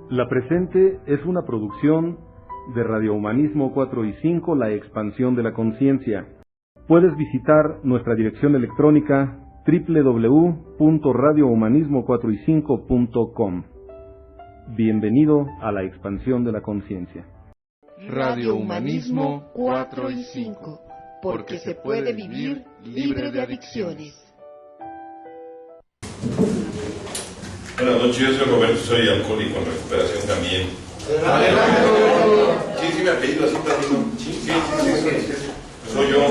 La presente es una producción de Radio Humanismo 4 y 5, La Expansión de la Conciencia. Puedes visitar nuestra dirección electrónica www.radiohumanismo4y5.com. Bienvenido a la expansión de la conciencia. Radio Humanismo 4 y 5, porque se puede vivir libre de adicciones. Buenas noches, yo soy Roberto, soy alcohólico en recuperación también. Sí, me apellido así también. Sí. Soy yo.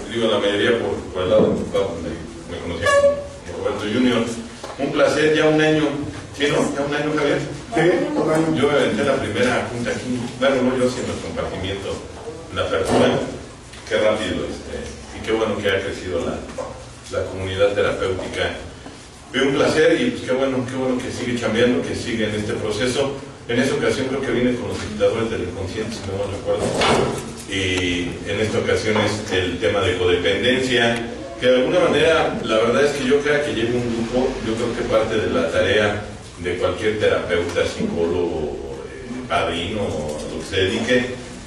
Digo la mayoría por el lado de mi papá, me conocía como Roberto Junior. Un placer, ya un año. ¿Sí, no? ¿Ya un año, Javier? Sí, un año. Yo me aventé la primera junta aquí. Bueno, no yo, sino el compartimiento, la apertura. Qué rápido, y qué bueno que ha crecido la comunidad terapéutica. Fue un placer y pues qué bueno que sigue chambeando, que sigue en este proceso. En esta ocasión creo que viene con los visitadores del inconsciente, si no me recuerdo. Y en esta ocasión es el tema de codependencia, que de alguna manera, la verdad es que yo creo que lleve un grupo, yo creo que parte de la tarea de cualquier terapeuta, psicólogo, padrino, o lo que se dedique,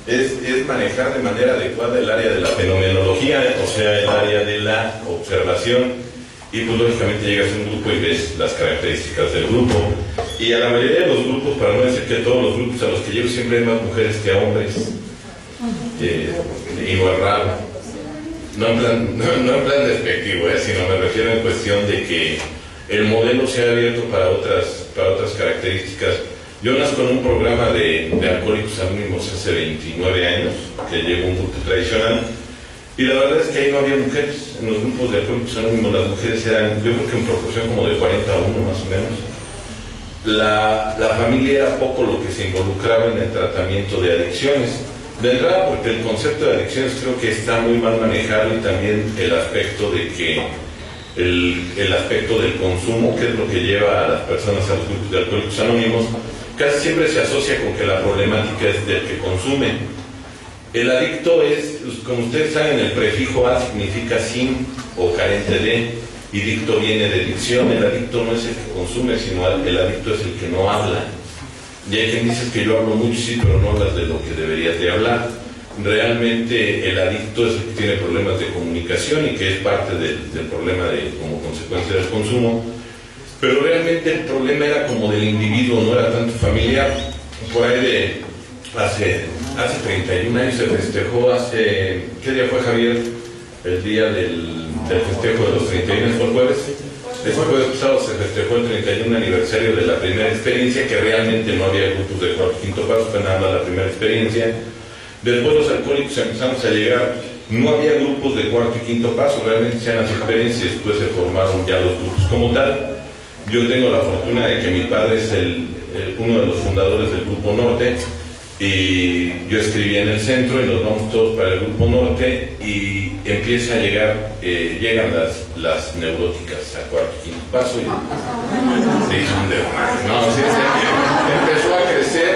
es manejar de manera adecuada el área de la fenomenología, o sea, el área de la observación. Y pues lógicamente llegas a un grupo y ves las características del grupo. Y a la mayoría de los grupos, para no decir que todos los grupos a los que llego, siempre hay más mujeres que hombres. Digo, es raro. No en plan despectivo, sino me refiero en cuestión de que el modelo se ha abierto para otras características. Yo nazco en un programa de Alcohólicos Anónimos hace 29 años, que llegó un grupo tradicional. Y la verdad es que ahí no había mujeres. En los grupos de Alcohólicos Anónimos las mujeres eran, yo creo que en proporción como de 40 a 1 más o menos. La familia era poco lo que se involucraba en el tratamiento de adicciones. De entrada porque el concepto de adicciones creo que está muy mal manejado, y también el aspecto de que el aspecto del consumo, que es lo que lleva a las personas a los grupos de Alcohólicos Anónimos, casi siempre se asocia con que la problemática es del que consume. El adicto es, como ustedes saben, el prefijo a significa sin o carente de, y dicto viene de dicción. El adicto no es el que consume, sino el adicto es el que no habla. Y hay quien dice que yo hablo mucho, sí, pero no hablas de lo que deberías de hablar. Realmente el adicto es el que tiene problemas de comunicación y que es parte del problema como consecuencia del consumo. Pero realmente el problema era como del individuo, no era tanto familiar. Por ahí hace 31 años se festejó, ¿qué día fue, Javier? El día del festejo de los 31, ¿fue jueves? Este jueves pasado se festejó el 31 aniversario de la primera experiencia, que realmente no había grupos de cuarto y quinto paso, fue nada más la primera experiencia. Después los alcohólicos empezamos a llegar, no había grupos de cuarto y quinto paso, realmente se las experiencias, y después se formaron ya los grupos como tal. Yo tengo la fortuna de que mi padre es uno de los fundadores del Grupo Norte, y yo escribí en el centro y nos vamos todos para el Grupo Norte, y empieza a llegan las neuróticas a cuarto y quinto paso, y se hizo un desmadre. No, sí, empezó a crecer.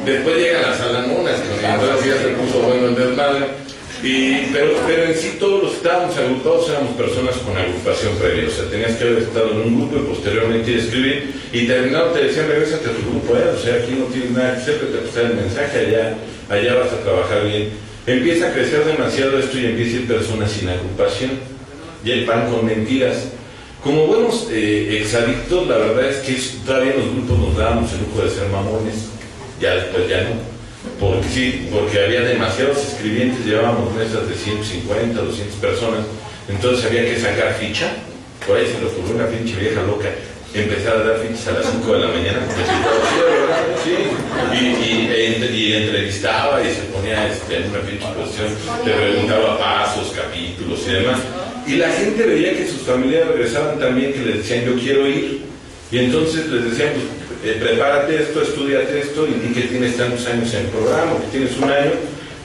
Después llegan las alanonas, que entonces ya se puso bueno el desmadre. Pero en sí todos los que estábamos agrupados éramos personas con agrupación previa, o sea, tenías que haber estado en un grupo y posteriormente ir a escribir, y terminado te decían, regrésate a tu grupo, o sea, aquí no tienes nada que hacer, te prestar el mensaje, allá vas a trabajar bien. Empieza a crecer demasiado esto y empieza a ir personas sin agrupación, y el pan con mentiras. Como buenos exadictos, la verdad es que todavía en los grupos nos dábamos el lujo de ser mamones, ya después ya no. Porque había demasiados escribientes, llevábamos mesas de 150, 200 personas, entonces había que sacar ficha. Por ahí se le ocurrió una pinche vieja loca empezar a dar fichas a las 5 de la mañana, y entrevistaba y se ponía en una pinche posición, te preguntaba pasos, capítulos y demás, y la gente veía que sus familiares regresaban también, que les decían yo quiero ir, y entonces les decían pues, prepárate esto, estudiate esto, y di que tienes tantos años en el programa, que tienes un año,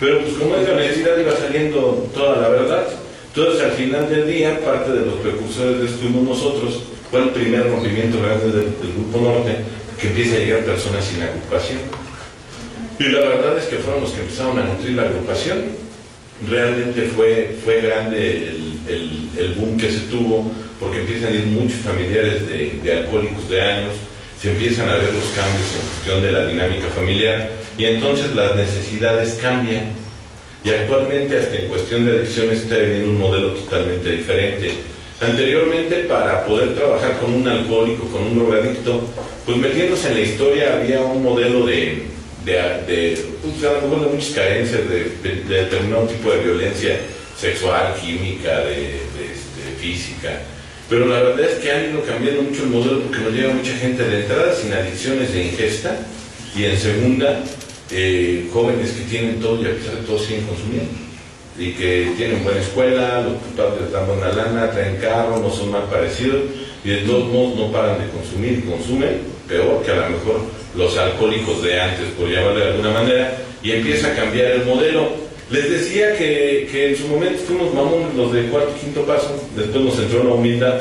pero pues como es de honestidad iba saliendo toda la verdad. Entonces al final del día, parte de los precursores de esto fuimos nosotros. Fue el primer rompimiento grande del Grupo Norte, que empieza a llegar personas sin agrupación, y la verdad es que fueron los que empezaron a nutrir la agrupación. Realmente fue grande el boom que se tuvo, porque empiezan a ir muchos familiares de alcohólicos de años, se empiezan a ver los cambios en función de la dinámica familiar y entonces las necesidades cambian. Y actualmente, hasta en cuestión de adicciones, está viviendo un modelo totalmente diferente. Anteriormente, para poder trabajar con un alcohólico, con un drogadicto, pues metiéndose en la historia había un modelo de a lo mejor de muchas carencias, de determinado tipo de violencia sexual, química, física. Pero la verdad es que han ido cambiando mucho el modelo porque nos llega mucha gente de entrada sin adicciones de ingesta y en segunda, jóvenes que tienen todo y a pesar de todo siguen consumiendo y que tienen buena escuela, los padres les dan buena lana, traen carro, no son mal parecidos y de todos modos no paran de consumir y consumen peor que a lo mejor los alcohólicos de antes, por llamarle de alguna manera, y empieza a cambiar el modelo. Les decía que en su momento fuimos mamones los de cuarto y quinto paso, después nos entró la humildad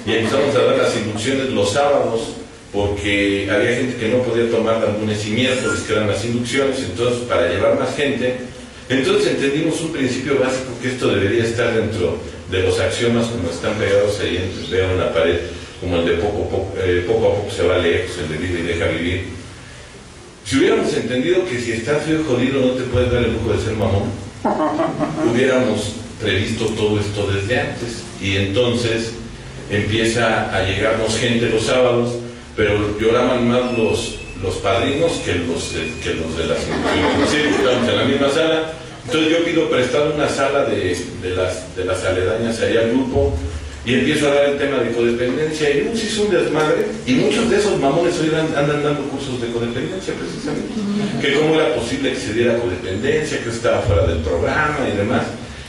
y empezamos a dar las inducciones los sábados porque había gente que no podía tomar las lunes y miércoles, que eran las inducciones, entonces para llevar más gente, entonces entendimos un principio básico que esto debería estar dentro de los axiomas como están pegados ahí en la pared, como el de poco a poco se va lejos, el de vive y deja vivir. Si hubiéramos entendido que si estás feo y jodido no te puedes dar el lujo de ser mamón, hubiéramos previsto todo esto desde antes. Y entonces empieza a llegarnos gente los sábados, pero lloraban más los padrinos que los de las instituciones. Sí, estamos en la misma sala. Entonces yo pido prestado una sala de las aledañas allá al grupo y empiezo a dar el tema de codependencia y se hizo un desmadre y muchos de esos mamones hoy andan dando cursos de codependencia precisamente, que cómo era posible que se diera codependencia, que estaba fuera del programa y demás,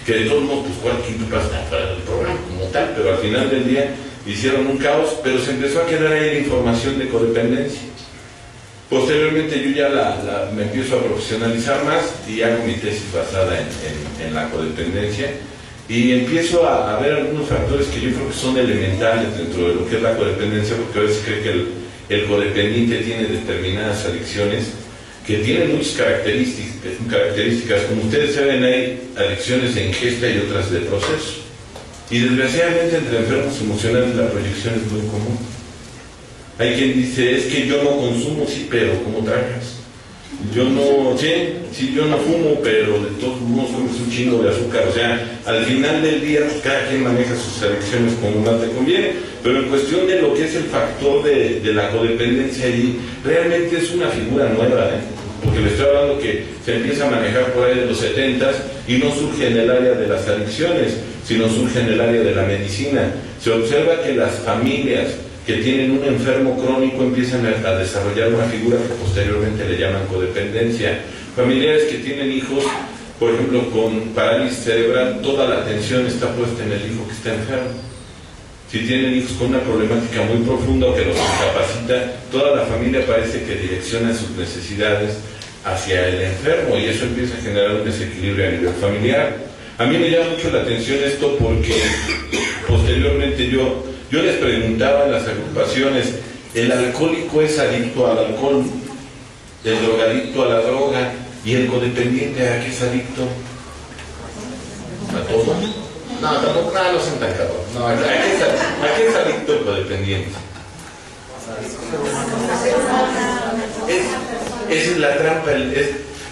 que de todos modos pues cuál quinto paso está fuera del programa como tal, pero al final del día hicieron un caos, pero se empezó a quedar ahí la información de codependencia. Posteriormente yo ya me empiezo a profesionalizar más y hago mi tesis basada en la codependencia y empiezo a ver algunos factores que yo creo que son elementales dentro de lo que es la codependencia, porque a veces cree que el codependiente tiene determinadas adicciones que tienen muchas características. Como ustedes saben, hay adicciones de ingesta y otras de proceso. Y desgraciadamente entre enfermos emocionales la proyección es muy común. Hay quien dice, es que yo no consumo, sí, pero ¿cómo tragas? Yo no, sí, yo no fumo, pero de todos modos comes un chingo de azúcar. O sea, al final del día, pues, cada quien maneja sus adicciones como más le conviene, pero en cuestión de lo que es el factor de la codependencia allí, realmente es una figura nueva, porque le estoy hablando que se empieza a manejar por ahí de los 70s y no surge en el área de las adicciones, sino surge en el área de la medicina. Se observa que las familias que tienen un enfermo crónico empiezan a desarrollar una figura que posteriormente le llaman codependencia. Familiares que tienen hijos, por ejemplo, con parálisis cerebral, toda la atención está puesta en el hijo que está enfermo. Si tienen hijos con una problemática muy profunda o que los incapacita, toda la familia parece que direcciona sus necesidades hacia el enfermo y eso empieza a generar un desequilibrio a nivel familiar. A mí me llama mucho la atención esto porque posteriormente yo les preguntaba en las agrupaciones, ¿el alcohólico es adicto al alcohol? ¿El drogadicto a la droga? ¿Y el codependiente a qué es adicto? ¿A todo? No, tampoco, no son tan cabrón. No, ¿a qué es adicto el codependiente? Esa es la trampa.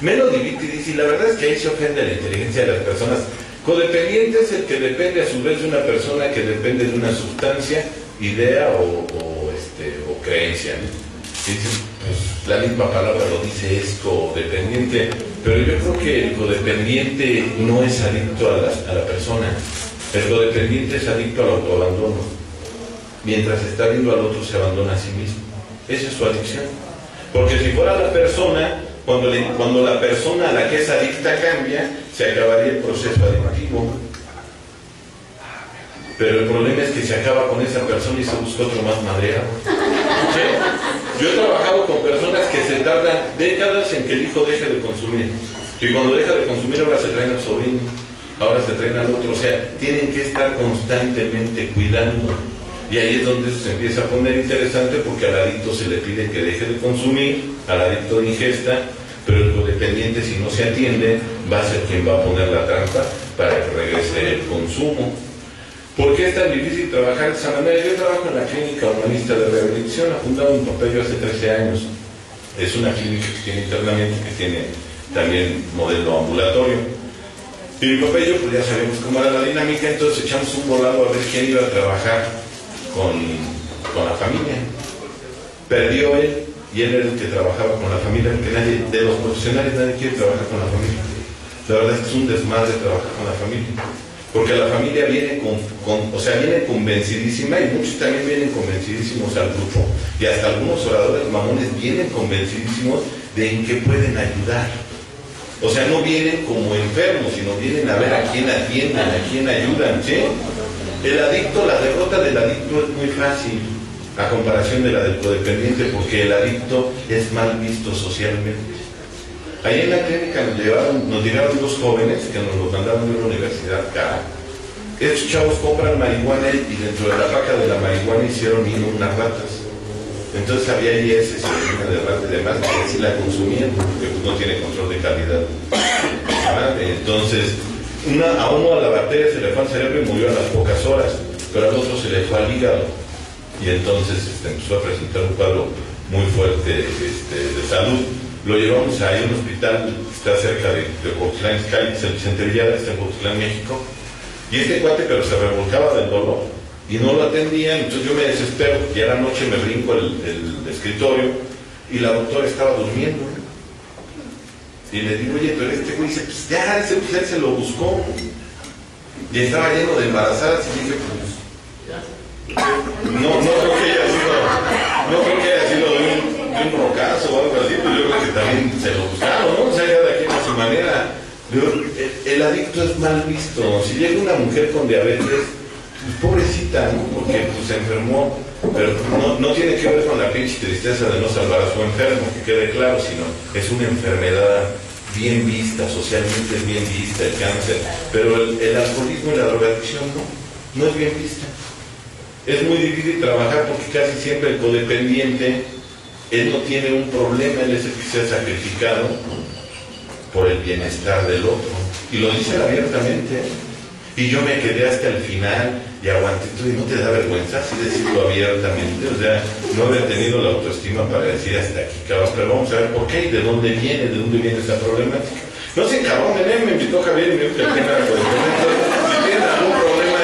Melo Diviti dice, y la verdad es que ahí se ofende la inteligencia de las personas. Codependiente es el que depende a su vez de una persona que depende de una sustancia, idea o creencia, ¿no? Pues, la misma palabra lo dice, es codependiente, pero yo creo que el codependiente no es adicto a la persona. El codependiente es adicto al autoabandono. Mientras está viendo al otro se abandona a sí mismo. Esa es su adicción. Porque si fuera la persona, cuando la persona a la que es adicta cambia, se acabaría el proceso adictivo. Pero el problema es que se acaba con esa persona y se busca otro más madreado. ¿Sí? Yo he trabajado con personas que se tardan décadas en que el hijo deje de consumir. Y cuando deja de consumir ahora se traen al sobrino, ahora se traen al otro. O sea, tienen que estar constantemente cuidando. Y ahí es donde se empieza a poner interesante porque al adicto se le pide que deje de consumir, al adicto de ingesta, pero el codependiente, si no se atiende, va a ser quien va a poner la trampa para que regrese el consumo. ¿Por qué es tan difícil trabajar de esa manera? Yo trabajo en la Clínica Humanista de Rehabilitación, ha fundado mi papá yo hace 13 años. Es una clínica que tiene internamiento, que tiene también modelo ambulatorio. Y mi papá y yo, pues ya sabemos cómo era la dinámica, entonces echamos un volado a ver quién iba a trabajar con la familia. Perdió él, y él era el que trabajaba con la familia, porque nadie, de los profesionales, nadie quiere trabajar con la familia. La verdad es que es un desmadre trabajar con la familia. Porque la familia viene viene convencidísima, y muchos también vienen convencidísimos al grupo, y hasta algunos oradores mamones vienen convencidísimos de en qué pueden ayudar. O sea, no vienen como enfermos, sino vienen a ver a quién atienden, a quién ayudan, ¿sí? El adicto, la derrota del adicto es muy fácil a comparación de la del codependiente, porque el adicto es mal visto socialmente. Ahí en la clínica nos llegaron dos jóvenes que nos los mandaron de una universidad cara. Estos chavos compran marihuana y dentro de la paca de la marihuana hicieron unas ratas. Entonces había ahí ese de ratas y demás que sí la consumían, porque pues, no tiene control de calidad. Entonces, a uno a la bacteria se le fue al cerebro y murió a las pocas horas, pero al otro se le fue al hígado. Y entonces empezó a presentar un cuadro muy fuerte de salud. Lo llevamos a un hospital que está cerca de Cuautitlán Izcalli, es el Vicente Villada, está en Cuautitlán, México. Y este cuate, pero se revolcaba del dolor y no lo atendían, entonces yo me desespero, y a la noche me brinco el escritorio y la doctora estaba durmiendo. Y le digo, oye, pero este güey dice, pues ya, ese él se lo buscó. Y estaba lleno de embarazadas y dije, pues, no creo que haya sido de un rocazo o algo así, pero yo creo que también se lo buscaron, ¿no? O sea, ya de aquí a su manera. El adicto es mal visto. Si llega una mujer con diabetes, pues pobrecita, ¿no? Porque pues, se enfermó, pero no tiene que ver con la pinche tristeza de no salvar a su enfermo, que quede claro, sino es una enfermedad bien vista, socialmente es bien vista, el cáncer, pero el alcoholismo y la drogadicción no es bien vista. Es muy difícil trabajar porque casi siempre el codependiente, él no tiene un problema, él es el que se ha sacrificado por el bienestar del otro. Y lo dice abiertamente. Y yo me quedé hasta el final y aguanté todo, y no te da vergüenza así decirlo abiertamente. O sea, no había tenido la autoestima para decir hasta aquí, cabrón, pero vamos a ver por qué y de dónde viene esa problemática. No sé, cabrón, me invitó Javier y me dijo que el tema era codependiente. Si tienen algún problema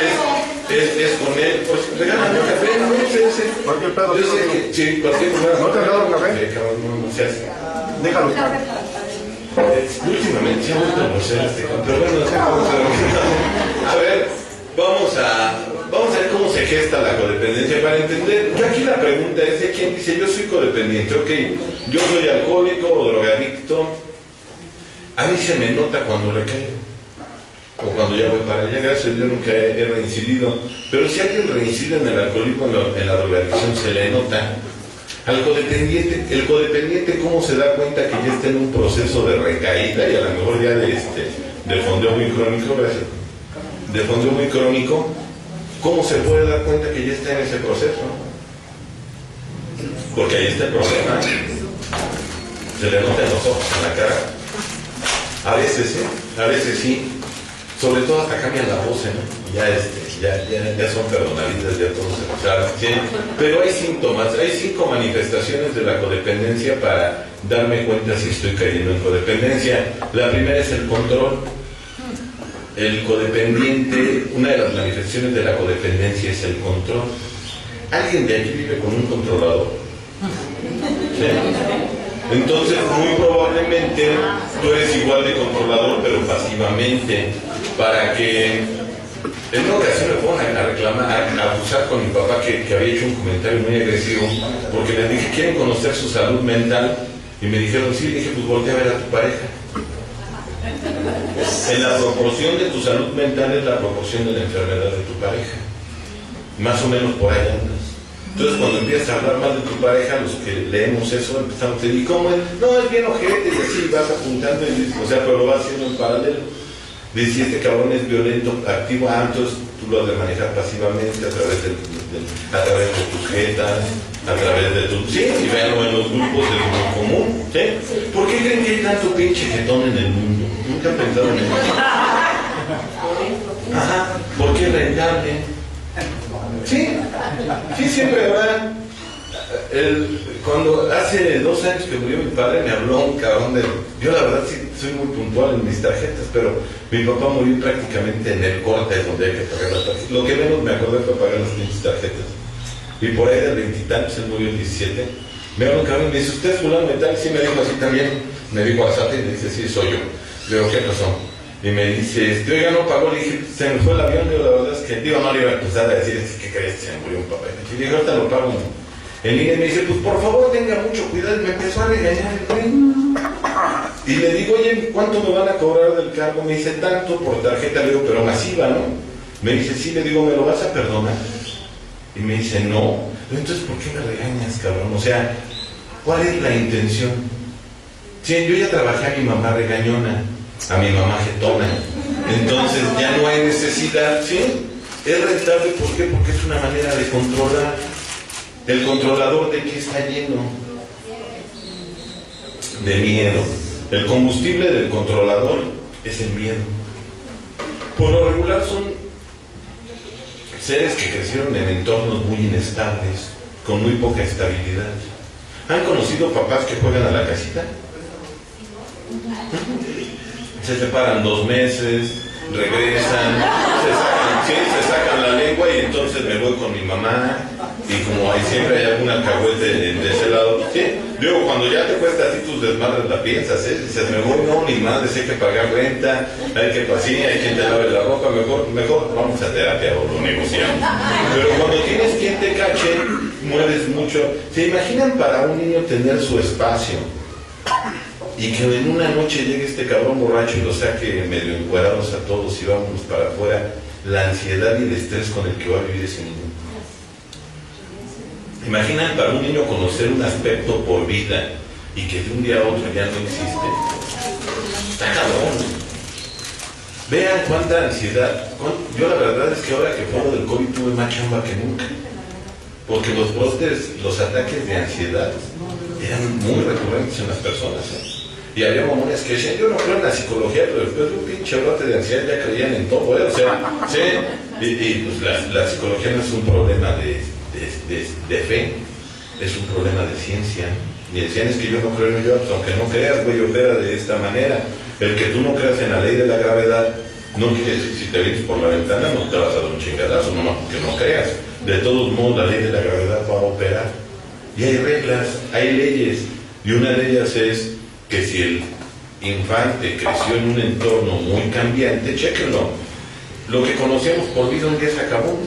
es con él, pues regálame un café, no sé. Cualquier pedo. Yo sé que, sí, cualquier problema. ¿No te han dado un café? Cabrón, no se hace. Déjalo. Últimamente se ha vuelto a conocer pero bueno, a ver, vamos a ver cómo se gesta la codependencia para entender. Yo aquí la pregunta es de quién dice yo soy codependiente, ok, yo soy alcohólico o drogadicto, a mí se me nota cuando recaigo o cuando ya voy para allá. Gracias a Dios nunca he reincidido, pero si alguien reincide en el alcoholismo, en la drogadicción, se le nota. Al codependiente, el codependiente, ¿cómo se da cuenta que ya está en un proceso de recaída y a lo mejor ya de fondeo muy crónico? Gracias. De fondeo muy crónico, ¿cómo se puede dar cuenta que ya está en ese proceso? Porque ahí está el problema. Se le nota en los ojos, en la cara. A veces sí. Sobre todo hasta cambian la voz, ¿no? Ya son perdonaditas, ya todos se saben, ¿sí? Pero hay síntomas, hay 5 manifestaciones de la codependencia para darme cuenta si estoy cayendo en codependencia. La primera es el control. El codependiente, una de las manifestaciones de la codependencia es el control. ¿Alguien de aquí vive con un controlador? ¿Sí? Entonces, muy probablemente tú eres igual de controlador, pero pasivamente, para que en una ocasión me ponen a reclamar, a acusar con mi papá que había hecho un comentario muy agresivo, porque les dije, ¿quieren conocer su salud mental? Y me dijeron, sí. Dije, pues voltea a ver a tu pareja. En la proporción de tu salud mental es la proporción de la enfermedad de tu pareja. Más o menos por ahí andas. Entonces, cuando empiezas a hablar mal de tu pareja, los que leemos eso, empezamos a decir, ¿y cómo es? No, es bien ojete, y así vas apuntando, pero lo vas haciendo en paralelo. Dice, este cabrón es violento, activo, entonces tú lo has de manejar pasivamente a través de tus jetas, a través de tu... Sí, y véanlo en los grupos del mundo común, ¿sí? ¿Por qué creen que hay tanto pinche jetón en el mundo? Nunca he pensado en eso. Ajá, ¿por qué rentable? Sí, siempre habrá. Cuando hace 2 años que murió mi padre, me habló un cabrón de... Yo la verdad sí soy muy puntual en mis tarjetas, pero mi papá murió prácticamente en el corte donde hay que pagar las tarjetas. Lo que menos me acordé fue pagar las 15 tarjetas. Y por ahí del 20 y tantos, él murió el 17. Me habló un cabrón y me dice, ¿usted es fulano de tal? Y sí me dijo así también. Me dijo WhatsApp y me dice, sí, soy yo. Le digo, ¿qué pasó? Y me dice, oiga, no pagó. Le dije, se me fue el avión. Digo, la verdad es que, no le iba a empezar a decir, ¿qué crees? Se me murió un papá. Y le dije, ahorita lo pago en línea. Y me dice, pues por favor tenga mucho cuidado. Y me empezó a regañar el güey. Y le digo, oye, ¿cuánto me van a cobrar del cargo? Me dice, tanto por tarjeta. Le digo, pero masiva, ¿no? Me dice, sí. Le digo, ¿me lo vas a perdonar? Y me dice, no. Entonces, ¿por qué me regañas, cabrón? O sea, ¿cuál es la intención? Sí, yo ya trabajé a mi mamá regañona, a mi mamá jetona. Entonces ya no hay necesidad, ¿sí? Es rentable, ¿por qué? Porque es una manera de controlar. ¿El controlador de qué está lleno? De miedo. El combustible del controlador es el miedo. Por lo regular son seres que crecieron en entornos muy inestables, con muy poca estabilidad. ¿Han conocido papás que juegan a la casita? Se separan 2 meses, regresan, se sacan la lengua y entonces me voy con mi mamá. Y como ahí siempre hay alguna cahuete de ese lado, ¿sí? Luego cuando ya te cuesta así tus desmadres la piensas, dices, me voy, no, ni madre, hay que pagar renta, hay que hay quien te lave la ropa, mejor vamos a terapia o lo negociamos. Pero cuando tienes quien te cache, mueres mucho. ¿Se imaginan para un niño tener su espacio y que en una noche llegue este cabrón borracho y lo saque medio encuerados a todos y vámonos para afuera? La ansiedad y el estrés con el que va a vivir ese niño. ¿Imaginan para un niño conocer un aspecto por vida y que de un día a otro ya no existe? Está cabrón. Vean cuánta ansiedad. Yo la verdad es que ahora que fue lo del COVID tuve más chamba que nunca. Porque los brotes, los ataques de ansiedad eran muy recurrentes en las personas. Y había mamones que decían, yo no creo en la psicología, pero después de un pinche brote de ansiedad ya creían en todo, O sea, sí. Y pues la psicología no es un problema de fe, es un problema de ciencia. Y decían, es que yo no creo en ello, pues aunque no creas, güey, opera de esta manera. El que tú no creas en la ley de la gravedad no quiere decir que si te vienes por la ventana no te vas a dar un chingadazo, nomás porque no creas. De todos modos, la ley de la gravedad va a operar. Y hay reglas, hay leyes. Y una de ellas es que si el infante creció en un entorno muy cambiante, chéquenlo. Lo que conocíamos por vida un día se acabó.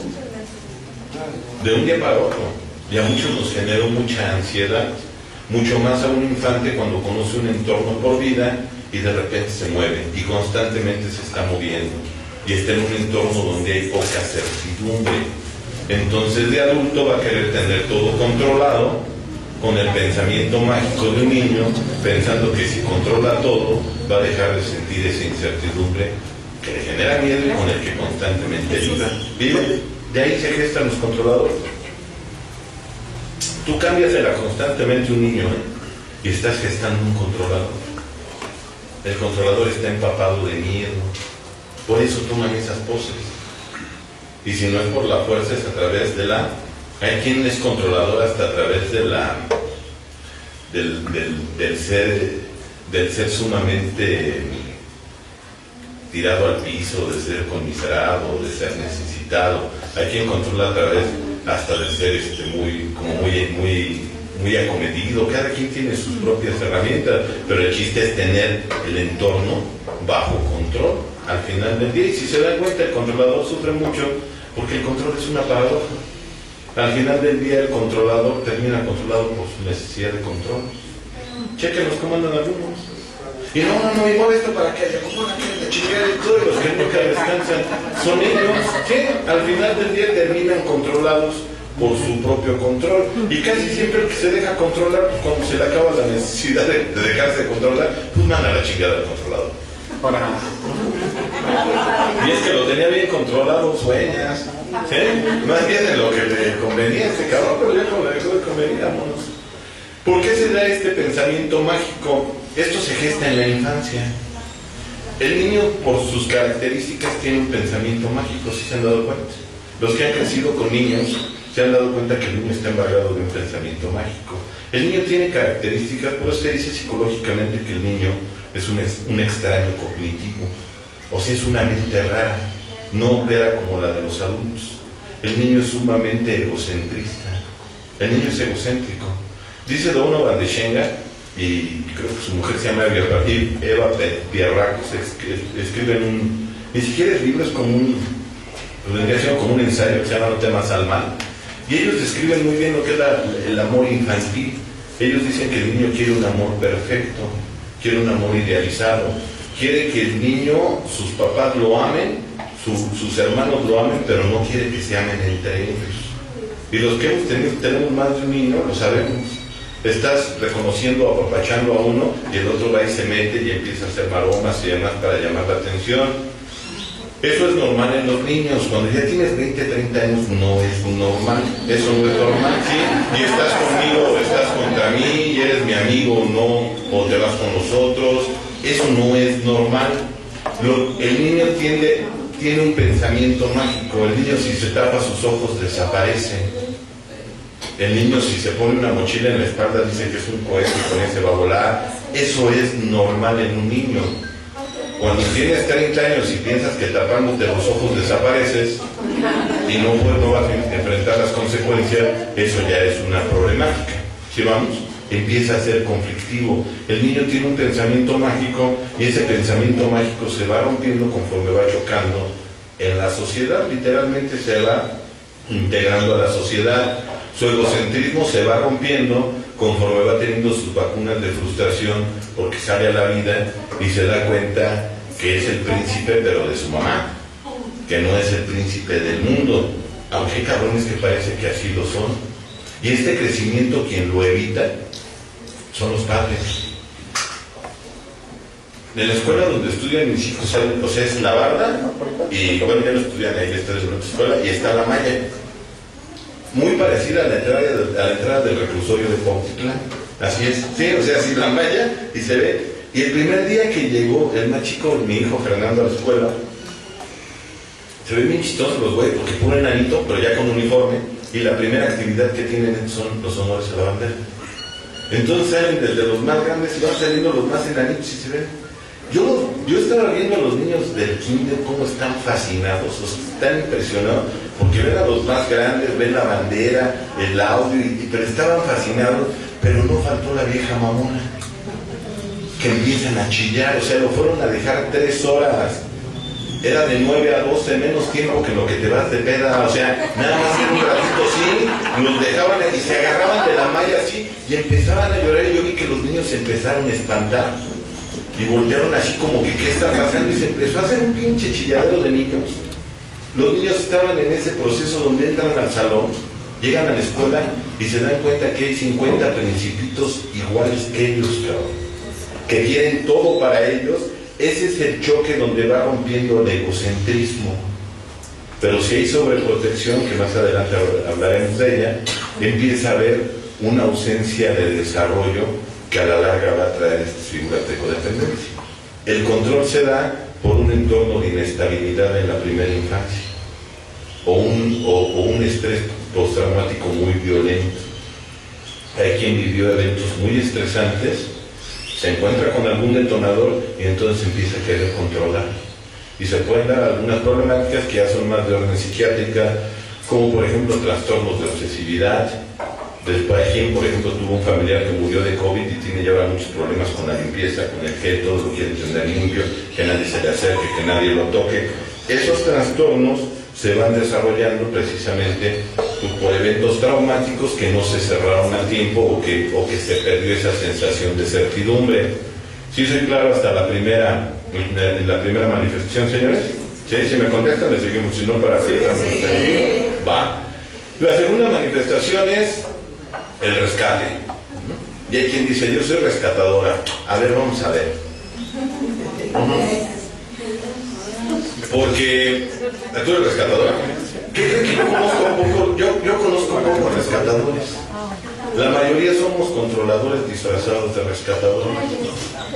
De un día para otro. Y a muchos nos generó mucha ansiedad. Mucho más a un infante cuando conoce un entorno por vida y de repente se mueve y constantemente se está moviendo. Y está en un entorno donde hay poca certidumbre. Entonces de adulto va a querer tener todo controlado con el pensamiento mágico de un niño, pensando que si controla todo va a dejar de sentir esa incertidumbre que le genera miedo y con el que constantemente vive. De ahí se gestan los controladores. Tú cambiasela constantemente un niño y estás gestando un controlador. El controlador está empapado de miedo, por eso toman esas poses. Y si no es por la fuerza, es a través de la... Hay quien es controlador hasta a través de la del ser sumamente tirado al piso, de ser conmiserado, de ser necesitado. Hay quien controla a través hasta de ser muy acometido. Cada quien tiene sus propias herramientas, pero el chiste es tener el entorno bajo control al final del día. Y si se dan cuenta, el controlador sufre mucho porque el control es una paradoja. Al final del día el controlador termina controlado por su necesidad de control. Chequenos cómo andan algunos. Y no, y mueve esto para que haya como una chingada y todos los que nunca descansan son ellos, que al final del día terminan controlados por su propio control. Y casi siempre el que se deja controlar, pues cuando se le acaba la necesidad de dejarse controlar, pues manda la chingada al controlador. Y es que lo tenía bien controlado, sueñas, ¿sí? Más bien en lo que le convenía a este cabrón, pero ya no le dejó de convenir, vámonos. ¿Por qué se da este pensamiento mágico? Esto se gesta en la infancia. El niño, por sus características, tiene un pensamiento mágico, ¿sí se han dado cuenta? Los que han crecido con niños se han dado cuenta que el niño está embargado de un pensamiento mágico. El niño tiene características, por eso se dice psicológicamente que el niño es un extraño cognitivo, o si es una mente rara, no opera como la de los adultos. El niño es sumamente egocentrista, el niño es egocéntrico. Dice Douno van de Schenga, y creo que su mujer se llama Eva Pierracos, escribe en un, ni siquiera es libro, es como un ensayo que se llama No temas al mal, y ellos describen muy bien lo que es el amor infantil. Ellos dicen que el niño quiere un amor perfecto, quiere un amor idealizado, quiere que el niño, sus papás lo amen, sus hermanos lo amen, pero no quiere que se amen entre ellos. Y los que tenemos más de un niño lo sabemos. Estás reconociendo, apapachando a uno y el otro va y se mete y empieza a hacer maromas y demás para llamar la atención. Eso es normal en los niños. Cuando ya tienes 20, 30 años no es normal. Eso no es normal, ¿sí? Y estás conmigo o estás contra mí, y eres mi amigo o no, o te vas con nosotros. Eso no es normal. El niño tiene un pensamiento mágico. El niño, si se tapa sus ojos, desaparece. El niño, si se pone una mochila en la espalda, dice que es un cohete y con ese va a volar. Eso es normal en un niño. Cuando tienes 30 años y piensas que tapándote los ojos desapareces y no vas a enfrentar las consecuencias, eso ya es una problemática. ¿Sí vamos? Empieza a ser conflictivo. El niño tiene un pensamiento mágico y ese pensamiento mágico se va rompiendo conforme va chocando en la sociedad. Literalmente se va integrando a la sociedad. Su egocentrismo se va rompiendo conforme va teniendo sus vacunas de frustración, porque sale a la vida y se da cuenta que es el príncipe, pero de su mamá, que no es el príncipe del mundo, aunque hay cabrones que parece que así lo son. Y este crecimiento, quien lo evita son los padres. En la escuela donde estudian mis hijos, o sea, es la barda, y bueno, ya no estudian ahí, está en otra escuela, y está la malla, muy parecida a la entrada del reclusorio de Cuautitlán. Así es, sí, o sea, así la malla, y se ve. Y el primer día que llegó el más chico, mi hijo Fernando, a la escuela, se ven bien chistosos los güeyes, porque puro enanito, pero ya con uniforme, y la primera actividad que tienen son los honores a la bandera. Entonces salen desde los más grandes y van saliendo los más enanitos y se ven. Yo estaba viendo a los niños del kinder cómo están fascinados, están impresionados, porque ven a los más grandes, ven la bandera, el audio, pero estaban fascinados, pero no faltó la vieja mamona, que empiezan a chillar, o sea, lo fueron a dejar 3 horas, era de 9 a 12, menos tiempo que lo que te vas de peda, o sea, nada más en un ratito sí, los dejaban y se agarraban de la malla así, y empezaban a llorar, y yo vi que los niños se empezaron a espantar, y voltearon así como que ¿qué está pasando? Y se empezó a hacer un pinche chilladero de niños. Los niños estaban en ese proceso donde entran al salón, llegan a la escuela y se dan cuenta que hay 50 principitos iguales que ellos, cabrón, que quieren todo para ellos. Ese es el choque donde va rompiendo el egocentrismo. Pero si hay sobreprotección, que más adelante hablaremos de ella, empieza a haber una ausencia de desarrollo que a la larga va a traer estas figuras de codependencia. El control se da por un entorno de inestabilidad en la primera infancia, o un estrés postraumático muy violento. Hay quien vivió eventos muy estresantes, se encuentra con algún detonador y entonces empieza a querer controlar. Y se pueden dar algunas problemáticas que ya son más de orden psiquiátrica, como por ejemplo trastornos de obsesividad. Después, quien por ejemplo tuvo un familiar que murió de COVID y tiene ya ahora muchos problemas con la limpieza, con el gel, todo lo quiere tener limpio, que nadie se le acerque, que nadie lo toque. Esos trastornos se van desarrollando precisamente por eventos traumáticos que no se cerraron a tiempo o que se perdió esa sensación de certidumbre. ¿Sí soy claro hasta la primera manifestación, señores? ¿Sí? Si me contestan, le seguimos, si no, para que va. La segunda manifestación es el rescate. Y hay quien dice, yo soy rescatadora. A ver, vamos a ver. Porque tú eres rescatadora. ¿Qué creen que yo conozco poco? Yo conozco pocos rescatadores. La mayoría somos controladores disfrazados de rescatadores.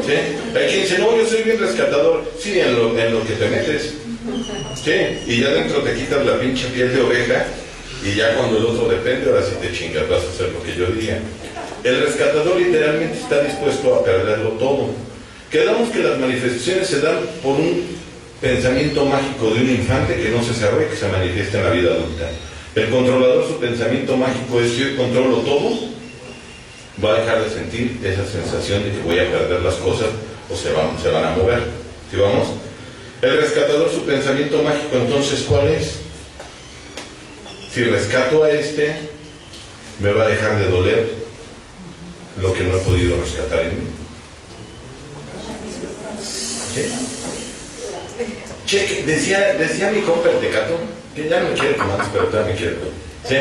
¿Sí? Hay quien dice, no, yo soy bien rescatador. Sí, en lo que te metes. Sí, y ya dentro te quitas la pinche piel de oveja y ya cuando el otro depende, ahora sí te chingas, vas a hacer lo que yo diga. El rescatador literalmente está dispuesto a perderlo todo. Quedamos que las manifestaciones se dan por un pensamiento mágico de un infante que no se cerró y que se manifiesta en la vida adulta. El controlador, su pensamiento mágico es: si yo controlo todo, va a dejar de sentir esa sensación de que voy a perder las cosas o se van a mover. ¿Sí vamos? El rescatador, su pensamiento mágico, entonces, ¿cuál es? Si rescato a este, me va a dejar de doler lo que no he podido rescatar en mí. ¿Sí? Cheque, decía mi compa el Tecato, que ya no me quiere más, pero todavía me quiere. ¿Sí?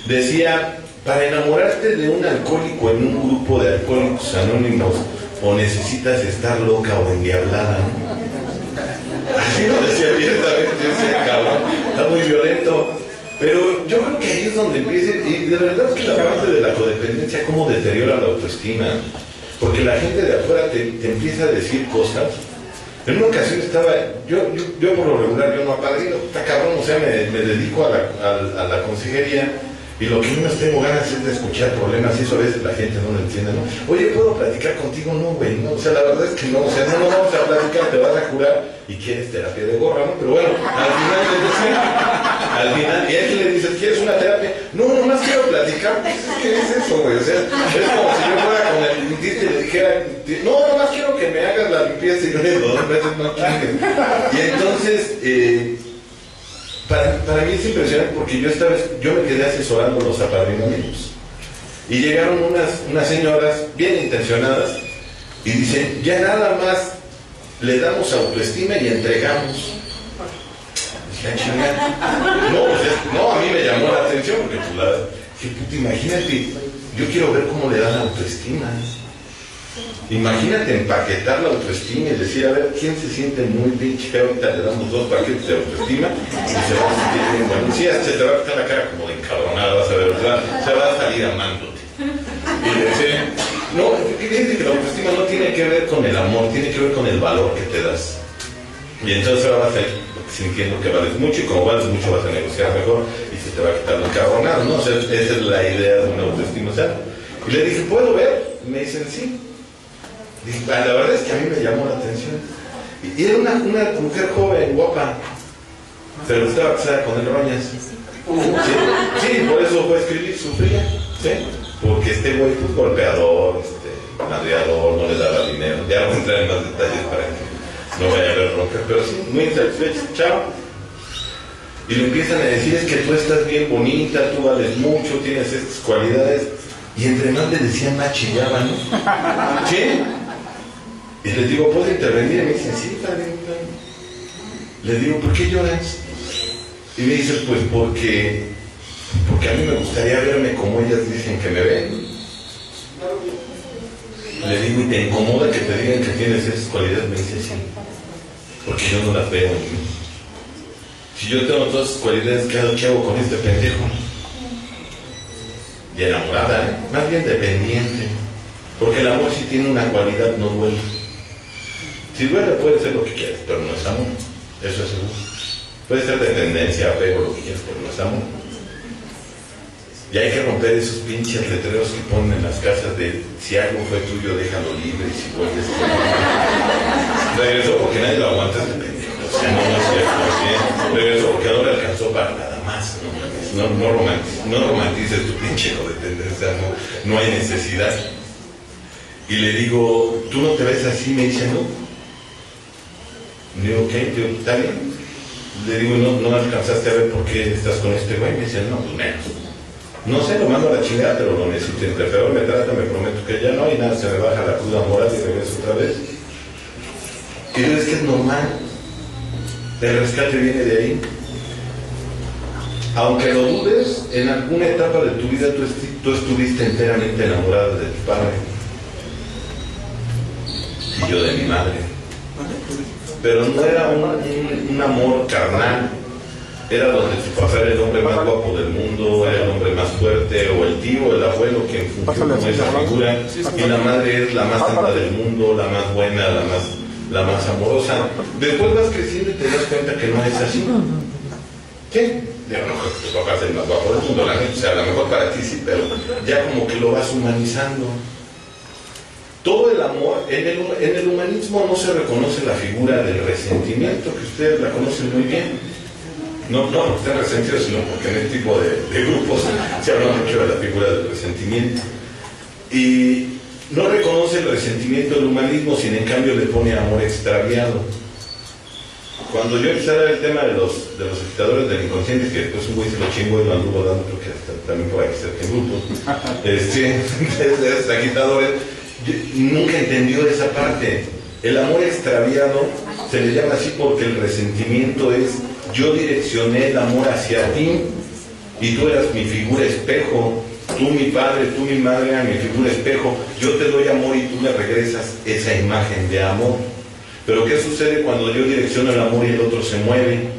Decía: para enamorarte de un alcohólico en un grupo de alcohólicos anónimos, o necesitas estar loca o endiablada, ¿no? Así lo decía abiertamente, decía, cabrón, está muy violento. Pero yo creo que ahí es donde empieza, y de verdad es que la parte de la codependencia, cómo deteriora la autoestima, porque la gente de afuera te empieza a decir cosas. En una ocasión estaba, yo por lo regular, yo no apadrino, está cabrón, o sea, me dedico a la consejería, y lo que menos tengo ganas es de escuchar problemas, y eso a veces la gente no lo entiende, ¿no? Oye, ¿puedo platicar contigo? No, güey, no, o sea, la verdad es que no, o sea, no nos vamos a platicar, te vas a curar, y quieres terapia de gorra, ¿no? Pero bueno, al final, y a él le dices: ¿quieres una terapia? No, nomás quiero platicar. ¿Qué es eso, güey? O sea, es como si yo fuera con el dentista y le dijera: no, nomás quiero que me hagas la limpieza, y yo le digo: 2 veces no quieres. Y entonces, para mí es impresionante, porque yo me quedé asesorando los apadrinamientos. Y llegaron unas señoras bien intencionadas y dicen: ya nada más le damos autoestima y entregamos. No, a mí me llamó la atención, porque imagínate, yo quiero ver cómo le dan autoestima. Imagínate empaquetar la autoestima y decir: a ver, ¿quién se siente muy pinche? Ahorita le damos 2 paquetes de autoestima y se va a sentir bien bueno. Sí, se te va a quitar la cara como de encabronada, vas a ver, se va a salir amándote. Y dice: no, fíjate que la autoestima no tiene que ver con el amor, tiene que ver con el valor que te das. Y entonces ahora vas a ir sintiendo que vales mucho, y como vales mucho vas a negociar mejor y se te va a quitar lo encabronado, ¿no? O sea, esa es la idea de una autoestima. O sea, y le dije: ¿puedo ver? Y me dicen: sí. Dije: la verdad es que a mí me llamó la atención. Y era una mujer joven, guapa, pero estaba casada con el Roñas. Sí, por eso fue a escribir, sufría, ¿sí? Porque este güey, pues, golpeador, madreador, no le daba dinero. Ya voy a entrar en más detalles para que no vaya a haber ronca, pero sí, muy insatisfecho, chao. Y le empiezan a decir: es que tú estás bien bonita, tú vales mucho, tienes estas cualidades. Y entre más le decían, más chillaban, ¿no? ¿Sí? Y les digo: ¿puedo intervenir? Y me dicen: sí, está bien. Les digo: ¿por qué lloras? Y me dicen: pues porque a mí me gustaría verme como ellas dicen que me ven. Le digo: ¿y te incomoda que te digan que tienes esas cualidades? Me dice: sí, porque yo no las veo en mí. Si yo tengo todas esas cualidades, ¿qué hago con este pendejo? Y enamorada, más bien dependiente, porque el amor sí tiene una cualidad: no duele. Si duele, puede ser lo que quieras, pero no es amor, eso es seguro. Puede ser dependencia, apego, lo que quieras, pero no es amor. Y hay que romper esos pinches letreros que ponen en las casas de: si algo fue tuyo, déjalo libre, y si vuelves regresó porque nadie lo aguanta, es de pendejo. O sea, no es cierto, ¿sí? Regresó porque no le alcanzó para nada más. No romantices tu pinche codependencia, no hay necesidad. Y le digo: ¿tú no te ves así? Me dice: no. Le digo: ok, está bien. Le digo: no alcanzaste a ver por qué estás con este güey. Me dice: no, pues menos. No sé, lo mando a la chingada, pero lo necesito. Entre peor me trata, me prometo que ya no, y nada, se me baja la cruda moral y regreso otra vez. Y digo: es que es normal. El rescate viene de ahí. Aunque lo dudes, en alguna etapa de tu vida tú estuviste enteramente enamorada de tu padre. Y yo de mi madre. Pero no era un amor carnal. Era donde tu papá era el hombre más guapo del mundo, era el hombre más fuerte, o el tío, el abuelo, que fungió como esa figura. Y la madre es la más santa del mundo, la más buena, la más la más amorosa. Después vas creciendo y te das cuenta que no es así. ¿Qué? Digo, no, tus papás es el más guapo del mundo, la gente, o sea, a lo mejor para ti sí, pero ya como que lo vas humanizando. Todo el amor, en el humanismo no se reconoce la figura del resentimiento, que ustedes la conocen muy bien. No porque estén resentidos, sino porque en este tipo de grupos se habla mucho de la figura del resentimiento. Y no reconoce el resentimiento del humanismo, sino en cambio le pone amor extraviado. Cuando yo empecé a dar el tema de los agitadores del inconsciente, que después un güey se lo chingó y lo anduvo dando, creo que hasta, también por aquí cerca en grupos, de los agitadores, nunca entendió esa parte. El amor extraviado se le llama así porque el resentimiento es: yo direccioné el amor hacia ti y tú eras mi figura espejo, tú mi padre, tú mi madre eran mi figura espejo, yo te doy amor y tú me regresas esa imagen de amor. Pero ¿qué sucede cuando yo direcciono el amor y el otro se mueve?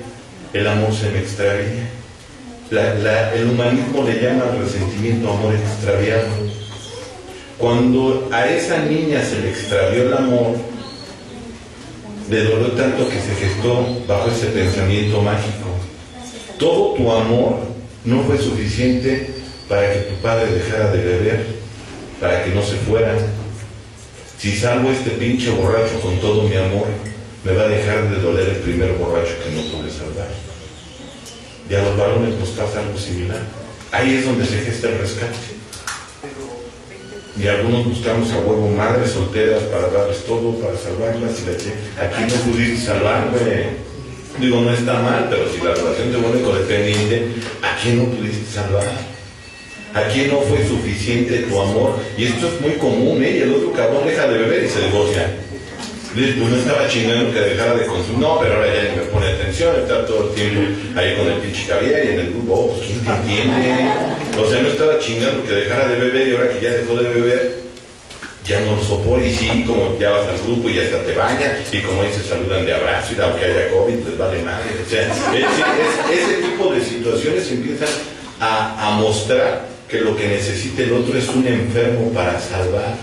El amor se me extravía. El humanismo le llama al resentimiento amor extraviado. Cuando a esa niña se le extravió el amor, le dolió tanto que se gestó bajo ese pensamiento mágico. Todo tu amor no fue suficiente para que tu padre dejara de beber, para que no se fuera. Si salvo a este pinche borracho con todo mi amor, me va a dejar de doler el primer borracho que no pude salvar. Y a los varones nos pasa algo similar. Ahí es donde se gesta el rescate. Y algunos buscamos a huevo madres solteras para darles todo, para salvarlas. Y aquí no pudiste salvarme. Digo, no está mal, pero si la relación te vuelve codependiente, ¿a quién no pudiste salvar? ¿A quién no fue suficiente tu amor? Y esto es muy común, ¿eh? Y el otro cabrón deja de beber y se divorcia. Pues no estaba chingando que dejara de consumir. No, pero ahora ya ni me pone atención, está todo el tiempo ahí con el pinche caviar y en el grupo. Oh, pues ¿quién te entiende? O sea, no estaba chingando que dejara de beber y ahora que ya dejó de beber, ya no lo soporta. Y sí, como ya vas al grupo y ya hasta te baña, y como ahí se saludan de abrazo y aunque haya COVID, les vale madre. O sea, ese tipo de situaciones empiezan a mostrar que lo que necesita el otro es un enfermo para salvar.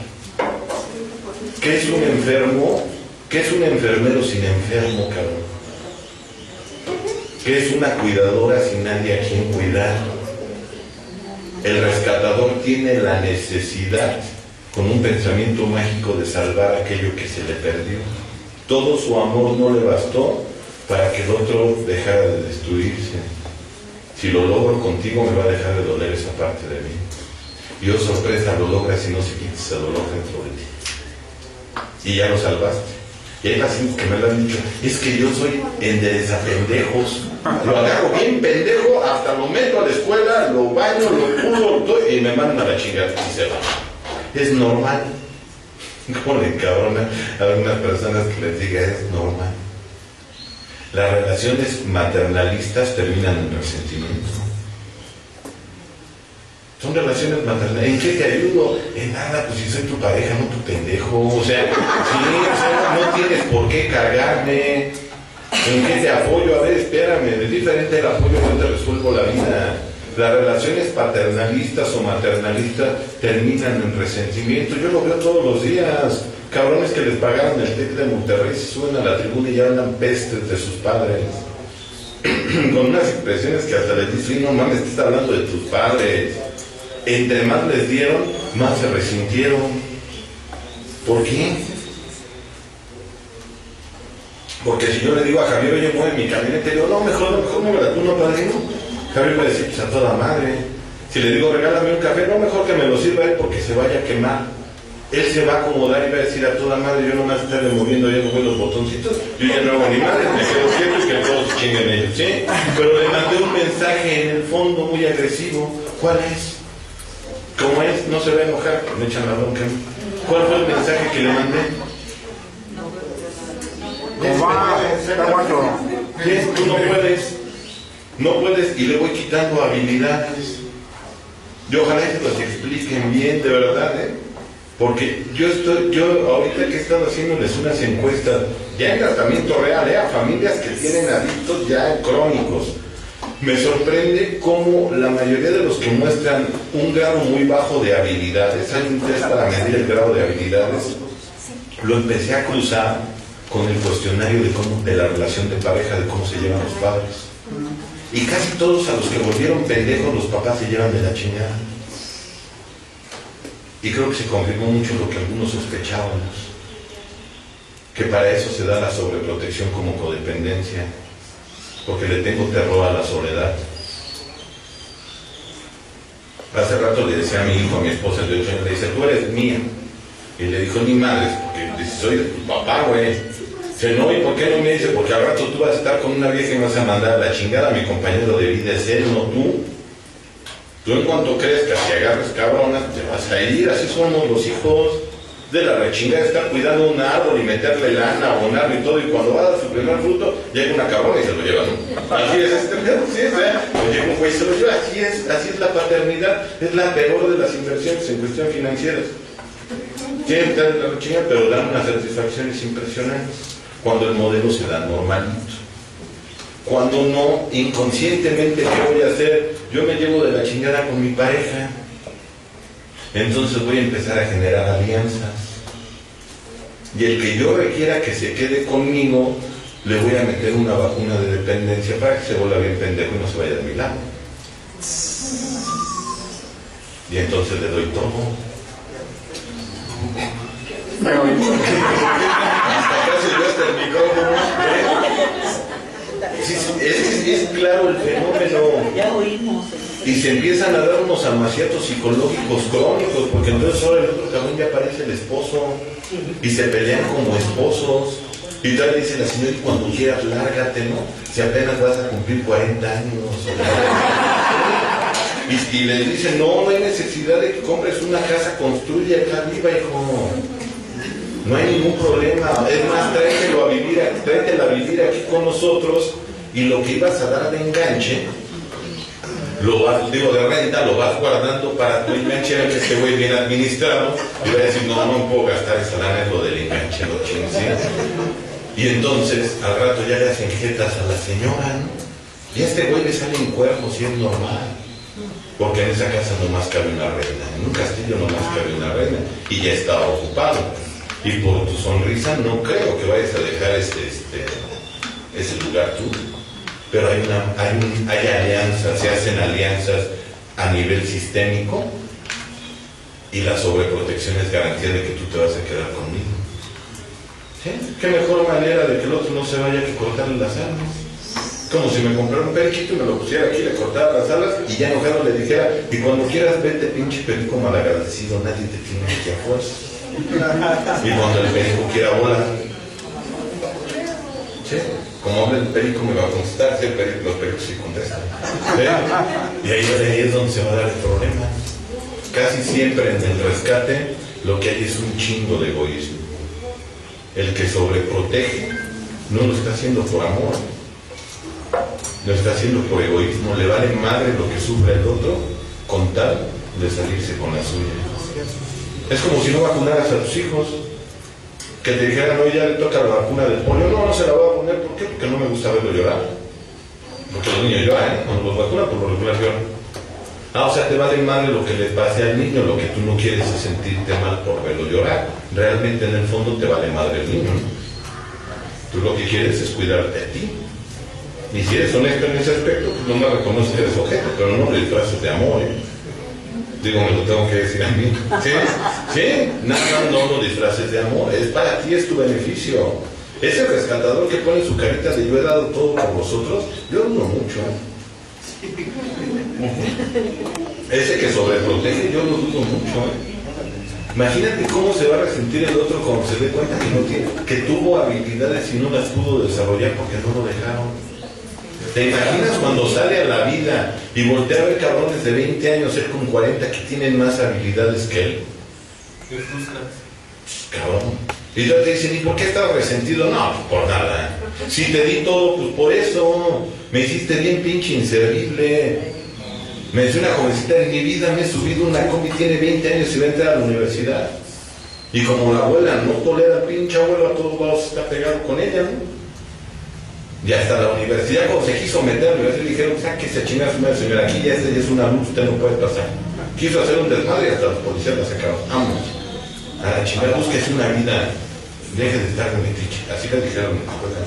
¿Qué es un enfermo? ¿Qué es un enfermero sin enfermo, cabrón? ¿Qué es una cuidadora sin nadie a quien cuidar? El rescatador tiene la necesidad, con un pensamiento mágico, de salvar aquello que se le perdió. Todo su amor no le bastó para que el otro dejara de destruirse. Si lo logro contigo, me va a dejar de doler esa parte de mí. Y oh sorpresa, lo logras y no se quita ese dolor dentro de ti. Y ya lo salvaste. Y hay pacientes que me lo han dicho: es que yo soy enderezapendejos. Lo agarro bien pendejo, hasta lo meto a la escuela, lo baño, lo pulo, y me mandan a la chingada y se va. Es normal. Como le encabrona a algunas personas que les diga es normal. Las relaciones maternalistas terminan en resentimiento. Son relaciones maternales. ¿En qué te ayudo? En nada, pues si soy tu pareja, no tu pendejo. O sea, sí, o sea, no tienes por qué cargarme. ¿En qué te apoyo? A ver, espérame, es diferente el apoyo, no te resuelvo la vida. Las relaciones paternalistas o maternalistas terminan en resentimiento. Yo lo veo todos los días. Cabrones que les pagaron el TEC de Monterrey se suben a la tribuna y ya hablan pestes de sus padres. Con unas expresiones que hasta les dicen: no mames, te está hablando de tus padres. Entre más les dieron, más se resintieron. ¿Por qué? Porque si yo le digo a Javier: oye, mueve mi camioneta, y digo: no, mejor muévela tú, no, padrino. Javier va a decir: pues a toda madre. Si le digo: regálame un café, no, mejor que me lo sirva él porque se vaya a quemar. Él se va a acomodar y va a decir: a toda madre, yo nomás estaré moviendo ya los botoncitos, yo ya no hago ni madre, me quedo quieto y que todos chinguen ellos, ¿sí? Pero le mandé un mensaje en el fondo muy agresivo. ¿Cuál es? ¿Cómo es? No se va a enojar, me echan la bronca. ¿Cuál fue el mensaje que le mandé? ¿Sí? Tú no puedes, y le voy quitando habilidades. Yo ojalá que los expliquen bien, de verdad, porque yo ahorita que he estado haciéndoles unas encuestas, ya en tratamiento real, a familias que tienen adictos ya crónicos, me sorprende cómo la mayoría de los que muestran un grado muy bajo de habilidades, hay un test para medir el grado de habilidades, lo empecé a cruzar con el cuestionario de la relación de pareja, de cómo se llevan los padres. Y casi todos a los que volvieron pendejos los papás se llevan de la chingada. Y creo que se confirmó mucho lo que algunos sospechábamos, que para eso se da la sobreprotección como codependencia, porque le tengo terror a la soledad. Hace rato le decía a mi hijo, a mi esposa de 8 años, le dice, tú eres mía. Y le dijo, ni madres, porque dice, soy de tu papá, güey. Dice, no, ¿y por qué no me dice? Porque al rato tú vas a estar con una vieja y me vas a mandar a la chingada. Mi compañero de vida es él, no tú. Tú en cuanto crezcas y agarres cabrona, te vas a ir. Así somos los hijos. De la rechingada de estar cuidando un árbol y meterle lana, abonarlo y todo, y cuando va a dar su primer fruto, llega una cabrona y se lo lleva, ¿no? Así es este pedo, sí, o llega un güey y se lo lleva, así es la paternidad, es la peor de las inversiones en cuestión financieras. Tienen que dar la rechingada, pero dan unas satisfacciones impresionantes, cuando el modelo se da normalito. Cuando no, inconscientemente, ¿qué voy a hacer? Yo me llevo de la chingada con mi pareja. Entonces voy a empezar a generar alianzas. Y el que yo requiera que se quede conmigo, le voy a meter una vacuna de dependencia para que se vuelva bien pendejo y no se vaya de mi lado. Y entonces le doy todo. Hasta casi yo hasta el micrófono. Es claro el fenómeno. Ya oímos. Y se empiezan a dar unos amaciatos psicológicos crónicos, porque entonces ahora el otro cabrón ya parece el esposo, y se pelean como esposos, y tal dice la señora, y cuando quieras lárgate, ¿no? Si apenas vas a cumplir 40 años. Y le dicen, no hay necesidad de que compres una casa, construye acá arriba, hijo. No hay ningún problema, es más, tráetela a vivir aquí con nosotros, y lo que ibas a dar de enganche, de renta, lo vas guardando para tu enganche, que este güey bien administrado, y va a decir, no puedo gastar esa lana en lo del enganche, lo chingos, ¿sí? Y entonces, al rato ya le hacen jetas a la señora, ¿no? Y a este güey le salen cuerpos y es normal, porque en esa casa nomás cabe una reina, en un castillo nomás cabe una reina, y ya estaba ocupado, y por tu sonrisa no creo que vayas a dejar ese lugar tuyo. Pero hay alianzas, se hacen alianzas a nivel sistémico, y la sobreprotección es garantía de que tú te vas a quedar conmigo. ¿Sí? ¿Qué mejor manera de que el otro no se vaya que cortarle las alas? Como si me comprara un periquito y me lo pusiera aquí, le cortara las alas y ya enojado le dijera, y cuando quieras vete pinche perico malagradecido, nadie te tiene que a fuerza. Y cuando el perico quiera volar, ¿sí? Como habla el perico me va a contestar, ¿sí? Los pericos sí contestan, ¿sí? Y ahí es donde se va a dar el problema. Casi siempre en el rescate lo que hay es un chingo de egoísmo. El que sobreprotege no lo está haciendo por amor, lo está haciendo por egoísmo. Le vale madre lo que sufre el otro con tal de salirse con la suya. Es como si no vacunaras a tus hijos, que te dijeran, no, ya le toca la vacuna del polio. No se la voy a poner. ¿Por qué? Porque no me gusta verlo llorar. Porque los niños lloran, cuando los vacunan por lo regular lloran. O sea, te vale madre lo que le pase al niño. Lo que tú no quieres es sentirte mal por verlo llorar. Realmente en el fondo te vale madre el niño, ¿no? Tú lo que quieres es cuidarte a ti. Y si eres honesto en ese aspecto, pues no me reconoces que eres objeto, pero no le disfraces de amor, ¿eh? Digo, me lo tengo que decir a mí. ¿Sí? ¿Sí? Nada, no lo disfraces de amor. Es para ti, es tu beneficio. Ese rescatador que pone su carita de yo he dado todo por vosotros, yo dudo mucho. Ese que sobreprotege, yo lo dudo mucho. Imagínate cómo se va a resentir el otro cuando se dé cuenta que no tiene, que tuvo habilidades y no las pudo desarrollar porque no lo dejaron. ¿Te imaginas cuando sale a la vida y voltea a ver cabrones de 20 años, él con 40, que tienen más habilidades que él? ¿Qué frustras? Cabrón. Y entonces te dicen, ¿y por qué estás resentido? No, pues por nada. Si te di todo, pues por eso. Me hiciste bien pinche inservible. Me decía una jovencita, en mi vida me he subido una combi, tiene 20 años y va a entrar a la universidad. Y como la abuela no tolera al pinche abuelo, a todos lados está pegado con ella, ¿no? Y hasta la universidad, cuando se quiso meter a la universidad, le dijeron, sáquese a chingar a su madre, señora, aquí ya es una luz, usted no puede pasar. Quiso hacer un desmadre y hasta los policías la sacaron. Vámonos. A la chingada, búsquese una vida deje de estar de metiche. Así le dijeron en la escuela.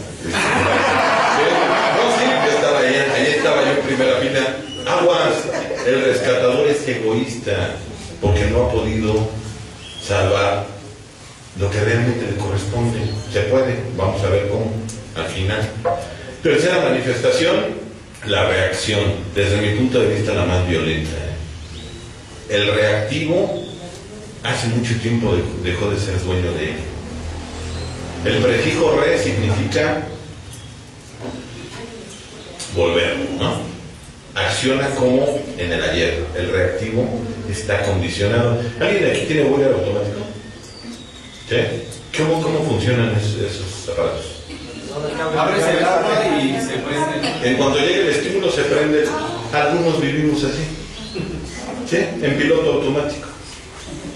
No, sí, yo estaba ahí estaba yo en primera fila. Aguas, el rescatador es egoísta porque no ha podido salvar lo que realmente le corresponde. Se puede, vamos a ver cómo al final. Tercera manifestación, la reacción, desde mi punto de vista la más violenta. El reactivo hace mucho tiempo dejó de ser dueño de él. El prefijo re significa volver, ¿no? Acciona como en el ayer. El reactivo está condicionado. ¿Alguien de aquí tiene boiler automático? ¿Sí? ¿Cómo funcionan esos aparatos? Abres el agua y se prende. En cuanto llegue el estímulo se prende. Algunos vivimos así. ¿Sí? En piloto automático.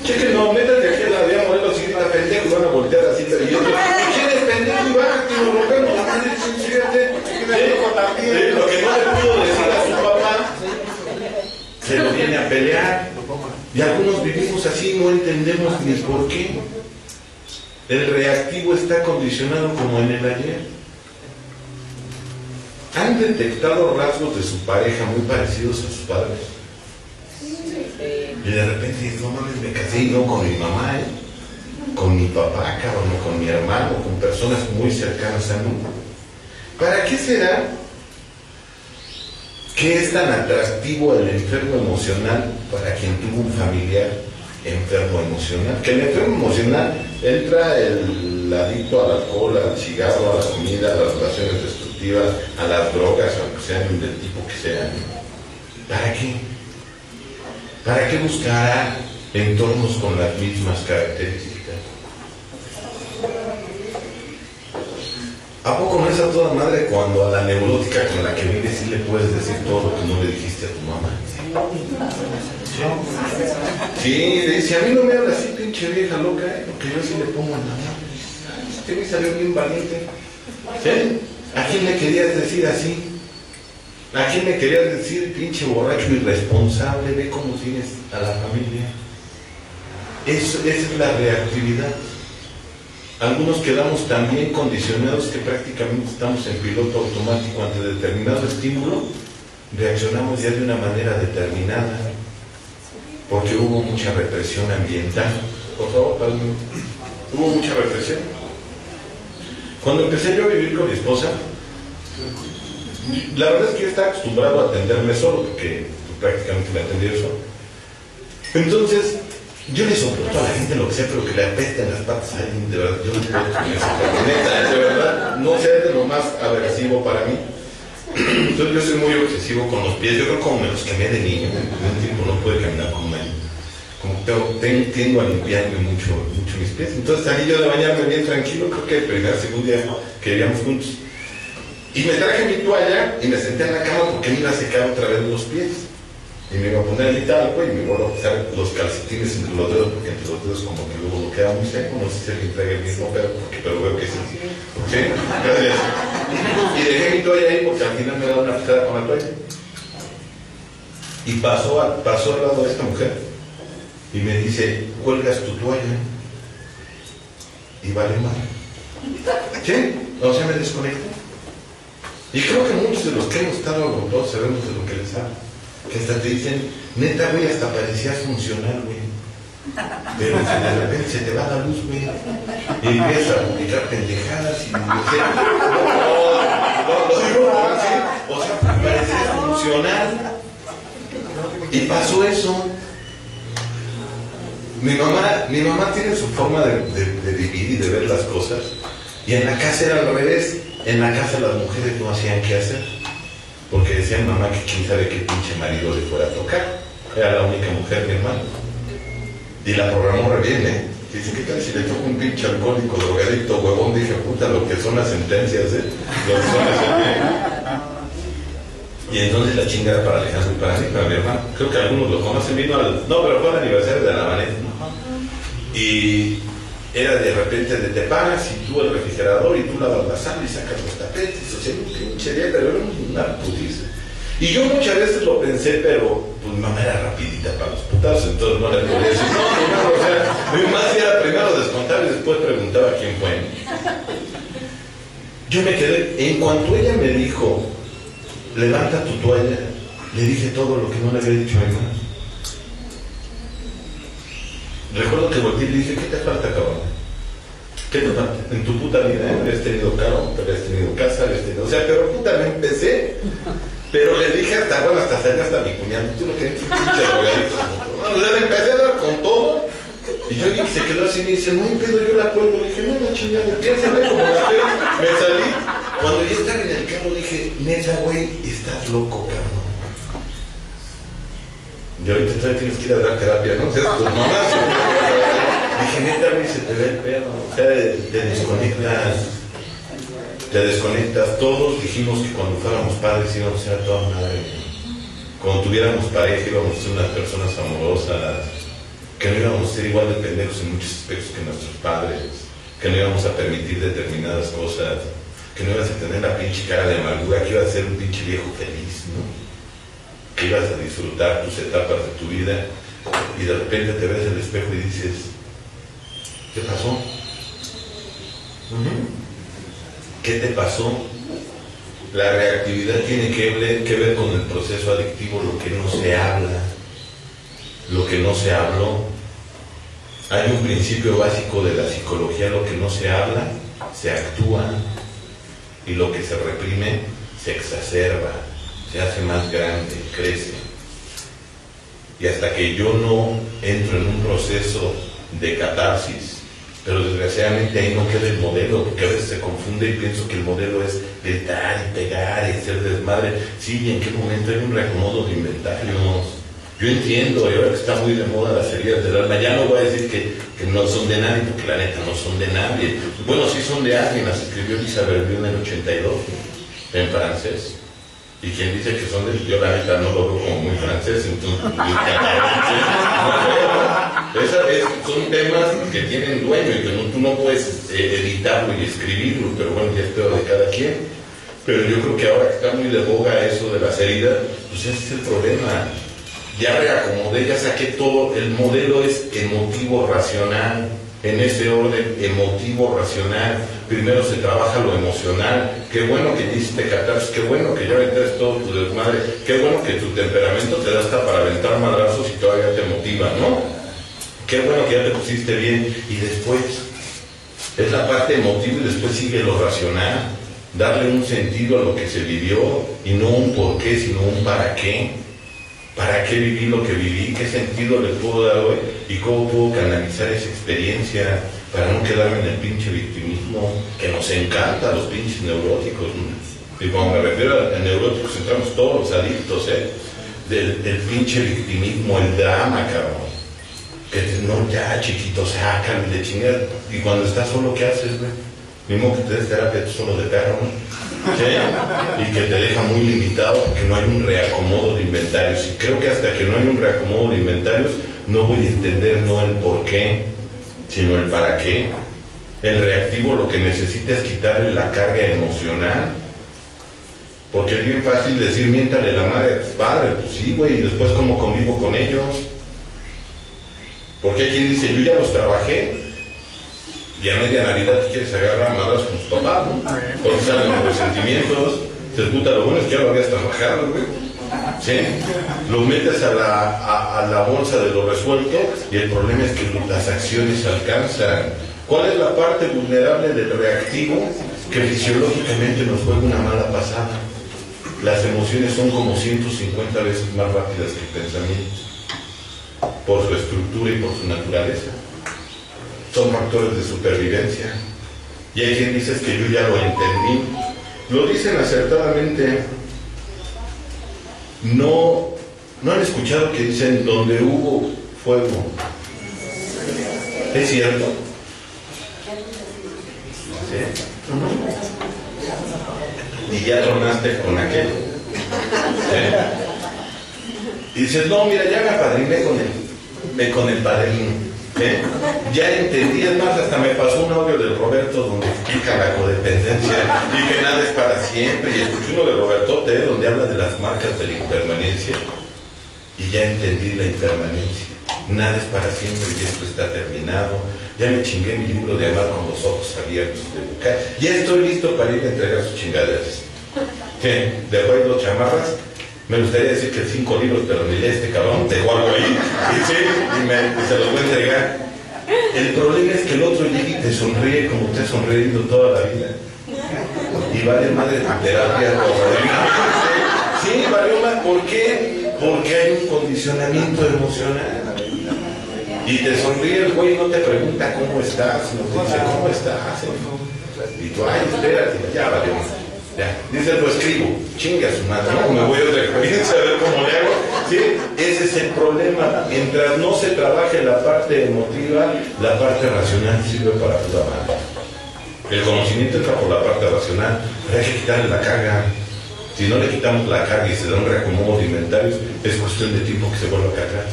Chequen, no, métate aquí a la vía Morelos y grita pendejo y van a voltear así. Y otros, ¿quién es pendejo? Y bájate, nos rompemos la madre, fíjate. Lo que no le pudo decir a su papá, se lo viene a pelear. Y algunos vivimos así, no entendemos ni por qué. El reactivo está condicionado como en el ayer. ¿Han detectado rasgos de su pareja muy parecidos a sus padres? Y de repente dices, no mames, me casé y no con mi mamá, con mi papá, cabrón, o con mi hermano, con personas muy cercanas a mí. ¿Para qué será que es tan atractivo el enfermo emocional para quien tuvo un familiar enfermo emocional? Que el enfermo emocional entra el adicto al alcohol, al cigarro, a la comida, a las relaciones destructivas, a las drogas, aunque sean del tipo que sean. ¿Para qué? ¿Para qué buscar entornos con las mismas características? ¿A poco no es a toda madre cuando a la neurótica con la que vives sí le puedes decir todo lo que no le dijiste a tu mamá? Sí, le dice, a mí no me habla así, pinche vieja loca, porque yo sí le pongo en la mano. Usted me salió bien valiente. ¿Sí? ¿A quién le querías decir así? ¿A quién le querías decir, pinche borracho irresponsable? Ve cómo tienes a la familia. Esa es la reactividad. Algunos quedamos tan bien condicionados que prácticamente estamos en piloto automático ante determinado estímulo, reaccionamos ya de una manera determinada, porque hubo mucha represión ambiental. Por favor, Pablo, hubo mucha represión. Cuando empecé yo a vivir con mi esposa, la verdad es que yo estaba acostumbrado a atenderme solo, porque prácticamente me atendía yo solo. Entonces, yo le soporto a la gente lo que sea, pero que le apesten las patas a alguien, de verdad, yo no puedo con eso. Neta, de verdad, no sea de lo más aversivo para mí. Entonces yo soy muy obsesivo con los pies. Yo creo como me los quemé de niño, de un tiempo no pude caminar como tiendo a limpiarme mucho mis pies. Entonces salí yo de bañarme bien tranquilo, creo que el primer, segundo día que vivíamos juntos. Y me traje mi toalla y me senté en la cama porque me iba a secar otra vez los pies. Y me iba a poner el talco y me iba a usar los calcetines entre los dedos, porque entre los dedos como que luego lo queda muy seco. No sé si alguien trae el mismo pero veo que sí. ¿Sí? Gracias. Y dejé mi toalla ahí porque al final me da una pisada con la toalla. Y pasó al lado de esta mujer y me dice, cuelgas tu toalla. Y vale mal. ¿Sí? O sea, me desconecté. Y creo que muchos de los que hemos estado agotados sabemos de lo que les hablo. Que hasta te dicen, neta, güey, hasta parecías funcional, güey. Pero de repente se te va la luz, güey. Y empiezas a publicar pendejadas y lo digo así. O sea, parecías funcional. Y pasó eso. Mi mamá tiene su forma de vivir y de ver las cosas. Y en la casa era al revés. En la casa las mujeres no hacían qué hacer. Porque decían mamá que quién sabe qué pinche marido le fuera a tocar. Era la única mujer, mi hermano. Y la programó re bien, ¿eh? Dice, ¿qué tal si le toca un pinche alcohólico, drogadicto, huevón? Dije, puta, lo que son las sentencias, ¿eh? Lo que son las sentencias. Y entonces la chinga era para Alejandro y para mí, para mi hermano. Creo que algunos lo conocen, no, pero fue el aniversario de la maneta. Y era de repente de te pagas y tú el refrigerador y tú lavas la sal y sacas los tapetes, o sea, un pinche día, pero era una putiza. Y yo muchas veces lo pensé, pero pues mamá era rapidita para los putazos, entonces no le podía decir, no, o sea, mi mamá sí era primero descontar y después preguntaba quién fue. Yo me quedé, en cuanto ella me dijo, levanta tu toalla, le dije todo lo que no le había dicho a mi hermano. Recuerdo que volteé y le dije, ¿qué te falta, cabrón? ¿Qué te falta? En tu puta vida, habías tenido carro, habías tenido casa, habías tenido... O sea, pero puta, me empecé. Pero le dije hasta, bueno, hasta salí hasta mi cuñado, tú lo que eres un pinche drogadito. O sea, le empecé a dar con todo. Y yo se quedó así y me dice, no hay pedo, yo la cuelgo. Le dije, no, chingada, piénsame como la fe. Me salí. Cuando ya estaba en el carro dije, neta, güey, estás loco, cabrón. Y ahorita todavía tienes que ir a dar terapia, ¿no? O sea, tus mamás. Dije, neta, güey, se te ve el pedo. O sea, te desconectas. Todos dijimos que cuando fuéramos padres íbamos a ser a toda madre. Cuando tuviéramos pareja íbamos a ser unas personas amorosas, que no íbamos a ser igual de pendejos en muchos aspectos que nuestros padres, que no íbamos a permitir determinadas cosas, que no ibas a tener la pinche cara de amargura, que ibas a ser un pinche viejo feliz, ¿no? Que ibas a disfrutar tus etapas de tu vida y de repente te ves en el espejo y dices, ¿qué pasó? ¿Qué te pasó? La reactividad tiene que ver con el proceso adictivo, lo que no se habla, lo que no se habló. Hay un principio básico de la psicología: lo que no se habla, se actúa, y lo que se reprime, se exacerba, se hace más grande, crece. Y hasta que yo no entro en un proceso de catarsis, pero desgraciadamente ahí no queda el modelo, porque a veces se confunde y pienso que el modelo es gritar y pegar y hacer desmadre. Sí, ¿y en qué momento hay un reacomodo de inventarios? Yo entiendo, y ahora que está muy de moda las heridas del alma, ya no voy a decir que no son de nadie, porque la neta no son de nadie. Bueno, sí son de alguien, las escribió Lisa Verdieu en el 82, en francés. Y quien dice que son de... Yo la neta no lo veo como muy francés, entonces... son temas que tienen dueño y que tú no puedes editarlo y escribirlo, pero bueno, ya es peor de cada quien. Pero yo creo que ahora que está muy de boga eso de las heridas, pues ese es el problema. Ya reacomodé, ya saqué todo. El modelo es emotivo-racional. En ese orden, emotivo-racional. Primero se trabaja lo emocional. Qué bueno que hiciste catarsis, qué bueno que ya metes todo tu desmadre, qué bueno que tu temperamento te da hasta para aventar madrazos y todavía te motiva, ¿no? Qué bueno que ya te pusiste bien. Y después es la parte emotiva y después sigue lo racional. Darle un sentido a lo que se vivió y no un por qué, sino un para qué. ¿Para qué viví lo que viví? ¿Qué sentido le puedo dar hoy? ¿Y cómo puedo canalizar esa experiencia para no quedarme en el pinche victimismo que nos encanta a los pinches neuróticos, ¿no? Y cuando me refiero a neuróticos, entramos todos los adictos, del pinche victimismo, el drama, cabrón. Que no, ya chiquito, sácalo y de chingar. Y cuando estás solo, ¿qué haces, güey? Mismo que te des terapia tú solo de perro, ¿no? ¿Sí? Y que te deja muy limitado porque no hay un reacomodo de inventarios. Y creo que hasta que no hay un reacomodo de inventarios, no voy a entender no el por qué, sino el para qué. El reactivo lo que necesita es quitarle la carga emocional. Porque es bien fácil decir, miéntale la madre a tus padres. Pues sí, güey, y después cómo convivo con ellos. Porque hay quien dice, yo ya los trabajé. Y a media Navidad te quieres agarrar a madras con tus papás, ¿no? Porque salen los resentimientos. Dices, puta, lo bueno es que ya lo habías trabajado, güey. ¿Sí? Lo metes a la bolsa de lo resuelto y el problema es que las acciones alcanzan. ¿Cuál es la parte vulnerable del reactivo? Que fisiológicamente nos juega una mala pasada. Las emociones son como 150 veces más rápidas que el pensamiento, por su estructura y por su naturaleza. Son factores de supervivencia. Y hay quien dice que yo ya lo entendí. Lo dicen acertadamente. No han escuchado que dicen donde hubo fuego. ¿Es cierto? ¿Sí? Y ya tronaste con aquel. ¿Sí? Y dices, no, mira, ya me apadriné con el padrino. ¿Eh? Ya entendí, es más, hasta me pasó un audio del Roberto donde explica la codependencia y que nada es para siempre, y escuché uno de Roberto T donde habla de las marcas de la impermanencia y ya entendí la impermanencia. nada es para siempre y esto está terminado. Ya me chingué mi libro de amar con los ojos abiertos de buscar. Ya estoy listo para ir a entregar sus chingaderas. ¿Qué? ¿Dejó ahí 2 chamarras? Me gustaría decir que 5 libros, pero ni este cabrón dejó algo ahí. Y sí, y se los voy a entregar. El problema es que el otro llega y te sonríe como te ha sonreído toda la vida. Y vale madre tu terapia. Sí, vale más. ¿Por qué? Porque hay un condicionamiento emocional. Y te sonríe el güey y no te pregunta cómo estás, no te dice cómo estás. Y tú, ay, espérate, ya vale. Ya, dice, lo escribo, chinga su madre, ¿no? Me voy a otra experiencia a ver cómo le hago. ¿Sí? Ese es el problema. Mientras no se trabaje la parte emotiva, la parte racional sirve para pura madre. El conocimiento entra por la parte racional, pero hay que quitarle la carga. Si no le quitamos la carga y se da un reacomodo de inventarios, es cuestión de tiempo que se vuelva a cargar.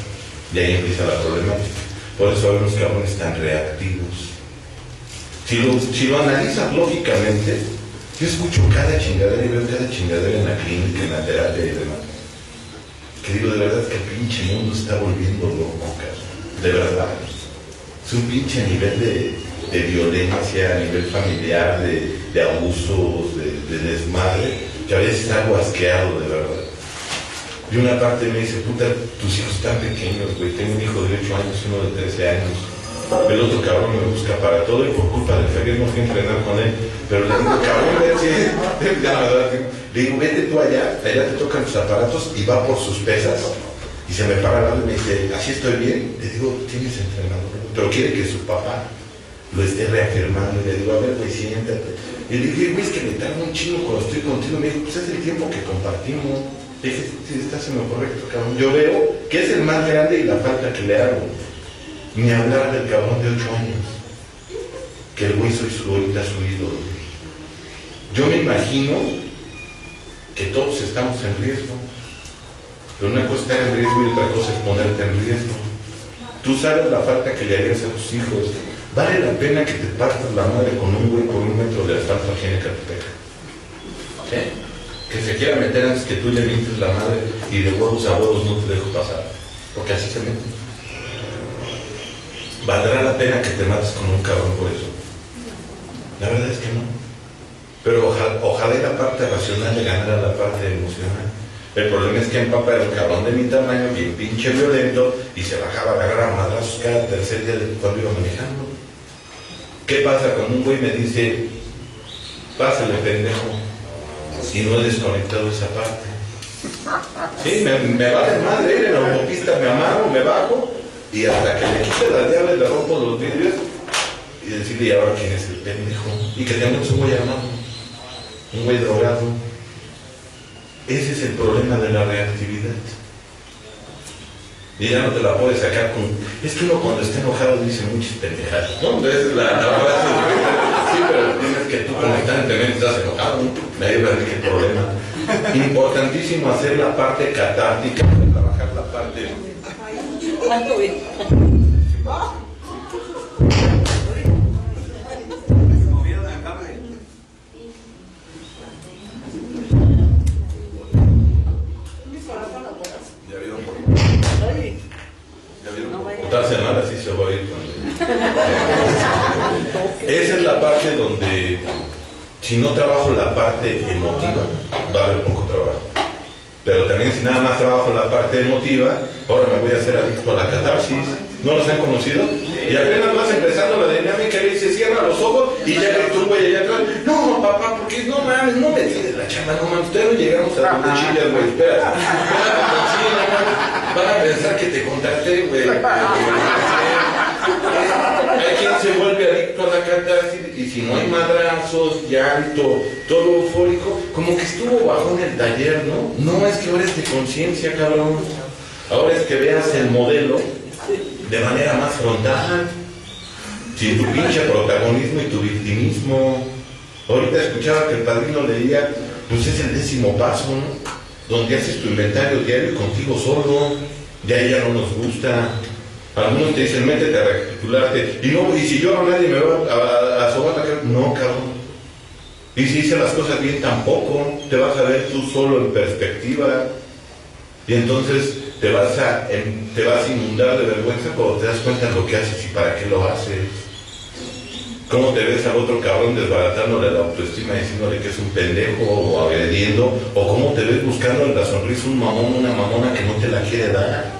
Y ahí empieza la problemática. Por eso hay unos cabrones tan reactivos. Si lo analizas lógicamente, yo escucho cada chingadera y veo cada chingadera en la clínica, en la terapia y demás. Que digo, de verdad que el pinche mundo está volviendo loco, cabrón. De verdad. Es un pinche nivel de violencia, a nivel familiar, de abusos, de desmadre, que a veces está asqueado, de verdad. Y una parte me dice, puta, tus hijos están pequeños, güey. Tengo un hijo de 8 años y uno de 13 años. El otro cabrón me busca para todo y por culpa del feria no fui a entrenar con él. Pero le digo, cabrón, le digo, vete tú allá te tocan tus aparatos y va por sus pesas. Y se me para al lado y me dice, ¿así estoy bien? Le digo, tienes entrenador, pero quiere que su papá lo esté reafirmando. Y le digo, a ver, güey, siéntate. Y le dije, güey, es que me tarda un chingo cuando estoy contigo. Me dijo, pues es el tiempo que compartimos. Le dije, sí, estás en lo correcto, cabrón. Yo veo que es el más grande y la falta que le hago. Ni hablar del cabrón de 8 años, que el güey soy ahorita su ídolo. Yo me imagino que todos estamos en riesgo, pero una cosa es estar en riesgo y otra cosa es ponerte en riesgo. Tú sabes la falta que le harías a tus hijos. Vale la pena que te partas la madre con un güey por 1 metro de asfalto aquí en Ecatepec. ¿Sí? Que se quiera meter antes que tú le mientes la madre y de huevos a huevos no te dejo pasar, porque así se mete. ¿Valdrá la pena que te mates con un cabrón por eso? La verdad es que no. Pero ojalá la parte racional le ganara la parte emocional. El problema es que mi papá era un cabrón de mi tamaño, bien pinche violento, y se bajaba a agarrar a madrazos cada tercer día de cuando iba manejando. ¿Qué pasa cuando un güey me dice, pásale pendejo, y no he desconectado esa parte? Sí, me va de madre, en la autopista me amarro, me bajo, y hasta que le quite las llaves le rompo los vidrios y decirle, ¿y ahora quién es el pendejo? Y que tenemos un güey armado, un güey drogado. Ese es el problema de la reactividad. Y ya no te la puedes sacar con... Es que uno cuando está enojado dice muchas pendejadas, ¿no? Esa es la frase. Sí, pero tienes que tú constantemente estás enojado, ¿no? Ahí va a ver qué problema. Importantísimo hacer la parte catártica, trabajar la parte... Otra semana sí se va a ir. Esa es la parte donde, si no trabajo la parte emotiva, va a haber poco trabajo. Pero también si nada más trabajo la parte emotiva, ahora me voy a hacer adicto a la catarsis. ¿No los han conocido? Y apenas vas empezando la dinámica y dice, cierra los ojos y ya que tú güey allá atrás. No, papá, porque no mames, no me tienes la chamba, no mames, ustedes no llegamos a donde chillas, güey, espérate. Van a pensar que te contacté, güey. Hay quien se vuelve adicto a la catarsis y si no hay madrazos, llanto, todo eufórico, como que estuvo bajo en el taller, ¿no? No, es que ahora es de conciencia, cabrón. Ahora es que veas el modelo de manera más frontal, sin tu pinche protagonismo y tu victimismo. Ahorita escuchaba que el padrino leía, pues es el 10º paso, ¿no? Donde haces tu inventario diario contigo solo, ya ella no nos gusta. Algunos te dicen, métete a recapitularte, y si yo no, nadie me va a sobar la cara. No, cabrón. Y si hice las cosas bien, tampoco. Te vas a ver tú solo en perspectiva. Y entonces te vas a inundar de vergüenza cuando te das cuenta de lo que haces y para qué lo haces. ¿Cómo te ves al otro cabrón desbaratándole la autoestima, diciéndole que es un pendejo o agrediendo? ¿O cómo te ves buscando en la sonrisa un mamón, una mamona que no te la quiere dar?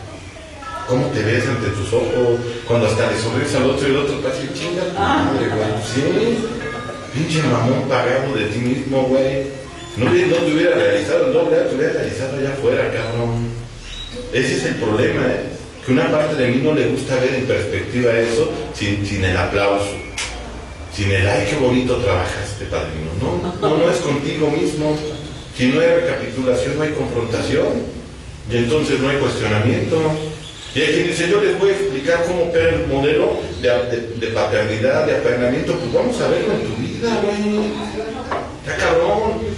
¿Cómo te ves entre tus ojos cuando hasta le sonríes al otro y el otro te hace chinga tu madre, güey? Sí, pinche mamón pagado de ti mismo, güey. No te hubiera realizado el doble, te hubiera realizado allá afuera, cabrón. Ese es el problema, que una parte de mí no le gusta ver en perspectiva eso sin el aplauso. Sin el, ay, qué bonito trabajaste, padrino. No es contigo mismo. Si no hay recapitulación, no hay confrontación. Y entonces no hay cuestionamiento. Y hay quien dice, yo les voy a explicar cómo opera el modelo de paternidad, de apernamiento. Pues vamos a verlo en tu vida, güey. Ya cabrón.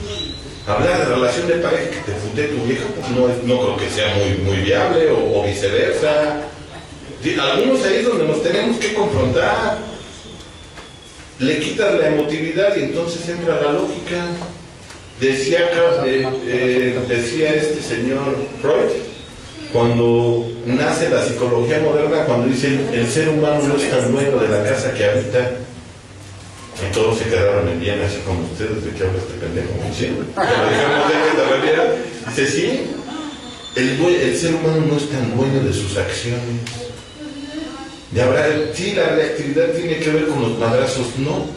Hablar de relación de pareja que te fute tu vieja, pues no creo que sea muy viable, o viceversa. Algunos ahí es donde nos tenemos que confrontar. Le quitas la emotividad y entonces entra la lógica. Decía este señor Freud, cuando nace la psicología moderna, cuando dice el ser humano no es tan dueño de la casa que habita, y todos se quedaron en bien, así como ustedes, de que habla este pendejo. ¿Sí? Dice, sí, el ser humano no es tan dueño de sus acciones. Y habrá, sí, la reactividad tiene que ver con los madrazos, no.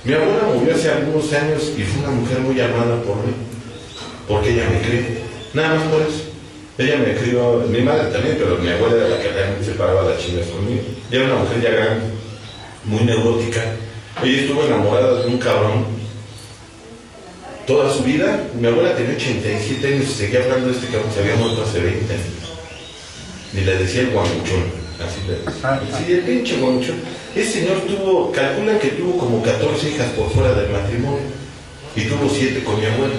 Mi abuela murió hace algunos años y fue una mujer muy amada por mí, porque ella me crió, nada más por eso. Ella me crió, mi madre también, pero mi abuela era la que realmente se paraba las chingas conmigo. Ella era una mujer ya grande, muy neurótica. Ella estuvo enamorada de un cabrón toda su vida. Mi abuela tenía 87 años y seguía hablando de este cabrón, se había muerto hace 20 años. Y le decía el guamuchón. Así le decía. Sí, el pinche guamuchón. Ese señor calculan que tuvo como 14 hijas por fuera del matrimonio. Y tuvo 7 con mi abuela.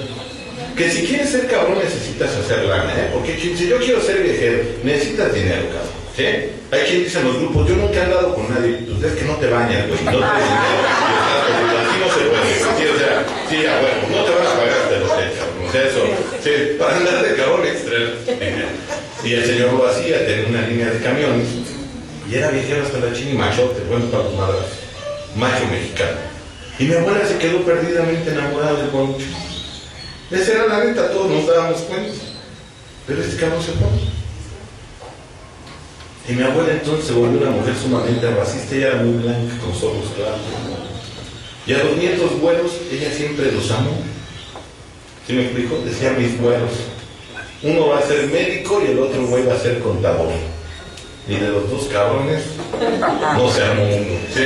Que si quieres ser cabrón necesitas hacer lana, ¿eh? Porque si yo quiero ser viejero, necesitas dinero, cabrón. ¿Sí? Hay quien dice en los grupos, yo nunca he andado con nadie. Pues es que no te bañas, güey. No tienes dinero. Así no se puede. Sí, o sea, sí, bueno, no te van a pagar del hotel, cabrón. O sea, eso. Sí, para andar de cabrón extraer dinero. Y el señor lo hacía, tenía una línea de camiones. Y era viejero hasta la china y machote, bueno para tu madre. Macho mexicano. Y mi abuela se quedó perdidamente enamorada del guamucho. Esa era la neta, todos nos dábamos cuenta. Pero este cabrón se fue. Y mi abuela entonces se volvió una mujer sumamente racista. Ella era muy blanca, con los ojos claros. Y a los nietos buenos, ella siempre los amó. ¿Sí me explico? Decía mis buenos. Uno va a ser médico y el otro güey va a ser contador. Y de los dos cabrones no se armó uno. ¿Sí?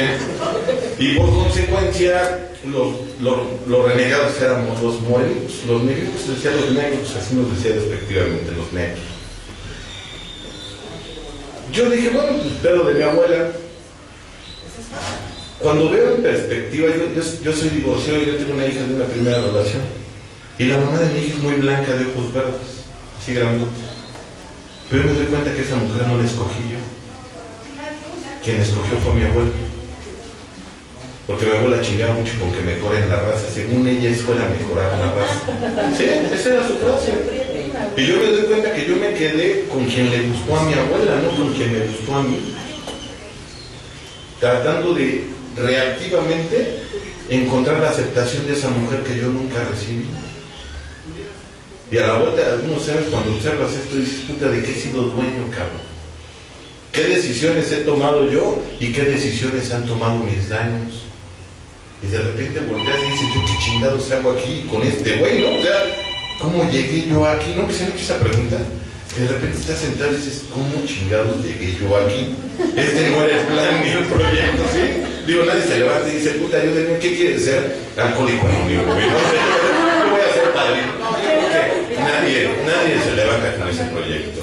Y por consecuencia, los renegados éramos los morenos. Los negros, decía los negros, así nos decía despectivamente, los negros. Yo dije, bueno, pues pero de mi abuela. Cuando veo en perspectiva, yo soy divorciado y yo tengo una hija de una primera relación. Y la mamá de mi hija es muy blanca, de ojos verdes, así grandotes. Pero me doy cuenta que esa mujer no la escogí yo. Quien escogió fue mi abuela. Porque mi abuela chingaba mucho con que mejoren la raza. Según ella, es para mejorar la raza. Sí, esa era su frase. Y yo me doy cuenta que yo me quedé con quien le gustó a mi abuela, no con quien me gustó a mí. Tratando de reactivamente encontrar la aceptación de esa mujer que yo nunca recibí. Y a la vuelta de algunos años, cuando observas esto, dices, puta, ¿de qué he sido dueño, cabrón? ¿Qué decisiones he tomado yo y qué decisiones han tomado mis daños? Y de repente volteas y dices, yo qué chingados hago aquí con este güey, ¿no? O sea, ¿cómo llegué yo aquí? ¿No? Que se me echa esa pregunta. Y de repente estás sentado y dices, ¿cómo chingados llegué yo aquí? Este no era el plan ni el proyecto, ¿sí? Digo, nadie se levanta y dice, puta, yo de mí, ¿qué quieres ser? Alcohólico anónimo, güey. No sé, yo voy a ser padrino. No, yo creo que nadie se levanta con ese proyecto.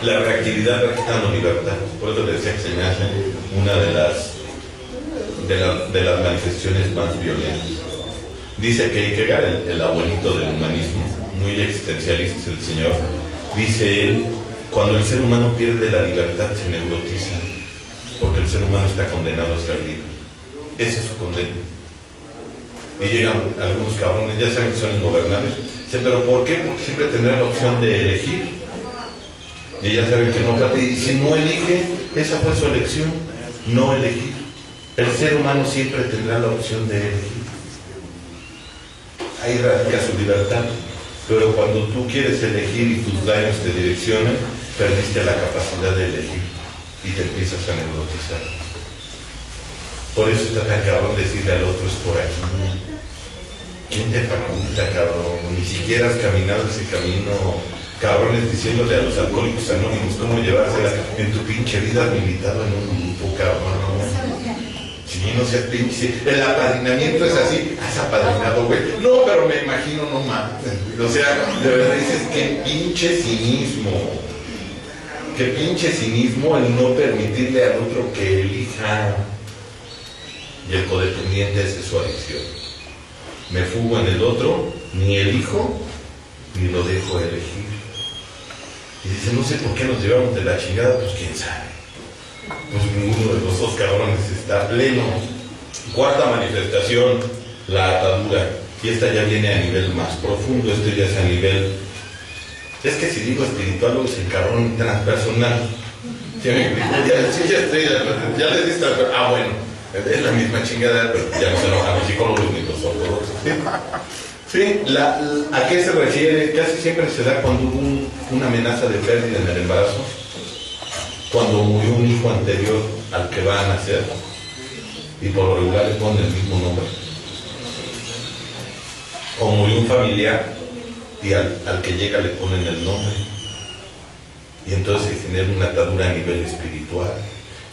La reactividad va quitando libertad. Por eso le decía que se me hace una de las manifestaciones más violentas. Dice que Kierkegaard, el abuelito del humanismo, muy existencialista es el señor, dice él, cuando el ser humano pierde la libertad se neurotiza, porque el ser humano está condenado a ser libre. Esa es su condena. Y llegan algunos cabrones, ya saben que son ingobernables. Dicen, ¿pero por qué? Porque siempre tendrán la opción de elegir. Y ya saben que no trata, y si no elige, esa fue su elección, no elegir. El ser humano siempre tendrá la opción de elegir. Ahí radica su libertad. Pero cuando tú quieres elegir y tus daños te direccionan, perdiste la capacidad de elegir y te empiezas a neurotizar. Por eso está tan cabrón decirle al otro, es por aquí. ¿Quién te faculta, cabrón? Ni siquiera has caminado ese camino. Cabrones diciéndole a los alcohólicos anónimos cómo llevársela en tu pinche vida, has militado en un grupo, cabrón. Sí, no seas pinche. El apadrinamiento es así, has apadrinado, güey. No, pero me imagino, no mames. O sea, de verdad dices, qué pinche cinismo. Qué pinche cinismo el no permitirle al otro que elija. Y el codependiente es su adicción. Me fugo en el otro, ni elijo, ni lo dejo elegir. Y dice, no sé por qué nos llevamos de la chingada, pues quién sabe. Pues ninguno de los dos cabrones está pleno. Cuarta manifestación, la atadura. Y esta ya viene a nivel más profundo, esto ya es a nivel... Es que si digo espiritual, luego es el cabrón transpersonal. ¿Sí me explico? Ya les diste... Ah, bueno, es la misma chingada, pero ya no se enojan los psicólogos ni los ortodoxos. Sí, ¿a qué se refiere? Casi siempre se da cuando hubo una amenaza de pérdida en el embarazo, cuando murió un hijo anterior al que va a nacer, y por lo regular le ponen el mismo nombre, o murió un familiar y al que llega le ponen el nombre, y entonces se genera una atadura a nivel espiritual.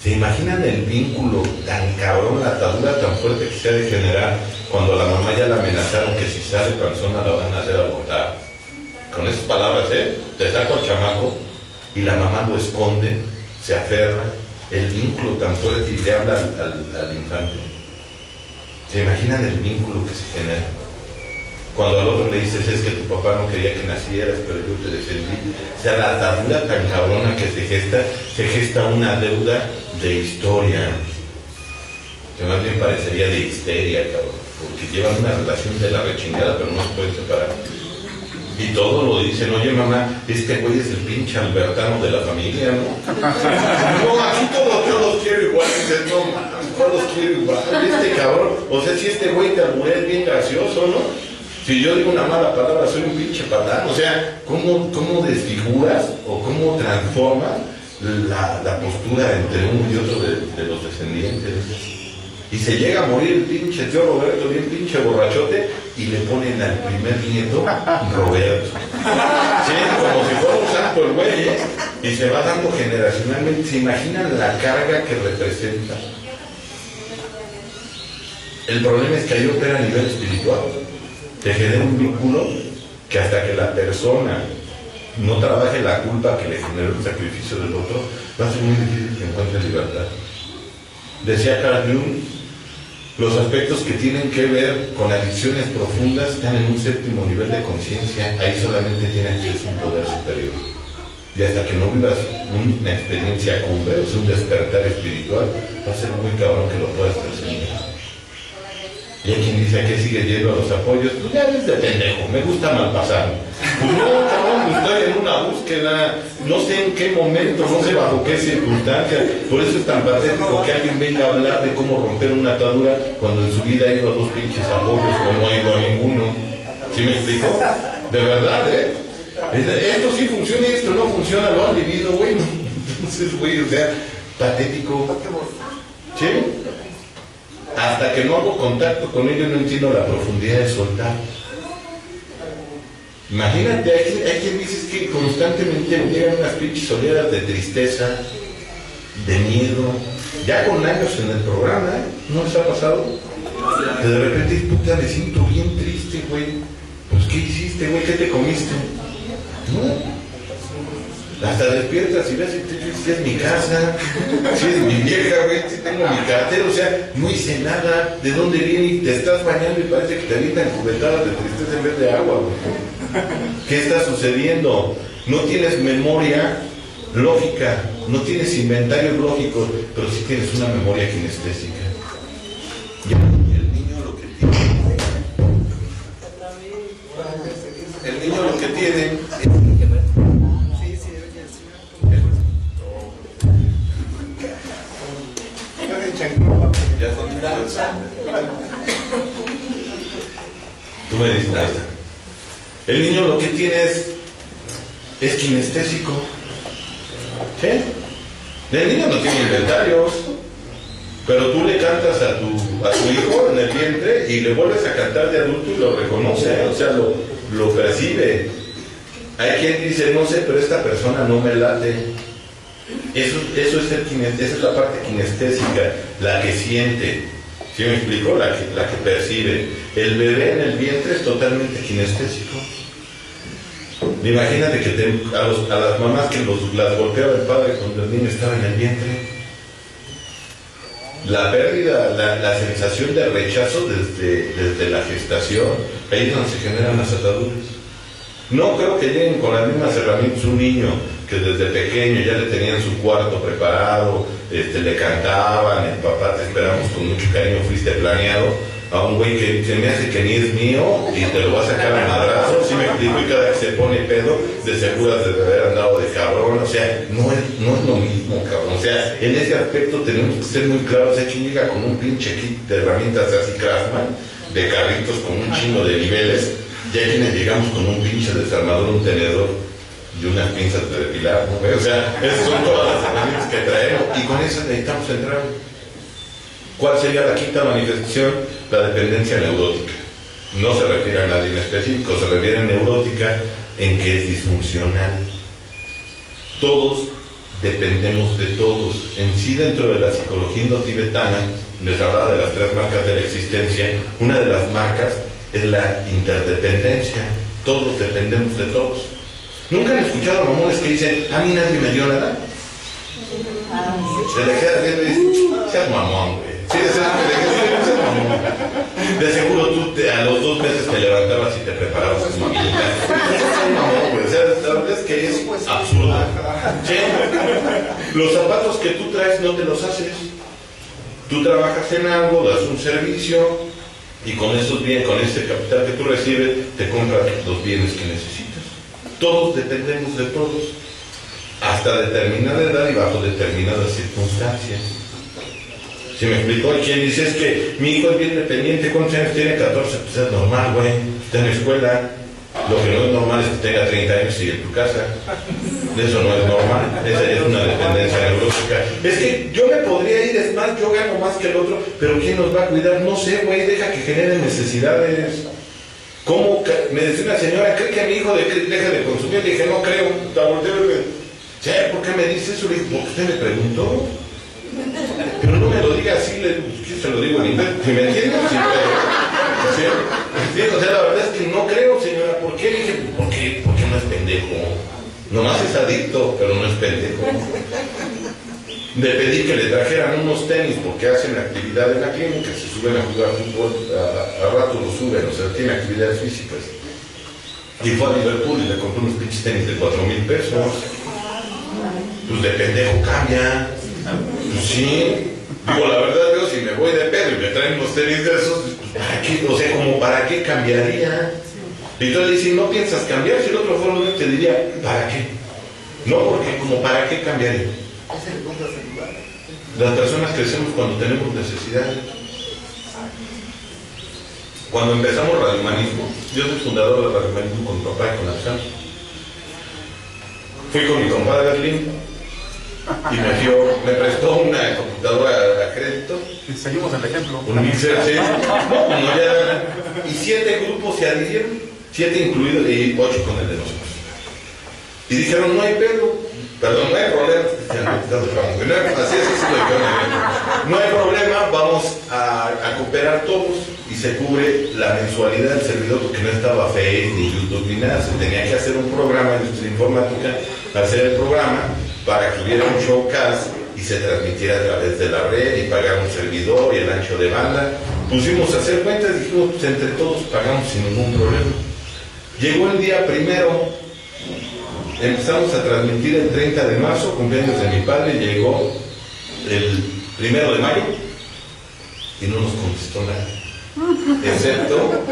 ¿Se imaginan el vínculo tan cabrón, la atadura tan fuerte que se ha de generar cuando a la mamá ya la amenazaron que si sale panzona la van a hacer abortar? Con esas palabras, te saco al chamaco y la mamá lo esconde, se aferra, el vínculo tan fuerte y le habla al infante. ¿Se imaginan el vínculo que se genera? Cuando al otro le dices, es que tu papá no quería que nacieras, pero yo te defendí. O sea, la atadura tan cabrona que se gesta una deuda de historia. Que más bien parecería de histeria, cabrón. Porque llevan una relación de la rechingada, pero no se pueden separar. Y todo lo dicen, oye mamá, este güey es el pinche Albertano de la familia, ¿no? No, aquí todos yo los quiero igual. Dices, no, todos los quiero igual. Este cabrón, o sea, si este güey te alburea es bien gracioso, ¿no? Si yo digo una mala palabra, soy un pinche patán. O sea, ¿cómo desfiguras o cómo transformas la postura entre uno y otro de los descendientes? Y se llega a morir el pinche tío Roberto, bien pinche borrachote, y le ponen al primer nieto Roberto. Sí, como si fuera un santo el güey, y se va dando generacionalmente. ¿Se imaginan la carga que representa? El problema es que ahí opera a nivel espiritual. Te genera un vínculo que hasta que la persona no trabaje la culpa que le generó el sacrificio del otro, va a ser muy difícil que encuentre libertad. Decía Carl Jung, los aspectos que tienen que ver con adicciones profundas están en un séptimo nivel de conciencia, ahí solamente tiene acceso un poder superior. Y hasta que no vivas una experiencia cumbre, o sea, un despertar espiritual, va a ser muy cabrón que lo puedas percibir. Y hay quien dice que sigue yendo a los apoyos, pues ya eres de pendejo, me gusta malpasar. Pues no, cabrón, pues estoy en una búsqueda, no sé en qué momento, no sé bajo qué circunstancia. Por eso es tan patético que alguien venga a hablar de cómo romper una atadura cuando en su vida ha ido a dos pinches apoyos o no ha ido a ninguno. ¿Sí me explico? De verdad, esto sí funciona y esto no funciona, lo han vivido, güey. Entonces, güey, o sea, patético. ¿Sí? Hasta que no hago contacto con ellos no entiendo la profundidad de soltar. Imagínate, hay quien dice que constantemente llegan unas pinches oleadas de tristeza, de miedo, ya con años en el programa, ¿no les ha pasado? Que de repente, puta, me siento bien triste, güey. Pues, ¿qué hiciste, güey? ¿Qué te comiste? No. Hasta despiertas y ves si es mi casa, si es mi vieja, güey, si tengo mi cartera, o sea, no hice nada. ¿De dónde viene? Y te estás bañando y parece que te avientan cubetadas de tristeza en vez de agua, güey. ¿Qué está sucediendo? No tienes memoria lógica, no tienes inventarios lógicos, pero sí tienes una memoria kinestésica. Y el niño lo que tiene es Ya son Tú me dices, ahí está. El niño lo que tiene es kinestésico. ¿Sí? El niño no tiene inventarios. Pero tú le cantas a tu hijo en el vientre y le vuelves a cantar de adulto y lo reconoce, o sea, lo percibe. Hay quien dice, no sé, pero esta persona no me late. Eso es esa es la parte kinestésica, la que siente. ¿Sí me explico? La que percibe. El bebé en el vientre es totalmente kinestésico. Imagínate que a las mamás que las golpeaba el padre cuando el niño estaba en el vientre. La pérdida, la sensación de rechazo desde la gestación, ahí es donde se generan las ataduras. No creo que lleguen con las mismas herramientas un niño que desde pequeño ya le tenían su cuarto preparado, le cantaban, el papá te esperamos con mucho cariño, fuiste planeado, a un güey que se me hace que ni es mío y te lo va a sacar a madrazos, ¿sí me explico? Y cada vez que se pone pedo, de seguro de haber andado de cabrón, o sea, no es lo mismo, cabrón, o sea, en ese aspecto tenemos que ser muy claros. Hay quien llega con un pinche kit de herramientas así Craftsman, de carritos con un chingo de niveles, y hay quienes llegamos con un pinche desarmador, un tenedor y unas pinzas de depilar, ¿no? O sea, esas son todas las herramientas que traemos y con esas necesitamos entrar. ¿Cuál sería la quinta manifestación? La dependencia neurótica. No se refiere a nadie en específico, se refiere a neurótica en que es disfuncional. Todos dependemos de todos. En sí, dentro de la psicología indo-tibetana, les hablaba de las 3 marcas de la existencia. Una de las marcas es la interdependencia. Todos dependemos de todos. ¿Nunca han escuchado a mamones que dicen, a mí nadie me dio nada? Se le queda viendo y dice, seas mamón, güey. Sí, seas mamón. De seguro tú a los 2 meses te levantabas y te preparabas tu mamita. O sea, la verdad es que es absurdo. ¿Sí? Los zapatos que tú traes no te los haces. Tú trabajas en algo, das un servicio y con esos bienes, con ese capital que tú recibes, te compras los bienes que necesitas. Todos dependemos de todos, hasta determinada edad y bajo determinadas circunstancias. ¿Sí me explico? Hay quien dice, es que mi hijo es bien dependiente. ¿Cuántos años tiene? 14. Pues es normal, güey. Está en la escuela. Lo que no es normal es que tenga 30 años y sigue en tu casa. Eso no es normal. Esa es una dependencia neurótica. Es que yo me podría ir, es más, yo gano más que el otro, pero ¿quién nos va a cuidar? No sé, güey, deja que genere necesidades. ¿Cómo? Me decía una señora, ¿cree que a mi hijo deje de consumir? Le dije, no creo. La volteé a ver. ¿Por qué me dice eso? Le dije, porque usted me preguntó. Pero no me lo diga así, yo se lo digo en inglés, si me entienden, sí, o sea, la verdad es que no creo, señora. ¿Por qué? Dije, porque no es pendejo. Nomás es adicto, pero no es pendejo. Le pedí que le trajeran unos tenis porque hacen actividad en la clínica, se suben a jugar fútbol, a rato lo suben, o sea, tienen actividades físicas. Y fue a Liverpool y le compré unos pinches tenis de 4,000 pesos. Pues de pendejo cambia. Pues sí. Digo, la verdad, veo, si me voy de pedo y me traen unos tenis de esos, pues ¿para qué? O sea, como ¿para qué cambiaría? Y entonces le dicen, ¿no piensas cambiar? Si el otro fuera un te diría, ¿para qué? No, porque como ¿para qué cambiaría? Las personas crecemos cuando tenemos necesidades. Cuando empezamos radiohumanismo, yo soy fundador de radiohumanismo con mi papá y con Alejandro. Fui con mi compadre Berlín y me prestó una computadora a crédito. Y seguimos el ejemplo. Un mixer, sí. No, ya, y 7 grupos se adhirieron, 7 incluidos y 8 con el de nosotros. Y dijeron, no hay pedo, perdón, no hay problema. Así es, no hay problema, vamos a cooperar todos y se cubre la mensualidad del servidor porque no estaba Facebook ni YouTube ni nada. Se tenía que hacer un programa de informática, hacer el programa para que hubiera un showcast y se transmitiera a través de la red y pagar un servidor y el ancho de banda. Pusimos a hacer cuentas y dijimos, pues entre todos pagamos sin ningún problema. Llegó el día 1, empezamos a transmitir el 30 de marzo, cumpleaños de mi padre, llegó el 1 de mayo y no nos contestó nada, excepto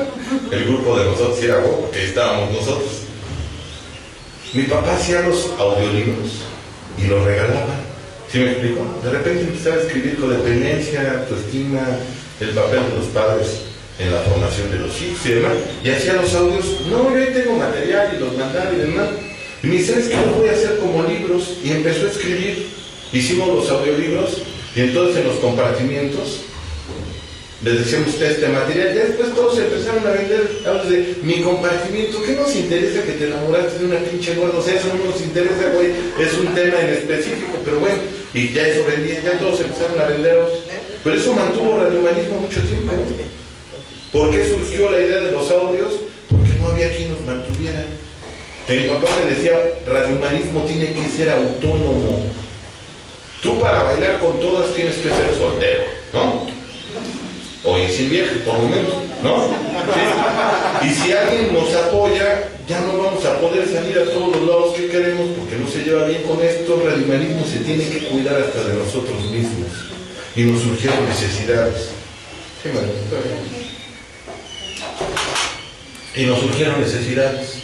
el grupo de nosotros, y era vos, porque ahí estábamos nosotros. Mi papá hacía los audiolibros y los regalaba. ¿Sí me explico? De repente empezaba a escribir codependencia, autoestima, el papel de los padres en la formación de los hijos y demás, y hacía los audios. No, yo ahí tengo material y los mandaba y demás. Y me dice, ¿sabes qué? Los voy a hacer como libros. Y empezó a escribir. Hicimos los audiolibros, y entonces en los compartimientos les decíamos ustedes este material. Ya después todos empezaron a vender audios de mi compartimiento. ¿Qué nos interesa que te enamoraste de una pinche gorda? O sea, eso no nos interesa, güey. Es un tema en específico, pero bueno. Y ya eso vendía, ya todos empezaron a vender audios. Pero eso mantuvo Radio Humanismo mucho tiempo. ¿Por qué surgió la idea de los audios? Porque no había quien nos mantuviera. Mi papá me decía, Radio Humanismo tiene que ser autónomo. Tú para bailar con todas tienes que ser soltero, ¿no? O ir sin vieja, por lo menos, ¿no? ¿Sí? Y si alguien nos apoya, ya no vamos a poder salir a todos los lados que queremos porque no se lleva bien con esto. Radio Humanismo se tiene que cuidar hasta de nosotros mismos. Y nos surgieron necesidades. Sí, bueno, está bien. Y nos surgieron necesidades.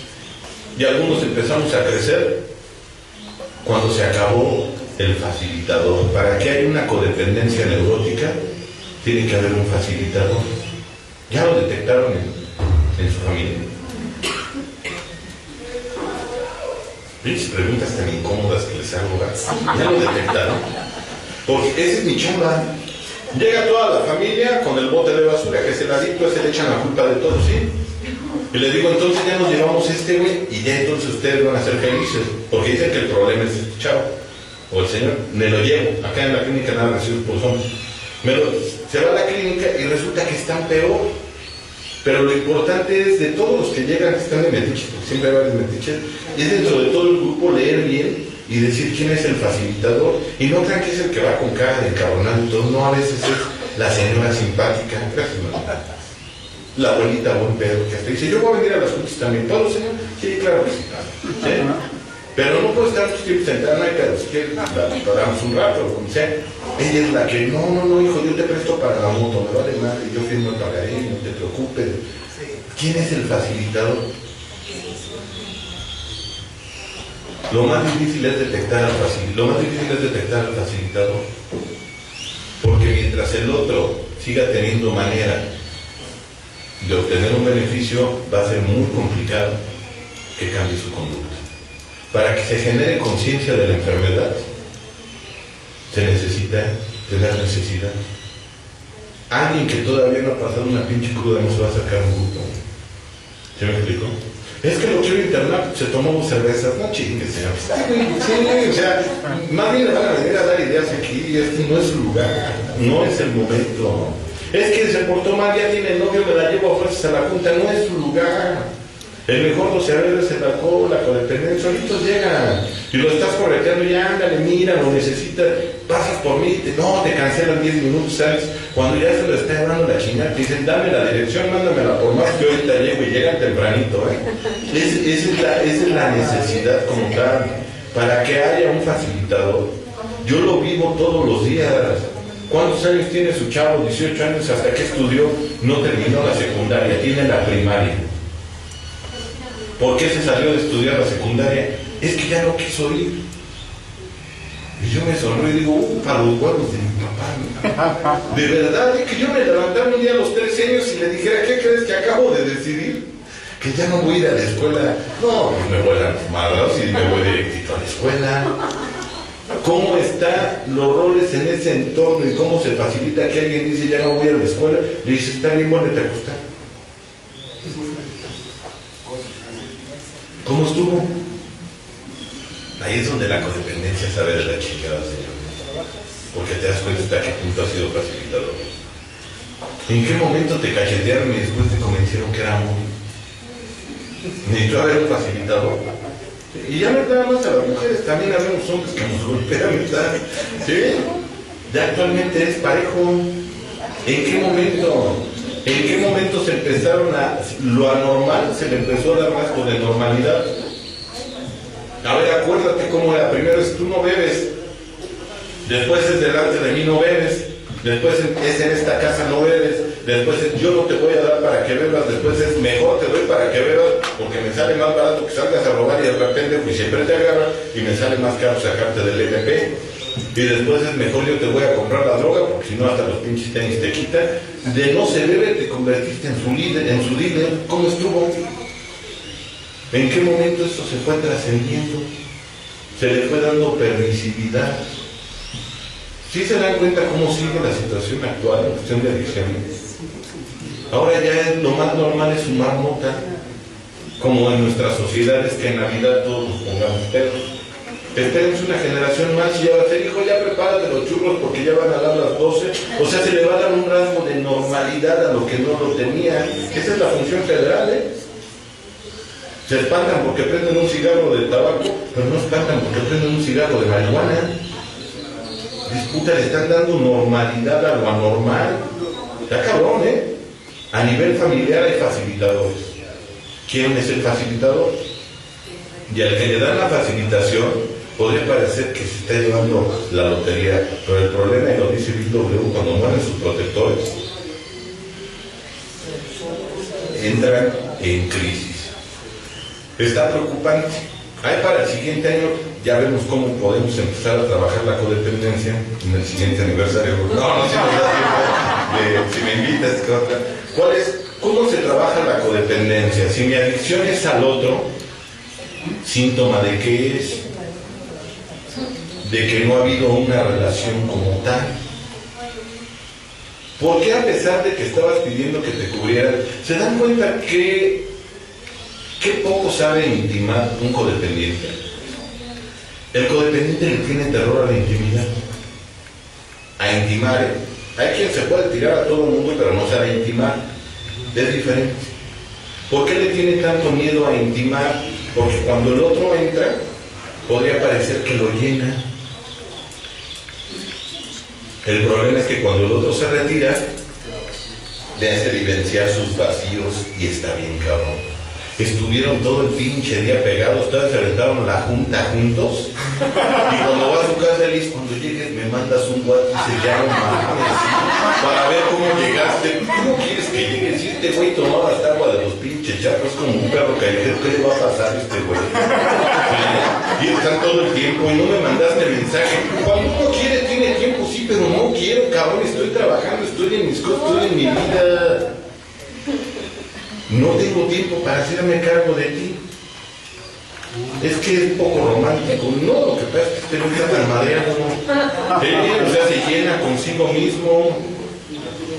Y algunos empezamos a crecer cuando se acabó el facilitador. Para que haya una codependencia neurótica, tiene que haber un facilitador. Ya lo detectaron en su familia. Pinches preguntas tan incómodas que les hago. Ya lo detectaron. Porque esa es mi chamba. Llega toda la familia con el bote de basura, que es el adicto, ese le echan la culpa de todo, ¿sí? Y les digo, entonces ya nos llevamos este güey, y ya entonces ustedes van a ser felices. Porque dicen que el problema es este chavo, o el señor. Me lo llevo, acá en la clínica nada recibo por son. Se va a la clínica y resulta que están peor. Pero lo importante es, de todos los que llegan, que están de metiches, porque siempre hay varios metiches, es dentro de todo el grupo leer bien y decir quién es el facilitador. Y no crean que es el que va con cara de encabronado y todo. No, a veces es la señora simpática. Gracias, mamá. La abuelita buen pedo que hasta dice, yo voy a venir a las juntas también. ¿Puedo, señor? Sí, claro que sí. ¿Sí? Pero no puedo estar mucho tiempo sentada, no hay pedo. Si quieres, la paramos un rato, o como sea. Ella es la que, no, hijo, yo te presto para la moto, me vale madre, yo firmo el pagaré, no te preocupes. ¿Quién es el facilitador? Lo más difícil es detectar al facilitador. Porque mientras el otro siga teniendo manera de obtener un beneficio, va a ser muy complicado que cambie su conducta. Para que se genere conciencia de la enfermedad, se necesita tener necesidad. Alguien que todavía no ha pasado una pinche cruda no se va a sacar un grupo. ¿Se me explicó? Es que lo quiero internar, se tomó 2 cervezas, no chingues, señor. Sí, o sea, más bien le van a venir a dar ideas aquí, este no es su lugar, no es el momento. Es que se portó mal, ya tiene novio, me la llevo a fuerzas a la junta, no es su lugar. El mejor doceavero es el alcohol, la codependencia, solitos llegan. Y lo estás correteando, ya ándale, mira, lo necesitas, pasas por mí, te cancelan 10 minutos, ¿sabes? Cuando ya se lo está dando la chingada, te dicen, dame la dirección, mándamela por más, que ahorita llego, y llegan tempranito, ¿eh? Esa es la necesidad como tal, para que haya un facilitador. Yo lo vivo todos los días. ¿Cuántos años tiene su chavo? 18 años, hasta que estudió, no terminó la secundaria, tiene la primaria. ¿Por qué se salió de estudiar la secundaria? Es que ya no quiso ir. Y yo me sonrío y digo, para los huevos de mi papá. De verdad, es que yo me levantaba un día a los 13 años y le dijera, ¿qué crees que acabo de decidir? Que ya no voy a ir a la escuela. No, pues me voy a los madros y me voy directito a la escuela. ¿Cómo están los roles en ese entorno y cómo se facilita que alguien dice, ya no voy a la escuela? Le dice, está bien, vuélvete a acostar. ¿Cómo estuvo? Ahí es donde la codependencia sabe de la chingada, señor. Porque te das cuenta hasta qué punto has sido facilitador. ¿En qué momento te cachetearon y después te convencieron que era amor? Necesito haber un facilitador. Y ya no nada más a las mujeres, también habemos hombres que nos golpean, ¿verdad? ¿Sí? Ya actualmente es parejo. ¿En qué momento se empezaron lo anormal se le empezó a dar rasgo de normalidad? A ver, acuérdate cómo era. Primero es tú no bebes, después es delante de mí no bebes, después es en esta casa no bebes, después es yo no te voy a dar para que bebas, después es mejor te doy para que bebas porque me sale más barato que salgas a robar y de repente pues siempre te agarran y me sale más caro sacarte del MP. Y después es mejor yo te voy a comprar la droga porque si no hasta los pinches tenis te quitan. De no se bebe te convertiste en su líder. ¿Cómo estuvo? ¿En qué momento eso se fue trascendiendo? Se le fue dando permisividad. ¿Sí se dan cuenta cómo sigue la situación actual en cuestión de adicciones? Ahora ya lo más normal es fumar mota, como en nuestras sociedades que en Navidad todos nos pongamos perros. Esperemos una generación más y ya va a ser, hijo, ya prepárate los churros porque ya van a dar las 12. O sea, se le va a dar un rasgo de normalidad a lo que no lo tenía. Esa es la función federal, ¿eh? Se espantan porque prenden un cigarro de tabaco, pero no espantan porque prenden un cigarro de marihuana. Disputa, le están dando normalidad a lo anormal. Está cabrón, ¿eh? A nivel familiar hay facilitadores. ¿Quién es el facilitador? Y al que le dan la facilitación, podría parecer que se está llevando la lotería, pero el problema, y lo dice Bill W, cuando mueren sus protectores, entran en crisis. Está preocupante. Ahí para el siguiente año ya vemos cómo podemos empezar a trabajar la codependencia en el siguiente aniversario. No sé si me invitas, ¿qué otra? ¿Cómo se trabaja la codependencia? Si mi adicción es al otro, síntoma de qué es, de que no ha habido una relación como tal. ¿Por qué a pesar de que estabas pidiendo que te cubrieran, se dan cuenta que qué poco sabe intimar un codependiente? El codependiente le tiene terror a la intimidad, a intimar, ¿eh? Hay quien se puede tirar a todo el mundo pero no sabe intimar, es diferente. ¿Por qué le tiene tanto miedo a intimar? Porque cuando el otro entra, podría parecer que lo llena. El problema es que cuando el otro se retira, le hace vivenciar sus vacíos y está bien cabrón. Estuvieron todo el pinche día pegados, ustedes se aventaron la junta juntos, y cuando vas a su casa, Liz, cuando llegues me mandas un WhatsApp y se llama para ver cómo llegaste. ¿Cómo quieres que llegue? Si este güey tomaba hasta agua de los pinches charcos como un perro callejero, ¿qué le va a pasar a este güey? Y están todo el tiempo y no me mandaste mensaje. Cuando uno quiere, tiene tiempo, sí, pero no quiero, cabrón, estoy trabajando, estoy en mis cosas, estoy en mi vida. No tengo tiempo para hacerme cargo de ti. Es que es poco romántico. No, lo que pasa es que este no está tan madreado. O sea, se llena consigo mismo.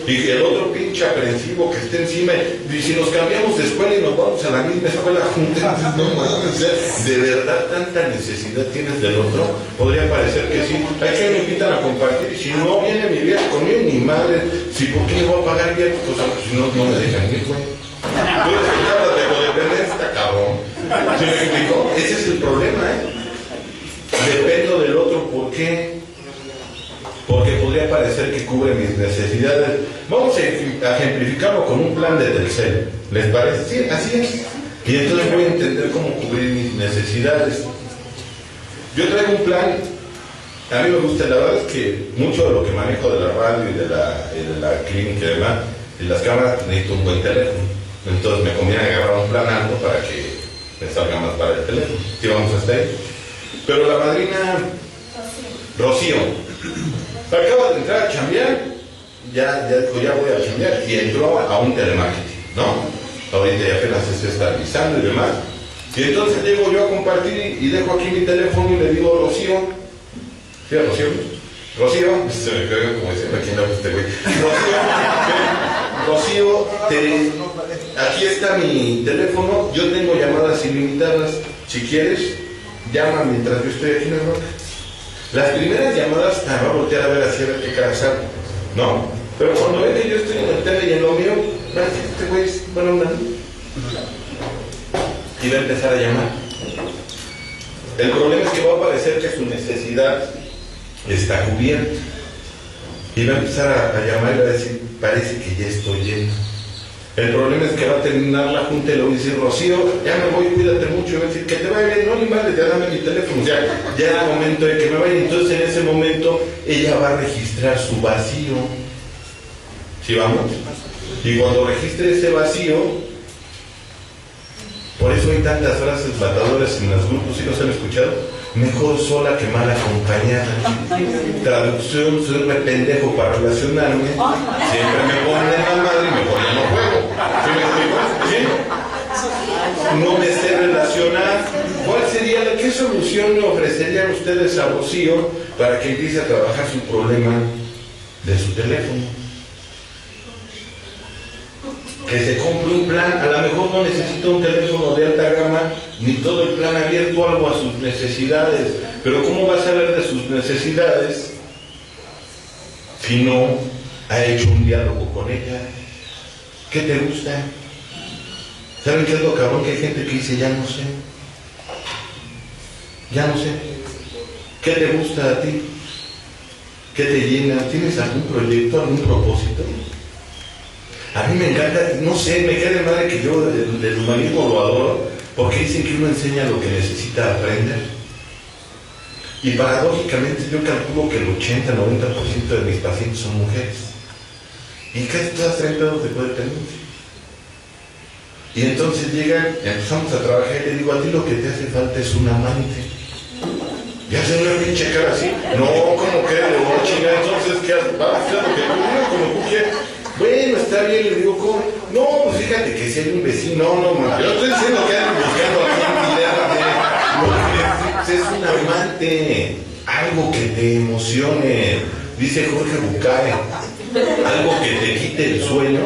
Y el otro pinche aprensivo que esté encima, y si nos cambiamos de escuela y nos vamos a la misma escuela juntos, no mames, o sea, de verdad tanta necesidad tienes del otro. Podría parecer que sí. Hay que me invitan a compartir, y si no viene mi vieja conmigo, ni madre, si por qué le voy a pagar bien, pues si no me dejan ir, güey. Tú eres que hablas de codependencia, cabrón. ¿Sí me explicó? Ese es el problema, ¿eh? Dependo del otro, ¿por qué? Porque podría parecer que cubre mis necesidades. Vamos a ejemplificarlo con un plan de Telcel. ¿Les parece? Sí, así es. Y entonces voy a entender cómo cubrir mis necesidades. Yo traigo un plan. A mí me gusta, la verdad es que mucho de lo que manejo de la radio y de la clínica y demás, y las cámaras, necesito un buen teléfono. Entonces me conviene agarrar un plan alto para que me salga más para el teléfono. Sí, vamos a estar ahí. Pero la madrina Rocío acaba de entrar a chambear, ya dijo, ya voy a chambear, y entró a un telemarketing, ¿no? Ahorita ya apenas se está estabilizando y demás. Y entonces llego yo a compartir y dejo aquí mi teléfono y le digo, Rocío, ¿sí, Rocío, se me pega como diciendo aquí no este güey. Rocío, aquí está mi teléfono, yo tengo llamadas ilimitadas, si quieres, llama mientras yo estoy aquí en el rock. Las primeras llamadas te va a voltear a ver así, a ver qué cara sale, ¿no? Pero cuando ve que yo estoy en el tele y en lo mío, este güey es buena onda. Y va a empezar a llamar. El problema es que va a parecer que su necesidad está cubierta. Y va a empezar a llamar y va a decir, parece que ya estoy lleno. El problema es que va a terminar la junta y le voy a decir, Rocío, ya me voy, cuídate mucho. Y va a decir, que te vaya bien, no, ni madre, ya dame mi teléfono. Ya es el momento de que me vaya. Entonces en ese momento ella va a registrar su vacío. ¿Sí vamos? Y cuando registre ese vacío, por eso hay tantas frases matadoras en los grupos, ¿sí los han escuchado? Mejor sola que mal acompañada. Traducción, soy re pendejo para relacionarme. Siempre me ponen en la madre y mejor ya no juego. ¿Sí me explico? ¿Sí? No me sé relacionar. ¿Cuál sería, qué solución le ofrecerían ustedes a Rocío para que empiece a trabajar su problema de su teléfono? Que se compre un plan, a lo mejor no necesita un teléfono de alta gama, ni todo el plan abierto, algo a sus necesidades. Pero ¿cómo va a saber de sus necesidades si no ha hecho un diálogo con ella? ¿Qué te gusta? ¿Saben qué es lo cabrón? Que hay gente que dice, ya no sé. Ya no sé. ¿Qué te gusta a ti? ¿Qué te llena? ¿Tienes algún proyecto, algún propósito? A mí me encanta, no sé, me cae de madre que yo del humanismo lo adoro, porque dicen que uno enseña lo que necesita aprender. Y paradójicamente yo calculo que el 80-90% de mis pacientes son mujeres. Y casi todas traen pedos de codependencia. Y entonces llegan, empezamos a trabajar y le digo, a ti lo que te hace falta es un amante. Y hacen una pinche cara así. No, ¿cómo que? No, chinga, entonces, ¿qué haces? Va a hacer lo que tú quieras, como tú quieras. Bueno, está bien, le digo, ¿cómo? No, pues fíjate que si hay un vecino, no, yo estoy diciendo que andan buscando aquí en es un amante, algo que te emocione, dice Jorge Bucay, algo que te quite el sueño,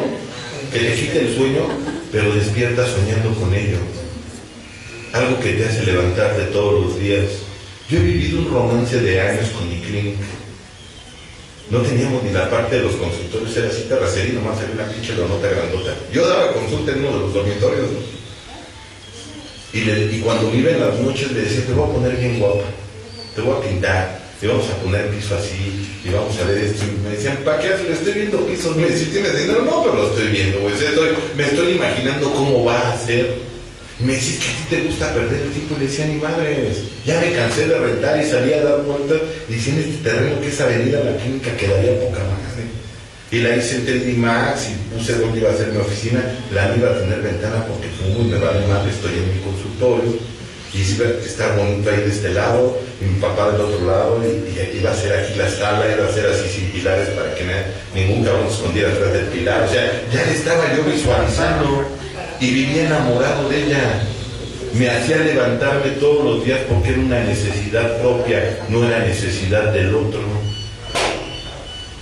pero despierta soñando con ello, algo que te hace levantarte todos los días. Yo he vivido un romance de años con mi clínica. No teníamos ni la parte de los consultorios, era así terracería, nomás había una pinche lonota grandota. Yo daba consulta en uno de los dormitorios, ¿no? Y cuando me iba en las noches le decía, te voy a poner bien guapa, te voy a pintar, te vamos a poner piso así, y vamos a ver esto. Y me decían, ¿para qué haces? Le estoy viendo pisos. Me decían, ¿tienes dinero? No, pero lo estoy viendo, güey. Me estoy imaginando cómo va a ser. Me decís que a ti te gusta perder el tiempo. Y le decía, ni madres, ya me cansé de rentar y salí a dar vueltas diciendo este terreno que es avenida La Clínica quedaría poca madre. Y la hice en Teldimax y puse dónde iba a ser mi oficina. La iba a tener ventana porque fumo y me vale madre, estoy en mi consultorio. Y iba a estar bonito ahí de este lado y mi papá del otro lado. Y iba a ser aquí la sala, iba a ser así sin pilares para que ningún cabrón se escondiera atrás del pilar. O sea, ya le estaba yo visualizando. Y vivía enamorado de ella. Me hacía levantarme todos los días porque era una necesidad propia, no era necesidad del otro.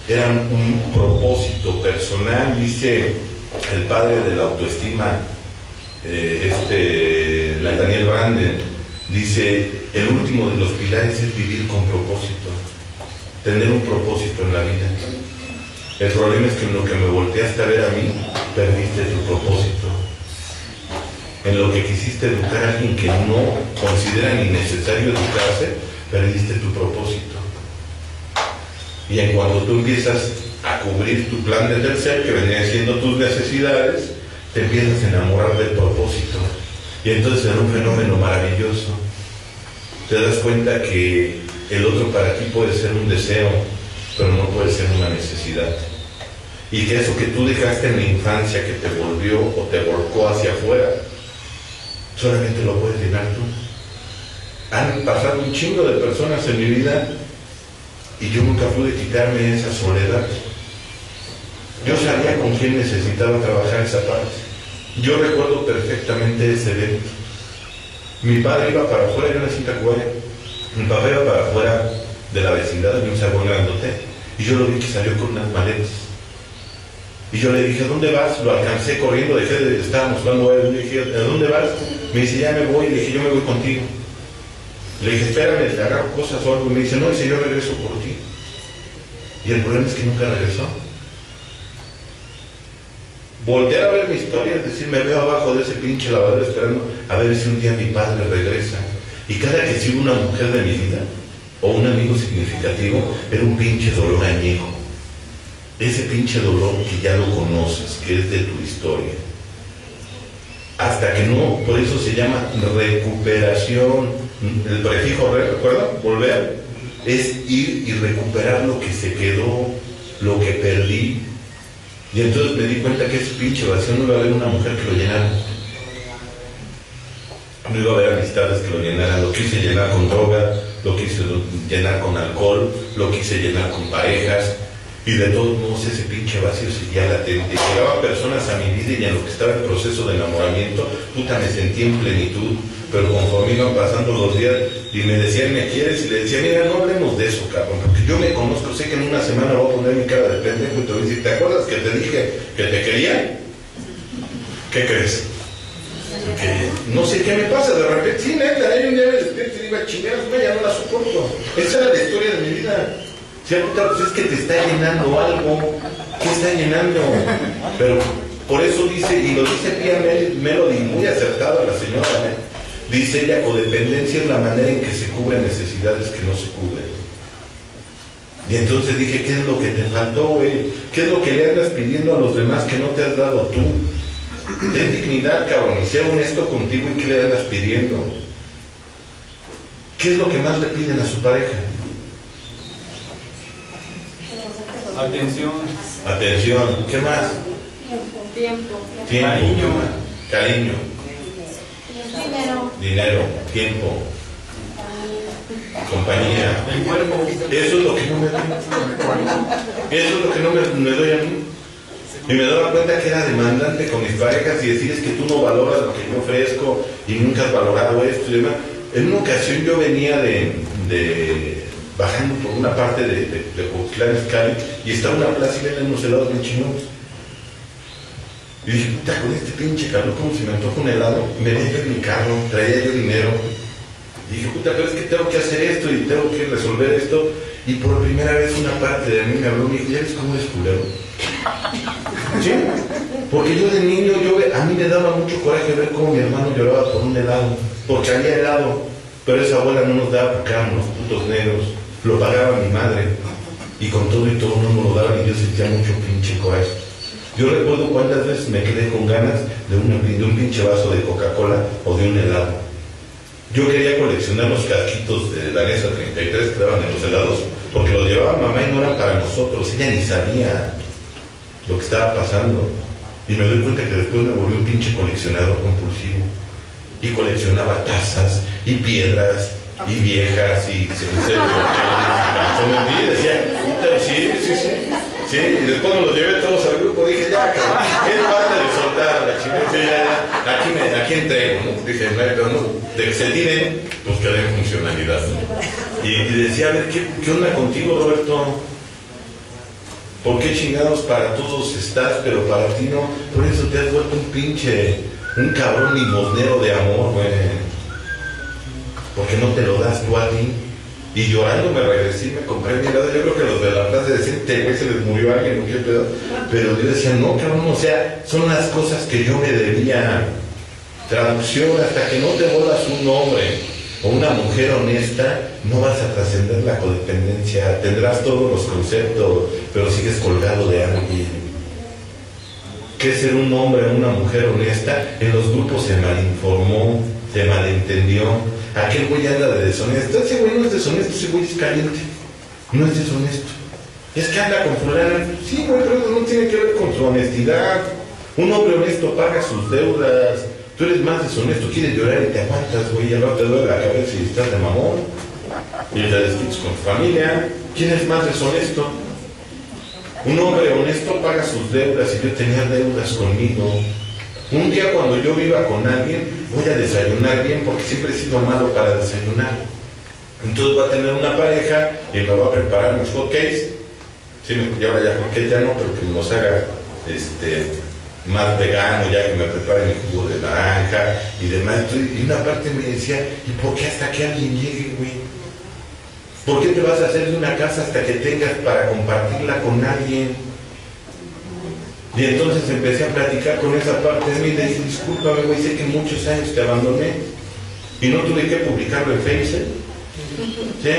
Era un propósito personal. Dice el padre de la autoestima, Daniel Branden, dice, el último de los pilares es vivir con propósito, tener un propósito en la vida. El problema es que en lo que me volteaste a ver a mí, perdiste tu propósito. En lo que quisiste educar a alguien que no considera ni necesario educarse, perdiste tu propósito. Y en cuanto tú empiezas a cubrir tu plan de tercer, que vendrían siendo tus necesidades, te empiezas a enamorar del propósito. Y entonces es un fenómeno maravilloso. Te das cuenta que el otro para ti puede ser un deseo, pero no puede ser una necesidad. Y que eso que tú dejaste en la infancia, que te volvió o te volcó hacia afuera, solamente lo puedes llenar tú. Han pasado un chingo de personas en mi vida y yo nunca pude quitarme esa soledad. Yo sabía con quién necesitaba trabajar esa parte. Yo recuerdo perfectamente ese evento. Mi padre iba para afuera, yo nací en Tacubaya. Mi papá iba para afuera de la vecindad de un salón grandote y yo lo vi que salió con unas maletas. Y yo le dije, ¿a dónde vas? Lo alcancé corriendo, estábamos jugando a él, le dije, ¿a dónde vas? Me dice, ya me voy. Le dije, yo me voy contigo. Le dije, espérame, te agarro cosas o algo. Y me dice, no, dice, yo regreso por ti. Y el problema es que nunca regresó. Voltear a ver mi historia, es decir, me veo abajo de ese pinche lavadero esperando a ver si un día mi padre regresa. Y cada que sigo una mujer de mi vida, o un amigo significativo, era un pinche dolor añejo. Ese pinche dolor que ya lo conoces, que es de tu historia. Hasta que no, por eso se llama recuperación. El prefijo re, ¿recuerda? Volver. es ir y recuperar lo que se quedó, lo que perdí. Y entonces me di cuenta que ese pinche vacío no iba a haber una mujer que lo llenara. No iba a haber amistades que lo llenaran. Lo quise llenar con droga, lo quise llenar con alcohol, lo quise llenar con parejas. Y de todos modos ese pinche vacío seguía latente. Llegaban personas a mi vida y en lo que estaba en proceso de enamoramiento, puta, me sentí en plenitud. Pero conforme iban pasando los días y me decían, ¿me quieres? Y le decía, mira, no hablemos de eso, cabrón, porque yo me conozco, sé que en una semana voy a poner mi cara de pendejo y te voy a decir, ¿te acuerdas que te dije que te quería? ¿Qué crees? Que no sé qué me pasa, de repente, sí, neta, hay un día me despierto y digo, chingados, ya no la soporto. Esa era la historia de mi vida. Si puta, pues es que te está llenando algo. ¿Qué está llenando? Pero por eso dice, y lo dice Pia Melody, muy acertada la señora, ¿eh? Dice ella, codependencia es la manera en que se cubren necesidades que no se cubren. Y entonces dije, ¿qué es lo que te faltó, güey? ¿Qué es lo que le andas pidiendo a los demás que no te has dado tú? Ten dignidad, cabrón, y sea honesto contigo y qué le andas pidiendo. ¿Qué es lo que más le piden a su pareja? Atención. Atención. ¿Qué más? Tiempo. Tiempo. Cariño. Cariño. Dinero. Dinero. Tiempo. Compañía. El cuerpo. Eso es lo que no me doy. Eso es lo que no me doy a mí. Y me daba cuenta que era demandante con mis parejas y decir, es que tú no valoras lo que yo ofrezco y nunca has valorado esto y demás. En una ocasión yo venía bajando por una parte de Cuauhtlán Izcalli y estaba una plaza y eran unos helados bien chingones. Y dije, puta, con este pinche calor, como se me antoja un helado. Me metí en mi carro, traía yo dinero. Y dije, puta, pero es que tengo que hacer esto y tengo que resolver esto. Y por primera vez una parte de mí me habló y me dijo, ¿ya ves cómo eres culero? ¿Sí? Porque yo de niño, a mí me daba mucho coraje ver cómo mi hermano lloraba por un helado. Porque había helado, pero esa abuela no nos daba porque éramos los putos negros. Lo pagaba mi madre. Y con todo y todo no nos lo daban y yo sentía mucho pinche coraje. Yo recuerdo cuántas veces me quedé con ganas de un pinche vaso de Coca-Cola o de un helado. Yo quería coleccionar los casquitos de la Danesa 33 que daban en los helados, porque los llevaba mamá y no eran para nosotros. Ella ni sabía lo que estaba pasando. Y me doy cuenta que después me volví un pinche coleccionador compulsivo. Y coleccionaba tazas y piedras y viejas y ceniceros y decía, sí, y después me los llevé todos al grupo, dije, ya, cabrón, es parte de soltar la chingada, aquí entrego, ¿no? Dije, no, de que se tiren, pues que den funcionalidad, ¿no? Y decía, a ver, ¿qué onda contigo, Roberto? ¿Por qué chingados para todos estás, pero para ti no? Por eso te has vuelto un cabrón limosnero de amor, güey. Porque no te lo das tú a ti. Y llorando me regresé y me compré mi helado. Yo creo que los de la plaza decían, güey, se les murió alguien, ¿o qué pedo? Pero yo decía, no, cabrón, o sea, son las cosas que yo me debía. Traducción, hasta que no te vuelvas un hombre o una mujer honesta, no vas a trascender la codependencia. Tendrás todos los conceptos, pero sigues colgado de alguien. ¿Qué es ser un hombre o una mujer honesta? En los grupos se malinformó, se malentendió. Aquel güey anda de deshonesto. Ese güey no es deshonesto, ese güey es caliente. No es deshonesto. Es que anda con fulana. Sí, güey, pero eso no tiene que ver con su honestidad. Un hombre honesto paga sus deudas. Tú eres más deshonesto, quieres llorar y te aguantas, güey, ya no te duele la cabeza y estás de mamón. Y te desquitas con tu familia. ¿Quién es más deshonesto? Un hombre honesto paga sus deudas y yo tenía deudas conmigo. Un día cuando yo viva con alguien, voy a desayunar bien porque siempre he sido malo para desayunar. Entonces voy a tener una pareja y me va a preparar mis hotcakes. Sí, y ahora ya hotcakes ya no, pero que me los haga más vegano, ya que me prepare mi jugo de naranja y demás. Y una parte me decía, ¿y por qué hasta que alguien llegue, güey? ¿Por qué te vas a hacer de una casa hasta que tengas para compartirla con alguien? Y entonces empecé a platicar con esa parte de mí y le dije, discúlpame, güey, sé que muchos años te abandoné y no tuve que publicarlo en Facebook. ¿Sí?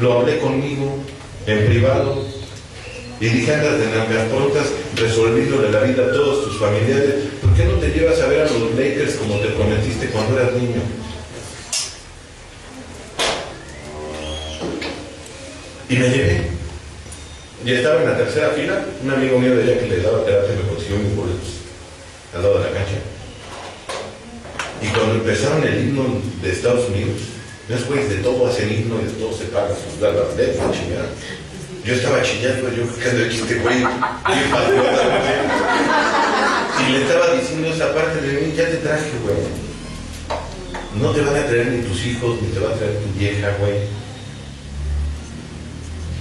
Lo hablé conmigo en privado y dije, andas de nalgas prontas resolviéndole la vida a todos tus familiares. ¿Por qué no te llevas a ver a los Lakers como te prometiste cuando eras niño? Y me llevé. Y estaba en la tercera fila, un amigo mío de allá que le daba terapia me consiguió mis boletos al lado de la cancha. Y cuando empezaron el himno de Estados Unidos, después de todo hacen himno y de todo se paga sus la chingada. Yo estaba chillando, yo creo que este güey, qué patriota, y le estaba diciendo esa parte de mí, ya te traje, güey. No te van a traer ni tus hijos, ni te va a traer tu vieja, güey.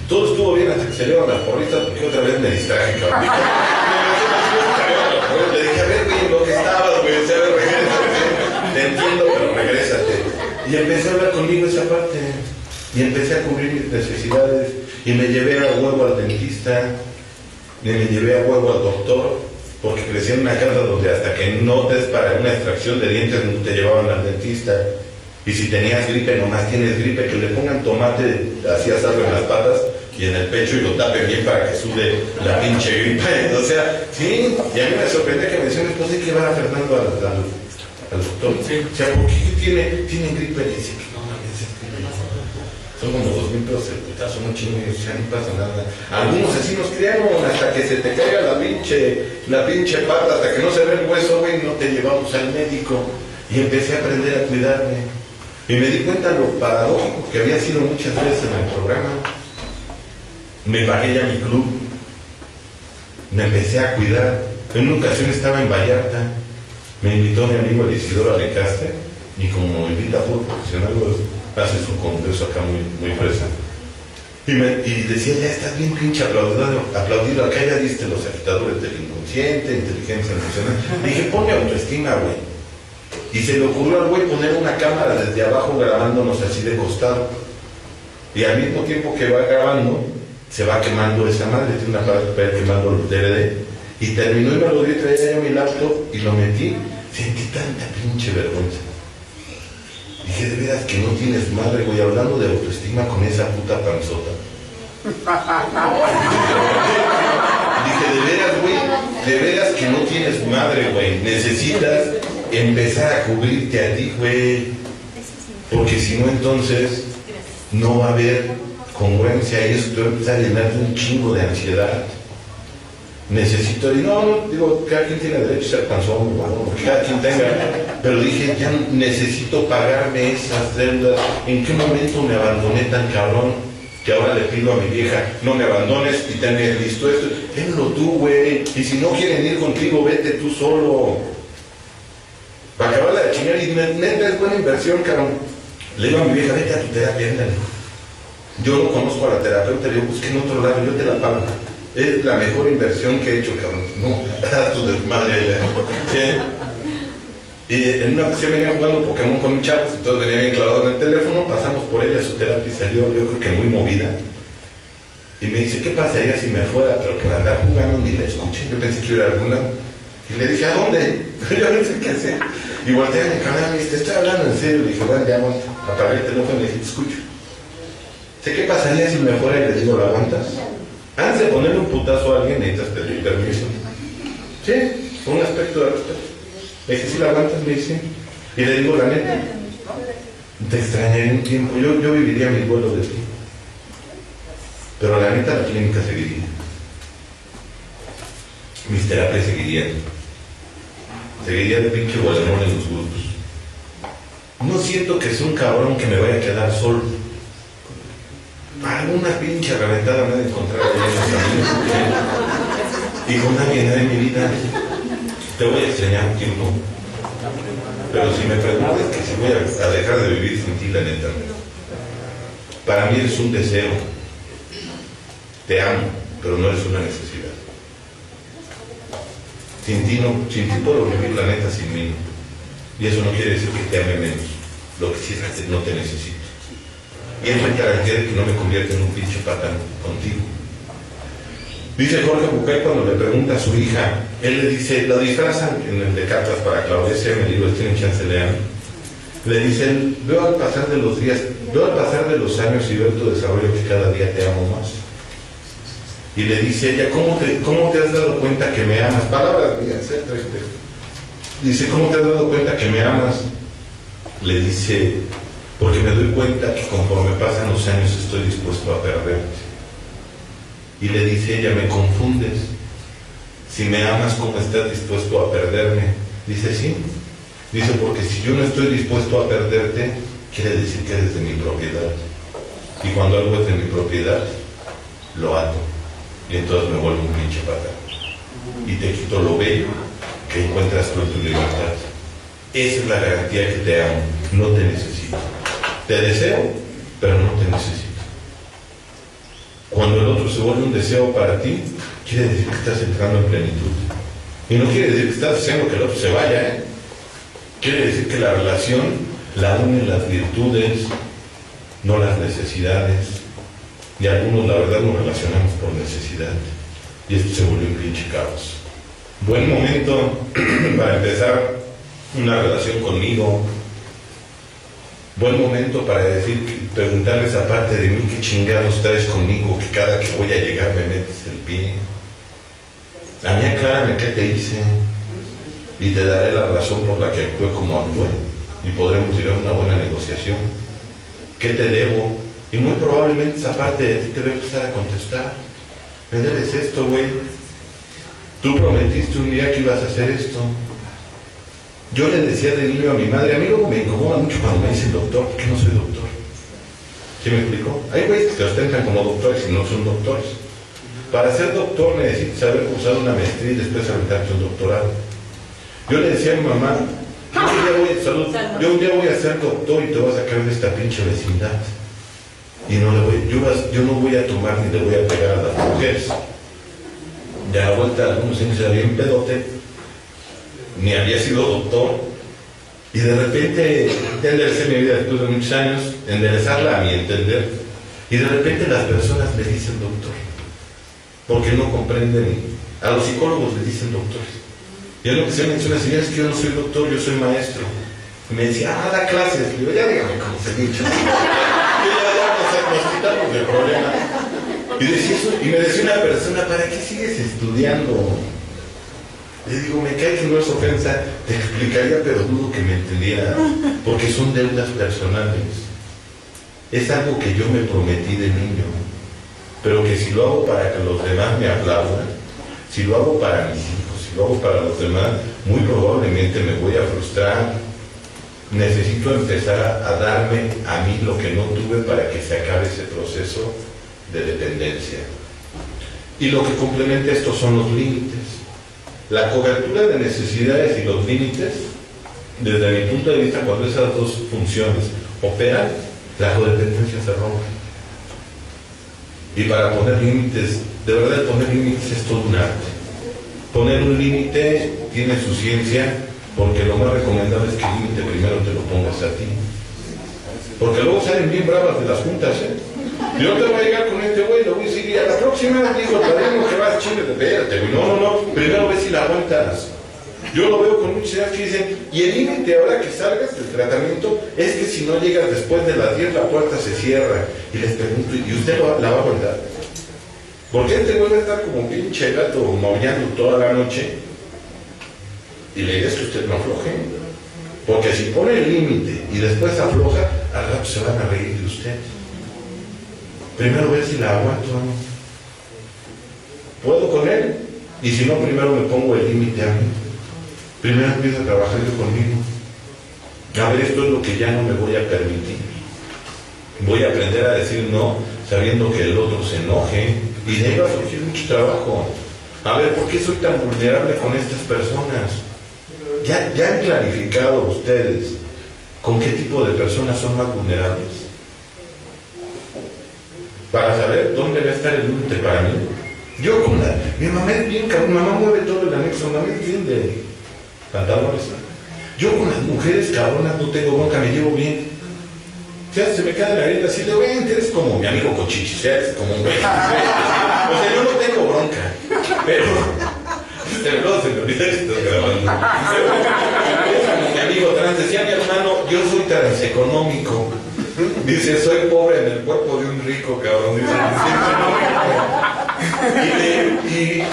Todo estuvo bien hasta que se llevan las porristas, porque otra vez me distraje, cabrón. Le dije, a ver, güey, lo que estabas, güey, o sea, regrésate. Te entiendo, pero regrésate. Y empecé a hablar conmigo esa parte. Y empecé a cubrir mis necesidades. Y me llevé a huevo al dentista. Y me llevé a huevo al doctor. Porque crecí en una casa donde hasta que no te es para una extracción de dientes no te llevaban al dentista. Y si tenías gripe, nomás tienes gripe, que le pongan tomate así asado en las patas y en el pecho y lo tapen bien para que sude la pinche gripe. O sea, sí, y a mí me sorprende que me decían, pues hay que llevar a Fernando al doctor. Sí. O sea, ¿por qué tienen gripe? Le dice, no mames, es que son como 2,000 pesos el putazo, no chingues, ya no pasa nada. Algunos así nos criaron hasta que se te caiga la pinche pata, hasta que no se ve el hueso, güey, no te llevamos al médico. Y empecé a aprender a cuidarme. Y me di cuenta lo paradójico que había sido muchas veces en el programa. Me bajé ya a mi club, me empecé a cuidar. En una ocasión estaba en Vallarta, me invitó mi amigo el Isidoro Alecaste, y como invita a fútbol profesional, pues, hace su congreso acá muy fresa. Y decía, ya estás bien pinche aplaudido, acá ya diste los agitadores del inconsciente, inteligencia emocional. Le dije, ponme autoestima, güey. Y se le ocurrió al güey poner una cámara desde abajo grabándonos así de costado. Y al mismo tiempo que va grabando, se va quemando esa madre, tiene una parte para ir quemando los DVD. Y terminó y me lo dio, traía yo mi laptop y lo metí. Sentí tanta pinche vergüenza. Dije, de veras que no tienes madre, güey, hablando de autoestima con esa puta panzota. Dije, de veras, güey, de veras que no tienes madre, güey. Necesitas empezar a cubrirte a ti, güey. Porque si no, entonces no va a haber congruencia y eso te va a empezar a llenar de un chingo de ansiedad. Necesito, y no, digo, cada quien tiene derecho a ser panzón, bueno, cada quien tenga, pero dije, ya necesito pagarme esas deudas. ¿En qué momento me abandoné tan cabrón que ahora le pido a mi vieja, no me abandones y tenés listo esto? Venlo tú, güey, y si no quieren ir contigo, vete tú solo. Para acabar la de chingar, y neta es buena inversión, cabrón. Le digo a mi vieja, vete a tu terapia, ándale. Yo no conozco a la terapeuta, le digo, busque en otro lado, yo te la pago. Es la mejor inversión que he hecho, cabrón. No, a tu desmadre. ¿Sí? Y en una ocasión venía jugando Pokémon con un chavo, entonces venía bien clavado en el teléfono, pasamos por ella a su terapia y salió, yo creo que muy movida. Y me dice, ¿qué pasaría si me fuera? Pero que andar jugando ni la escuché. Yo pensé que iba a alguna. Y le dije, ¿a dónde? Yo no sé qué hacer. Y volteé a mi canal y me dice, te estoy hablando en serio. Le dije, bueno, ya aguanta. Apagué el teléfono y le dije, te escucho. Sé qué pasaría si me fuera y le digo, ¿lo aguantas? Antes de ponerle un putazo a alguien necesitas pedir permiso. Sí, un aspecto de respeto. Le dije, ¿sí la aguantas? Me dice. Y le digo, la neta, te extrañaré un tiempo. Yo viviría mi duelo de ti. Pero la neta, la clínica seguiría. Mis terapias seguirían. Seguiría de pinche bolemón en los grupos. No siento que sea un cabrón que me vaya a quedar solo. Alguna pinche reventada me he de encontrar allá en los caminos. Y con alguien en mi vida te voy a extrañar un tiempo. Pero si me preguntas que si voy a dejar de vivir sin ti, la neta, para mí eres un deseo. Te amo, pero no eres una necesidad. Sin ti puedo vivir, la neta, sin mí. Y eso no quiere decir que te ame menos. Lo que sí es que no te necesito. Y eso es garantía de que no me convierta en un pinche patán contigo. Dice Jorge Bucay cuando le pregunta a su hija, él le dice, lo disfrazan en el de cartas para Claudia C. me digo, tienen chance, lean. Le dice, veo al pasar de los días, veo al pasar de los años y veo tu desarrollo que cada día te amo más. Y le dice ella, ¿cómo te has dado cuenta que me amas? Palabras mías, Dice, ¿cómo te has dado cuenta que me amas? Le dice, porque me doy cuenta que conforme pasan los años estoy dispuesto a perderte. Y le dice ella, me confundes. Si me amas, ¿cómo estás dispuesto a perderme? Dice, sí. Dice, porque si yo no estoy dispuesto a perderte, quiere decir que eres de mi propiedad. Y cuando algo es de mi propiedad, lo ato. Y entonces me vuelvo un pinche pata. Y te quito lo bello que encuentras tú en tu libertad. Esa es la garantía que te amo. No te necesito. Te deseo, pero no te necesito. Cuando el otro se vuelve un deseo para ti, quiere decir que estás entrando en plenitud. Y no quiere decir que estás haciendo que el otro se vaya, ¿eh? Quiere decir que la relación la unen las virtudes, no las necesidades. Y algunos, la verdad, nos relacionamos por necesidad. Y esto se vuelve un pinche caos. Buen momento para empezar una relación conmigo. Buen momento para decir, preguntarles aparte de mí qué chingados traes conmigo, que cada que voy a llegar me metes el pie. A mí aclárame qué te hice y te daré la razón por la que actué como actué y podremos llegar a una buena negociación. ¿Qué te debo? Y muy probablemente esa parte de ti te voy a empezar a contestar. Me debes esto, güey. Tú prometiste un día que ibas a hacer esto. Yo le decía de niño a mi madre, a mí luego me incomoda mucho cuando me dicen doctor, porque no soy doctor. ¿Sí me explicó? Hay güeyes que se ostentan como doctores y no son doctores. Para ser doctor necesitas haber cursado una maestría y después aventarte un doctorado. Yo le decía a mi mamá, yo un día voy a ser doctor y te voy a sacar de esta pinche vecindad. Y no yo no voy a tomar ni le voy a pegar a las mujeres. De la vuelta algunos años era bien pedote, ni había sido doctor, y de repente enderecé mi vida después de muchos años, enderezarla a mi entender, y de repente las personas me dicen doctor, porque no comprenden. A los psicólogos les dicen doctores. Y en lo que se menciona, señor, es que yo no soy doctor, yo soy maestro. Y me decía, da clases. Le digo, ya dígame cómo se dicho. Nos quitamos del problema. Y me decía una persona, ¿para qué sigues estudiando? Le digo, me cae que no es ofensa, te explicaría, pero dudo que me entendiera, porque son deudas personales. Es algo que yo me prometí de niño, pero que si lo hago para que los demás me aplaudan, si lo hago para mis hijos, si lo hago para los demás, muy probablemente me voy a frustrar. Necesito empezar a darme a mí lo que no tuve para que se acabe ese proceso de dependencia. Y lo que complementa esto son los límites. La cobertura de necesidades y los límites, desde mi punto de vista, cuando esas dos funciones operan, la codependencia se rompe. Y para poner límites, de verdad poner límites es todo un arte. Poner un límite tiene su ciencia, porque lo más recomendable es que el límite primero te lo pongas a ti. Porque luego salen bien bravas de las juntas, ¿eh? Yo te voy a llegar con este güey, lo voy a decir, y a la próxima digo, padrino, que vas chile, espérate, güey. No, primero ve si la aguantas. Yo lo veo con muchas ideas que dicen, y el límite ahora que salgas del tratamiento es que si no llegas después de las 10 la puerta se cierra. Y les pregunto, ¿y usted la va a aguantar? Porque este güey va a estar como un pinche gato maullando toda la noche. Y la idea es que usted no afloje. Porque si pone el límite y después afloja, al rato se van a reír de usted. Primero ver si la aguanto o no. ¿Puedo con él? Y si no, primero me pongo el límite a mí. Primero empiezo a trabajar yo conmigo. A ver, esto es lo que ya no me voy a permitir. Voy a aprender a decir no, sabiendo que el otro se enoje. Y de ahí va a surgir mucho trabajo. A ver, ¿por qué soy tan vulnerable con estas personas? ¿Ya han clarificado ustedes con qué tipo de personas son más vulnerables? Para saber dónde va a estar el límite para mí. Yo con mi mamá es bien cabrón, mi mamá mueve todo el anexo, mamá es bien de pantalones. Yo con las mujeres cabronas no tengo bronca, me llevo bien. Se me cae la grieta así, le digo, eres como mi amigo Cochichi, eres como un güey. O sea, yo no tengo bronca, pero luego se me olvida que estás grabando. Mi amigo trans decía, mi hermano, yo soy transeconómico. Dice, soy pobre en el cuerpo de un rico, cabrón. Dice,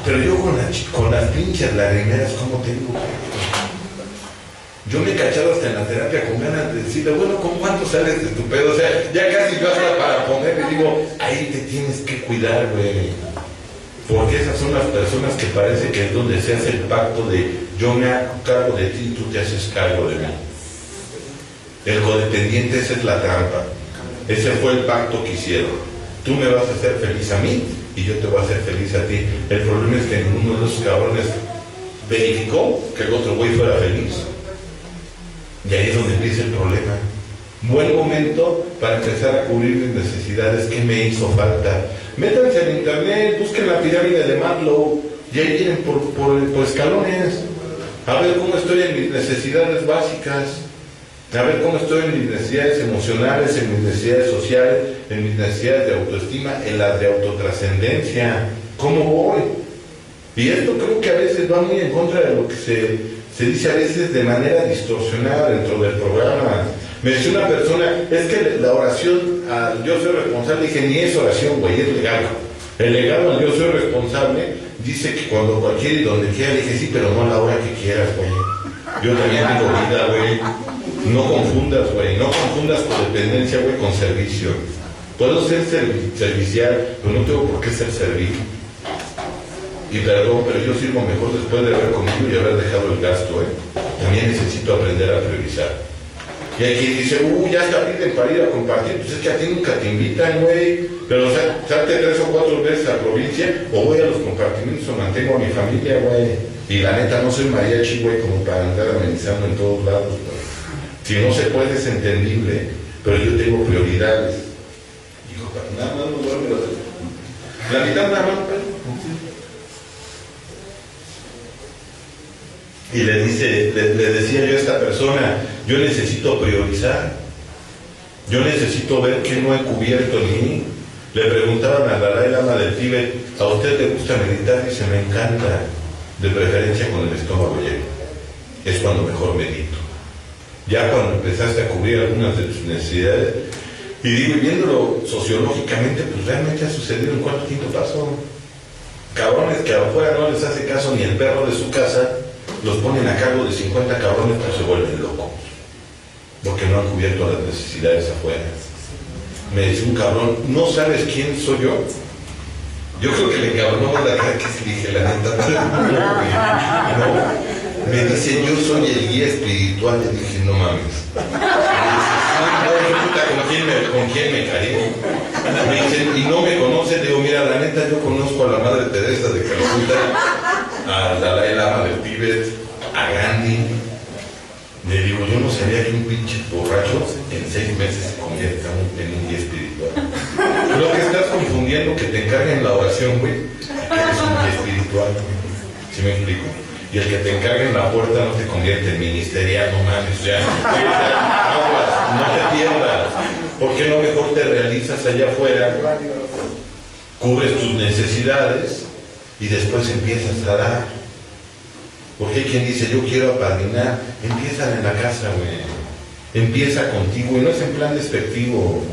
pero yo con las pinches lagrimeras, ¿cómo tengo? Yo me he cachado hasta en la terapia con ganas de decirle, bueno, ¿con cuánto sales de tu pedo? O sea, ya casi yo hasta para ponerle digo, ahí te tienes que cuidar, güey. Porque esas son las personas que parece que es donde se hace el pacto de yo me hago cargo de ti y tú te haces cargo de mí. El codependiente, esa es la trampa. Ese fue el pacto que hicieron. Tú me vas a hacer feliz a mí y yo te voy a hacer feliz a ti. El problema es que ninguno de esos cabrones verificó que el otro güey fuera feliz. Y ahí es donde empieza el problema. Buen momento para empezar a cubrir mis necesidades. ¿Qué me hizo falta? Métanse en internet, busquen la pirámide de Maslow y ahí vienen por escalones. A ver cómo estoy en mis necesidades básicas. A ver cómo estoy en mis necesidades emocionales, en mis necesidades sociales, en mis necesidades de autoestima, en las de autotrascendencia. ¿Cómo voy? Y esto creo que a veces va muy en contra de lo que se dice a veces de manera distorsionada dentro del programa. Me decía una persona, es que la oración al yo soy responsable, dije, ni es oración, güey, es legado. El legado al yo soy responsable dice que cuando cualquiera y donde quiera, dije, sí, pero no a la hora que quieras, güey. Yo también tengo vida, güey. No confundas, güey, no confundas codependencia, güey, con servicio. Puedo ser servicial, pero no tengo por qué ser servil. Y perdón, pero yo sirvo mejor después de haber comido y haber dejado el gasto, También necesito aprender a priorizar. Y hay quien dice, ya está piden para ir a compartir, pues es que a ti nunca te invitan, güey. Pero o sea, salte 3 o 4 veces a la provincia, o voy a los compartimientos, o mantengo a mi familia, güey. Y la neta, no soy mariachi, güey, como para andar amenizando en todos lados, güey. Si no se puede, es entendible, pero yo tengo prioridades. Hijo, nada más no duerme la mitad nada más, pero... Y le decía yo a esta persona, yo necesito priorizar, yo necesito ver qué no he cubierto en mí. Le preguntaban al Dalai Lama del Tíbet, ¿a usted le gusta meditar? Dice, me encanta, de preferencia con el estómago lleno. Es cuando mejor medito. Ya cuando empezaste a cubrir algunas de tus necesidades, y digo, viéndolo sociológicamente, pues realmente ha sucedido en cuánto tiempo pasó. Cabrones que afuera no les hace caso ni el perro de su casa, los ponen a cargo de 50 cabrones, pues se vuelven locos, porque no han cubierto las necesidades afuera. Me dice un cabrón, ¿no sabes quién soy yo? Yo creo que le encabronó la cara que se dije, la neta. No. Me dice, yo soy el guía espiritual. Le dije, no mames. ¿Con quién me cariño? Me dicen, y no me conoce. Digo, mira, la neta, yo conozco a la Madre Teresa de Calcuta, a Dalai Lama del Tíbet, a Gandhi. Le digo, yo no sabía que un pinche borracho en 6 meses se convierta en un guía espiritual. Creo que estás confundiendo que te encarguen la oración, güey, que eres un guía espiritual. ¿Sí me explico? Y el que te encarguen la puerta no te convierte en ministerial, no mames, ya. Aguas, no te pierdas. ¿Por qué no mejor te realizas allá afuera? Cubres tus necesidades y después empiezas a dar. Porque hay quien dice, yo quiero apadrinar. Empieza en la casa, güey. Empieza contigo y no es en plan despectivo.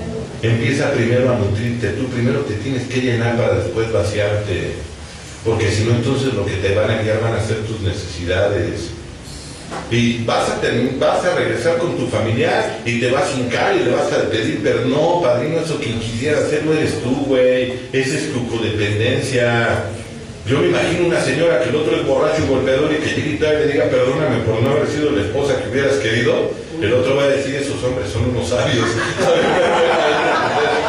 Empieza primero a nutrirte. Tú primero te tienes que llenar para después vaciarte. Porque si no, entonces lo que te van a guiar van a ser tus necesidades. Y vas a regresar con tu familiar y te vas a hincar y le vas a pedir, pero no, padrino, eso que quisiera hacer no eres tú, güey. Esa es tu codependencia. Yo me imagino una señora que el otro es borracho y golpeador y que llegue y le diga, perdóname por no haber sido la esposa que hubieras querido. El otro va a decir, esos hombres son unos sabios.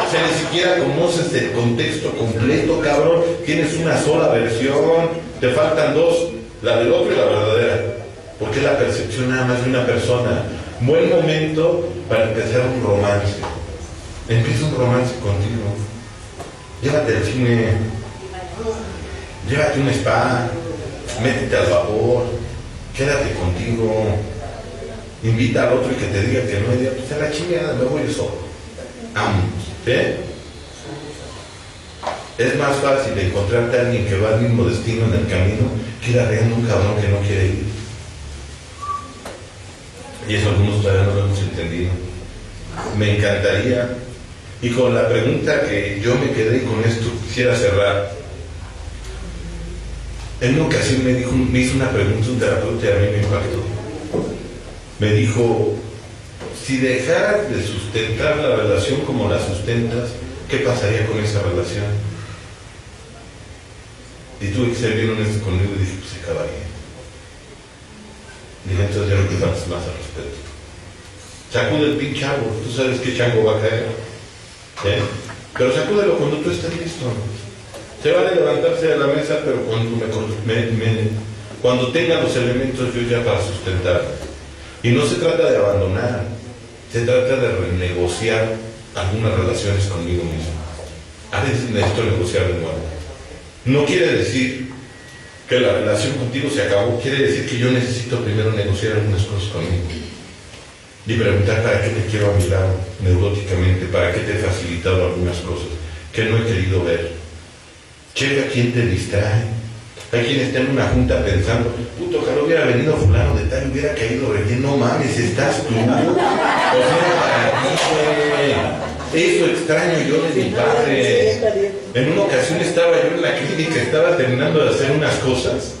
O sea, ni siquiera conoces el contexto completo, cabrón. Tienes una sola versión, te faltan 2, la del otro y la verdadera. Porque es la percepción nada más de una persona. Buen momento para empezar un romance. Empieza un romance contigo. Llévate al cine, llévate un spa, métete al vapor, quédate contigo, invita al otro y que te diga que no, y diga, pues a la chingada, me voy yo solo. ¿Sí? Es más fácil encontrarte a alguien que va al mismo destino en el camino que ir arreando un cabrón que no quiere ir. Y eso algunos todavía no lo hemos entendido. Me encantaría, y con la pregunta que yo me quedé con esto, quisiera cerrar. En una ocasión me hizo una pregunta un terapeuta y a mí me impactó. me dijo, si dejaras de sustentar la relación como la sustentas, ¿qué pasaría con esa relación? Y tuve que ser bien honesto conmigo y dije, pues se acabaría. Dije, entonces ya no te faltes más al respeto. Sacude el pinche árbol, tú sabes qué chango va a caer. ¿Eh? Pero sacúdelo cuando tú estés listo. Se vale levantarse de la mesa, pero cuando tenga los elementos yo ya para sustentar. Y no se trata de abandonar, se trata de renegociar algunas relaciones conmigo mismo. A veces necesito negociar de nuevo. No quiere decir que la relación contigo se acabó, quiere decir que yo necesito primero negociar algunas cosas conmigo. Y preguntar para qué te quiero a mi lado, neuróticamente, para qué te he facilitado algunas cosas que no he querido ver. Checa quién te distrae. Hay quien está en una junta pensando, puto, ojalá hubiera venido fulano de tal, hubiera caído relleno. No mames, estás tú. O sea, para ti, eso extraño yo de mi padre. En una ocasión estaba yo en la clínica, estaba terminando de hacer unas cosas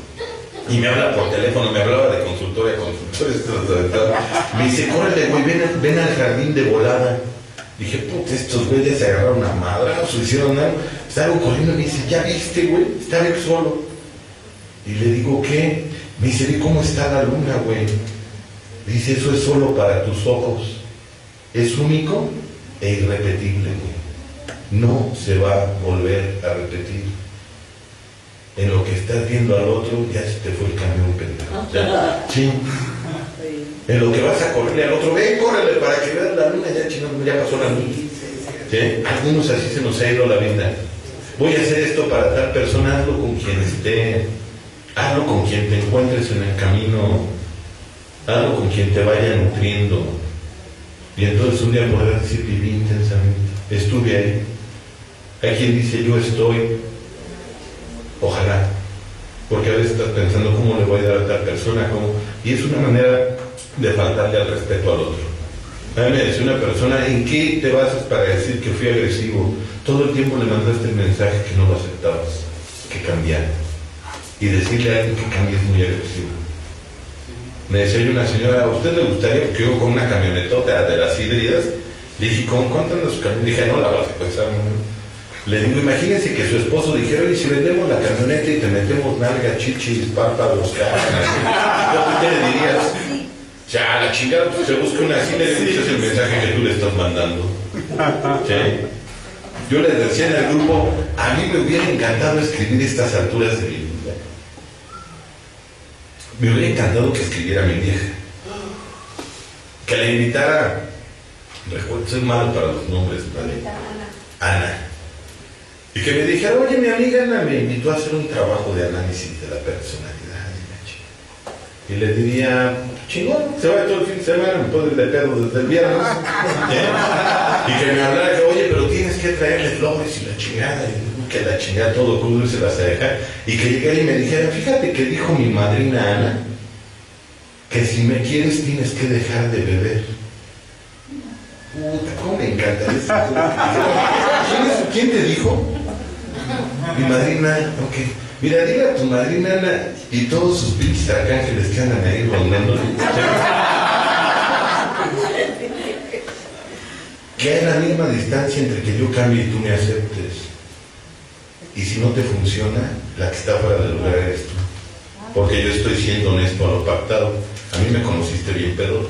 y me habla por teléfono, me hablaba de consultorio a consultorio. Me dice, córrele, güey, ven al jardín de volada. Dije, puta, estos güeyes se agarraron una madre, no se hicieron nada. Salgo corriendo y me dice, ¿ya viste, güey? Estaba yo solo. Y le digo, ¿qué? Me dice, ve cómo está la luna, güey. Dice, eso es solo para tus ojos. Es único e irrepetible, güey. No se va a volver a repetir. En lo que estás viendo al otro, ya se te fue el camión, pendejo. Ya, sí. En lo que vas a correrle al otro, ven, córrele para que veas la luna, ya pasó la luna. ¿Sí? Algunos así se nos ha ido la vida. Voy a hacer esto para tal persona, hazlo con quien esté, hazlo con quien te encuentres en el camino, hazlo con quien te vaya nutriendo. Y entonces un día podrás decir, viví intensamente, estuve ahí. Hay quien dice, yo estoy, ojalá, porque a veces estás pensando cómo le voy a dar a tal persona, cómo, y es una manera de faltarle al respeto al otro. A mí me decía una persona, ¿en qué te basas para decir que fui agresivo? Todo el tiempo le mandaste el mensaje que no lo aceptabas, que cambiara. Y decirle a alguien que cambie es muy agresivo. Me decía yo una señora, ¿a usted le gustaría? Porque yo con una camionetota de las híbridas, le dije, ¿con cuánto anda su camioneta? Dije, no la vas a pensar. Le digo, imagínense que su esposo dijera, oye, si vendemos la camioneta y te metemos nalga, chichis, párpados, caras, ¿qué le dirías? Ya, la chingada, pues se busca una así, le dices el mensaje que tú le estás mandando. ¿Sí? Yo les decía en el grupo, a mí me hubiera encantado escribir estas alturas de mi vida. Me hubiera encantado que escribiera mi vieja. Que la invitara, recuerdo, soy malo para los nombres, ¿vale? Ana. Y que me dijera, oye, mi amiga Ana me invitó a hacer un trabajo de análisis de la personalidad. Y le diría, chingón, se va todo el fin de semana, me puedo ir de pedo desde el viernes. Y que me hablara, oye, pero tienes que traerle flores y la chingada, y que la chingada todo crudo y se las a dejar. Y que llegara y me dijera, fíjate que dijo mi madrina Ana, que si me quieres tienes que dejar de beber. Puta, cómo me encantaría eso. ¿Quién te dijo? Mi madrina, ok. Mira, dile a tu madrina Ana y todos sus pinches arcángeles que andan ahí rondando. Que hay la misma distancia entre que yo cambie y tú me aceptes. Y si no te funciona, la que está fuera del lugar eres tú. Porque yo estoy siendo honesto a lo pactado. A mí me conociste bien, pero...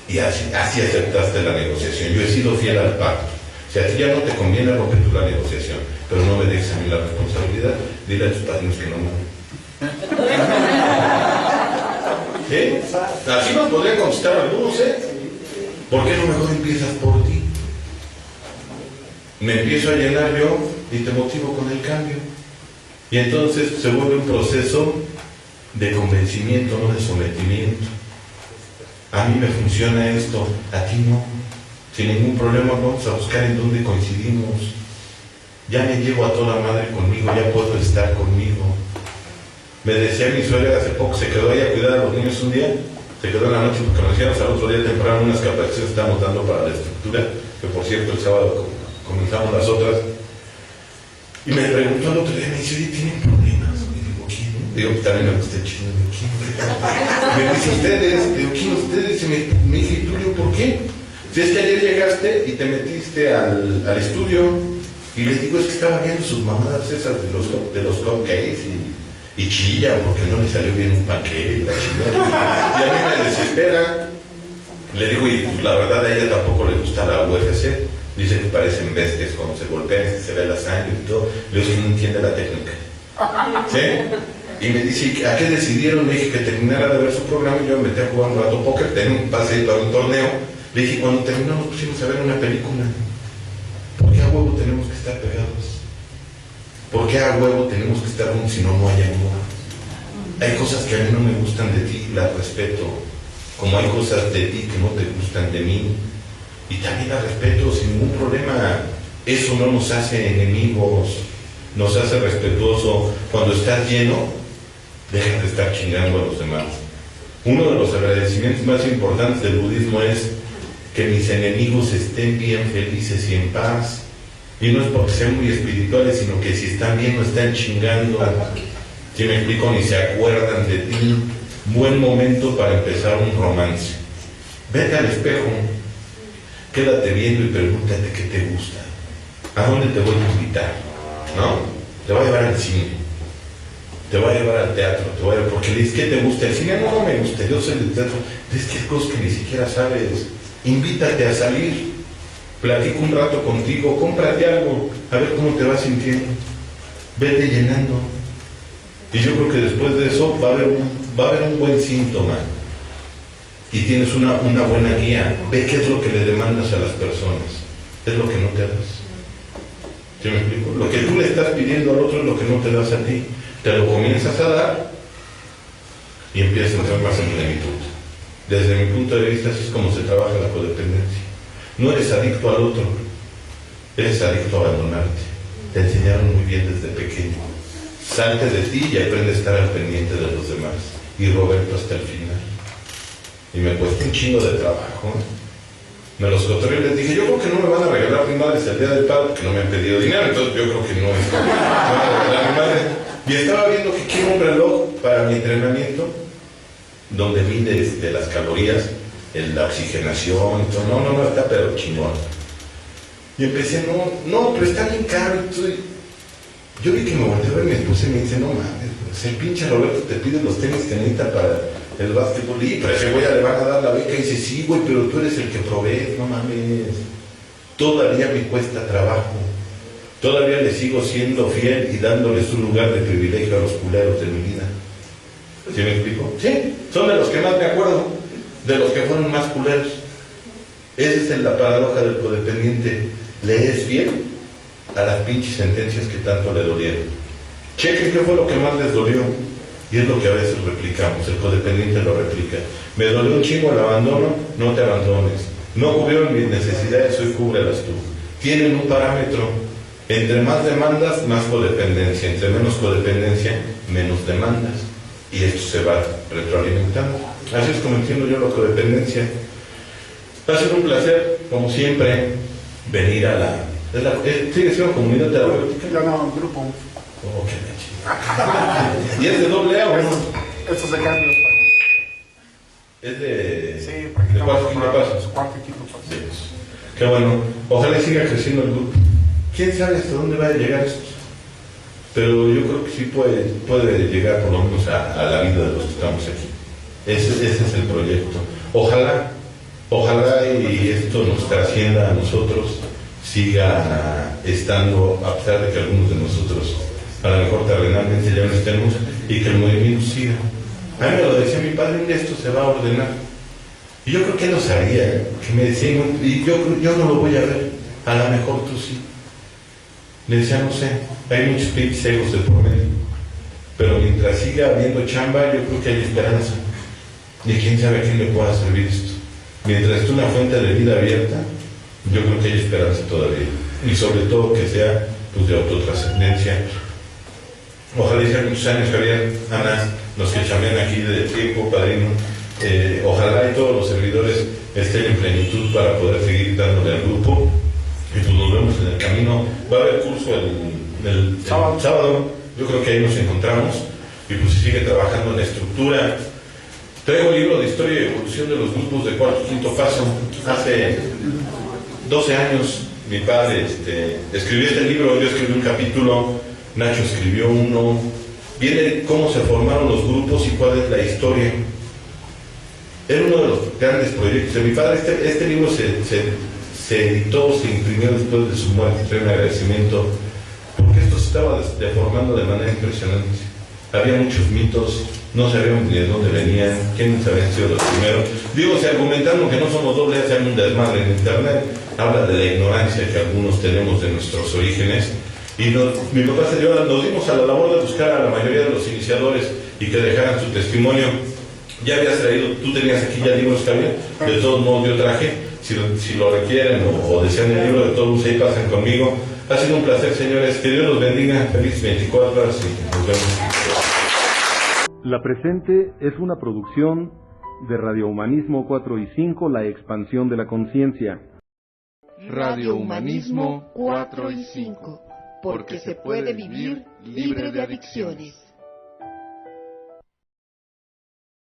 Y así aceptaste la negociación. Yo he sido fiel al pacto. Si a ti ya no te conviene, rompe tú la negociación, pero no me dejes a mí la responsabilidad, dile a tus padrinos que no mamen. ¿Sí? Así nos podrían contestar algunos, ¿eh? ¿Por qué no mejor empiezas por ti? Me empiezo a llenar yo y te motivo con el cambio. Y entonces se vuelve un proceso de convencimiento, no de sometimiento. A mí me funciona esto, a ti no. Sin ningún problema vamos a buscar en dónde coincidimos. Ya me llevo a toda madre conmigo, ya puedo estar conmigo. Me decía mi suegra hace poco, se quedó ahí a cuidar a los niños un día, se quedó en la noche porque nos hicimos al otro día temprano unas capacitaciones que estamos dando para la estructura, que por cierto el sábado comenzamos las otras. Y me preguntó el otro día, me dice, oye, ¿tienen problemas? Y digo, ¿quién? Digo, pues también me gusta el chino. Me dice, ustedes. Digo, ¿quién ustedes? Y me dice, ¿y tú? ¿Por qué? Si es que ayer llegaste y te metiste al estudio y les digo, es que estaba viendo sus mamadas esas de los cupcakes y chilla porque no le salió bien un panqueque y la chingada. Y a mí me desespera. Le digo, y pues, la verdad a ella tampoco le gusta la UFC. Dice que parecen bestias cuando se golpean, que se ve la sangre y todo. Le digo, que no entiende la técnica. ¿Sí? Y me dice, ¿a qué decidieron? Le dije que terminara de ver su programa y yo me metí a jugar un rato póker, tenía un pase para un torneo. Le dije, cuando terminó nos pusimos a ver una película. ¿Por qué a huevo tenemos que estar pegados? ¿Por qué a huevo tenemos que estar juntos si no hay amor? Hay cosas que a mí no me gustan de ti, las respeto. Como hay cosas de ti que no te gustan de mí. Y también las respeto sin ningún problema. Eso no nos hace enemigos, nos hace respetuosos. Cuando estás lleno, deja de estar chingando a los demás. Uno de los agradecimientos más importantes del budismo es que mis enemigos estén bien, felices y en paz. Y no es porque sean muy espirituales, sino que si están bien no están chingando. Si me explico, ni se acuerdan de ti. Buen momento para empezar un romance. Vete al espejo, quédate viendo y pregúntate qué te gusta. ¿A dónde te voy a invitar? ¿No? Te voy a llevar al cine, te voy a llevar al teatro, porque le dices, ¿qué te gusta? El cine no me gusta, yo soy del teatro. Es que es cosas que ni siquiera sabes. Invítate a salir, platico un rato contigo, cómprate algo, a ver cómo te vas sintiendo. Vete llenando. Y yo creo que después de eso va a haber un buen síntoma. Y tienes una buena guía. Ve qué es lo que le demandas a las personas. Es lo que no te das. ¿Sí me explico? Lo que tú le estás pidiendo al otro es lo que no te das a ti. Te lo comienzas a dar y empiezas a entrar más en plenitud. Desde mi punto de vista, así es como se trabaja la codependencia. No eres adicto al otro, eres adicto a abandonarte. Te enseñaron muy bien desde pequeño. Salte de ti y aprende a estar al pendiente de los demás. Y Roberto hasta el final. Y me cuesta un chingo de trabajo. Me los cotorré y les dije, yo creo que no me van a regalar mi madre el día del padre porque no me han pedido dinero, entonces yo creo que no me van a regalar mi madre. Y estaba viendo que quiero un reloj para mi entrenamiento donde mide las calorías, la oxigenación y todo. No, está pero chingón. Y empecé, no, pero está bien caro. Entonces, yo vi que me volteé a ver mi esposa y me dice, no mames, pues el pinche Roberto te pide los tenis que necesita para el básquetbol, y pero a ese güey le van a dar la beca. Y dice, sí, güey, pero tú eres el que provee, no mames. Todavía me cuesta trabajo. Todavía le sigo siendo fiel y dándoles un lugar de privilegio a los culeros de mi vida. ¿Sí me explico? Sí, son de los que más me acuerdo, de los que fueron más culeros. Esa es la paradoja del codependiente. Le es fiel a las pinches sentencias que tanto le dolieron. Chequen qué fue lo que más les dolió. Y es lo que a veces replicamos, el codependiente lo replica. Me dolió un chingo el abandono, no te abandones. No cubrieron mis necesidades, hoy cúbrelas tú. Tienen un parámetro. Entre más demandas, más codependencia. Entre menos codependencia, menos demandas. Y esto se va retroalimentando. Así es como entiendo yo la codependencia. Va a ser un placer, como siempre, venir a la... ¿Sigue siendo comunidad terapéutica? No, grupo. Oh, qué leche. ¿Y es de doble A o no? Estos de cambios. Es de... Sí, ¿de cuarto, quinto paso? Cuarto y quinto paso. Sí. Qué bueno. Ojalá siga creciendo el grupo. ¿Quién sabe hasta dónde va a llegar esto? Pero yo creo que sí puede llegar por lo menos a la vida de los que estamos aquí. Ese es el proyecto. Ojalá y esto nos trascienda a nosotros, siga estando, a pesar de que algunos de nosotros a lo mejor terrenalmente ya no estemos, y que el movimiento siga. A mí me lo decía mi padre, esto se va a ordenar. Y yo creo que él lo sabía, que me decía, y yo no lo voy a ver, a lo mejor tú sí. Le decía, no sé, hay muchos pinches egos de por medio, pero mientras siga habiendo chamba, yo creo que hay esperanza. Y quién sabe a quién le pueda servir esto. Mientras esté una fuente de vida abierta, yo creo que hay esperanza todavía. Y sobre todo que sea pues, de autotrascendencia. Ojalá y sean muchos años, Javier, Ana, los que chamean aquí de tiempo, padrino. Ojalá y todos los servidores estén en plenitud para poder seguir dándole al grupo. Y pues nos vemos en el camino. Va a haber curso el sábado. Yo creo que ahí nos encontramos. y pues sigue trabajando en la estructura. Traigo el libro de historia y evolución de los grupos de cuarto y quinto paso. Hace 12 años mi padre escribió este libro, yo escribí un capítulo, Nacho escribió uno. Viene cómo se formaron los grupos y cuál es la historia. Era uno de los grandes proyectos de mi padre. Este libro se editó, se imprimió después de su muerte. Trae un agradecimiento porque esto se estaba deformando de manera impresionante. Había muchos mitos, no sabíamos ni de dónde venían, quiénes habían sido los primeros. Digo, se argumentaron que no somos dobles, hacen un desmadre en internet. Habla de la ignorancia que algunos tenemos de nuestros orígenes. Y mi papá nos dimos a la labor de buscar a la mayoría de los iniciadores y que dejaran su testimonio. Ya habías traído, tú tenías aquí ya libros, Javier, de todos modos yo traje, si lo requieren o desean el libro, de todos modos ahí pasan conmigo. Ha sido un placer, señores, que Dios los bendiga, feliz 24 horas y nos vemos. La presente es una producción de Radio Humanismo 4 y 5, la expansión de la conciencia. Radio Humanismo 4 y 5, porque se puede vivir libre de adicciones.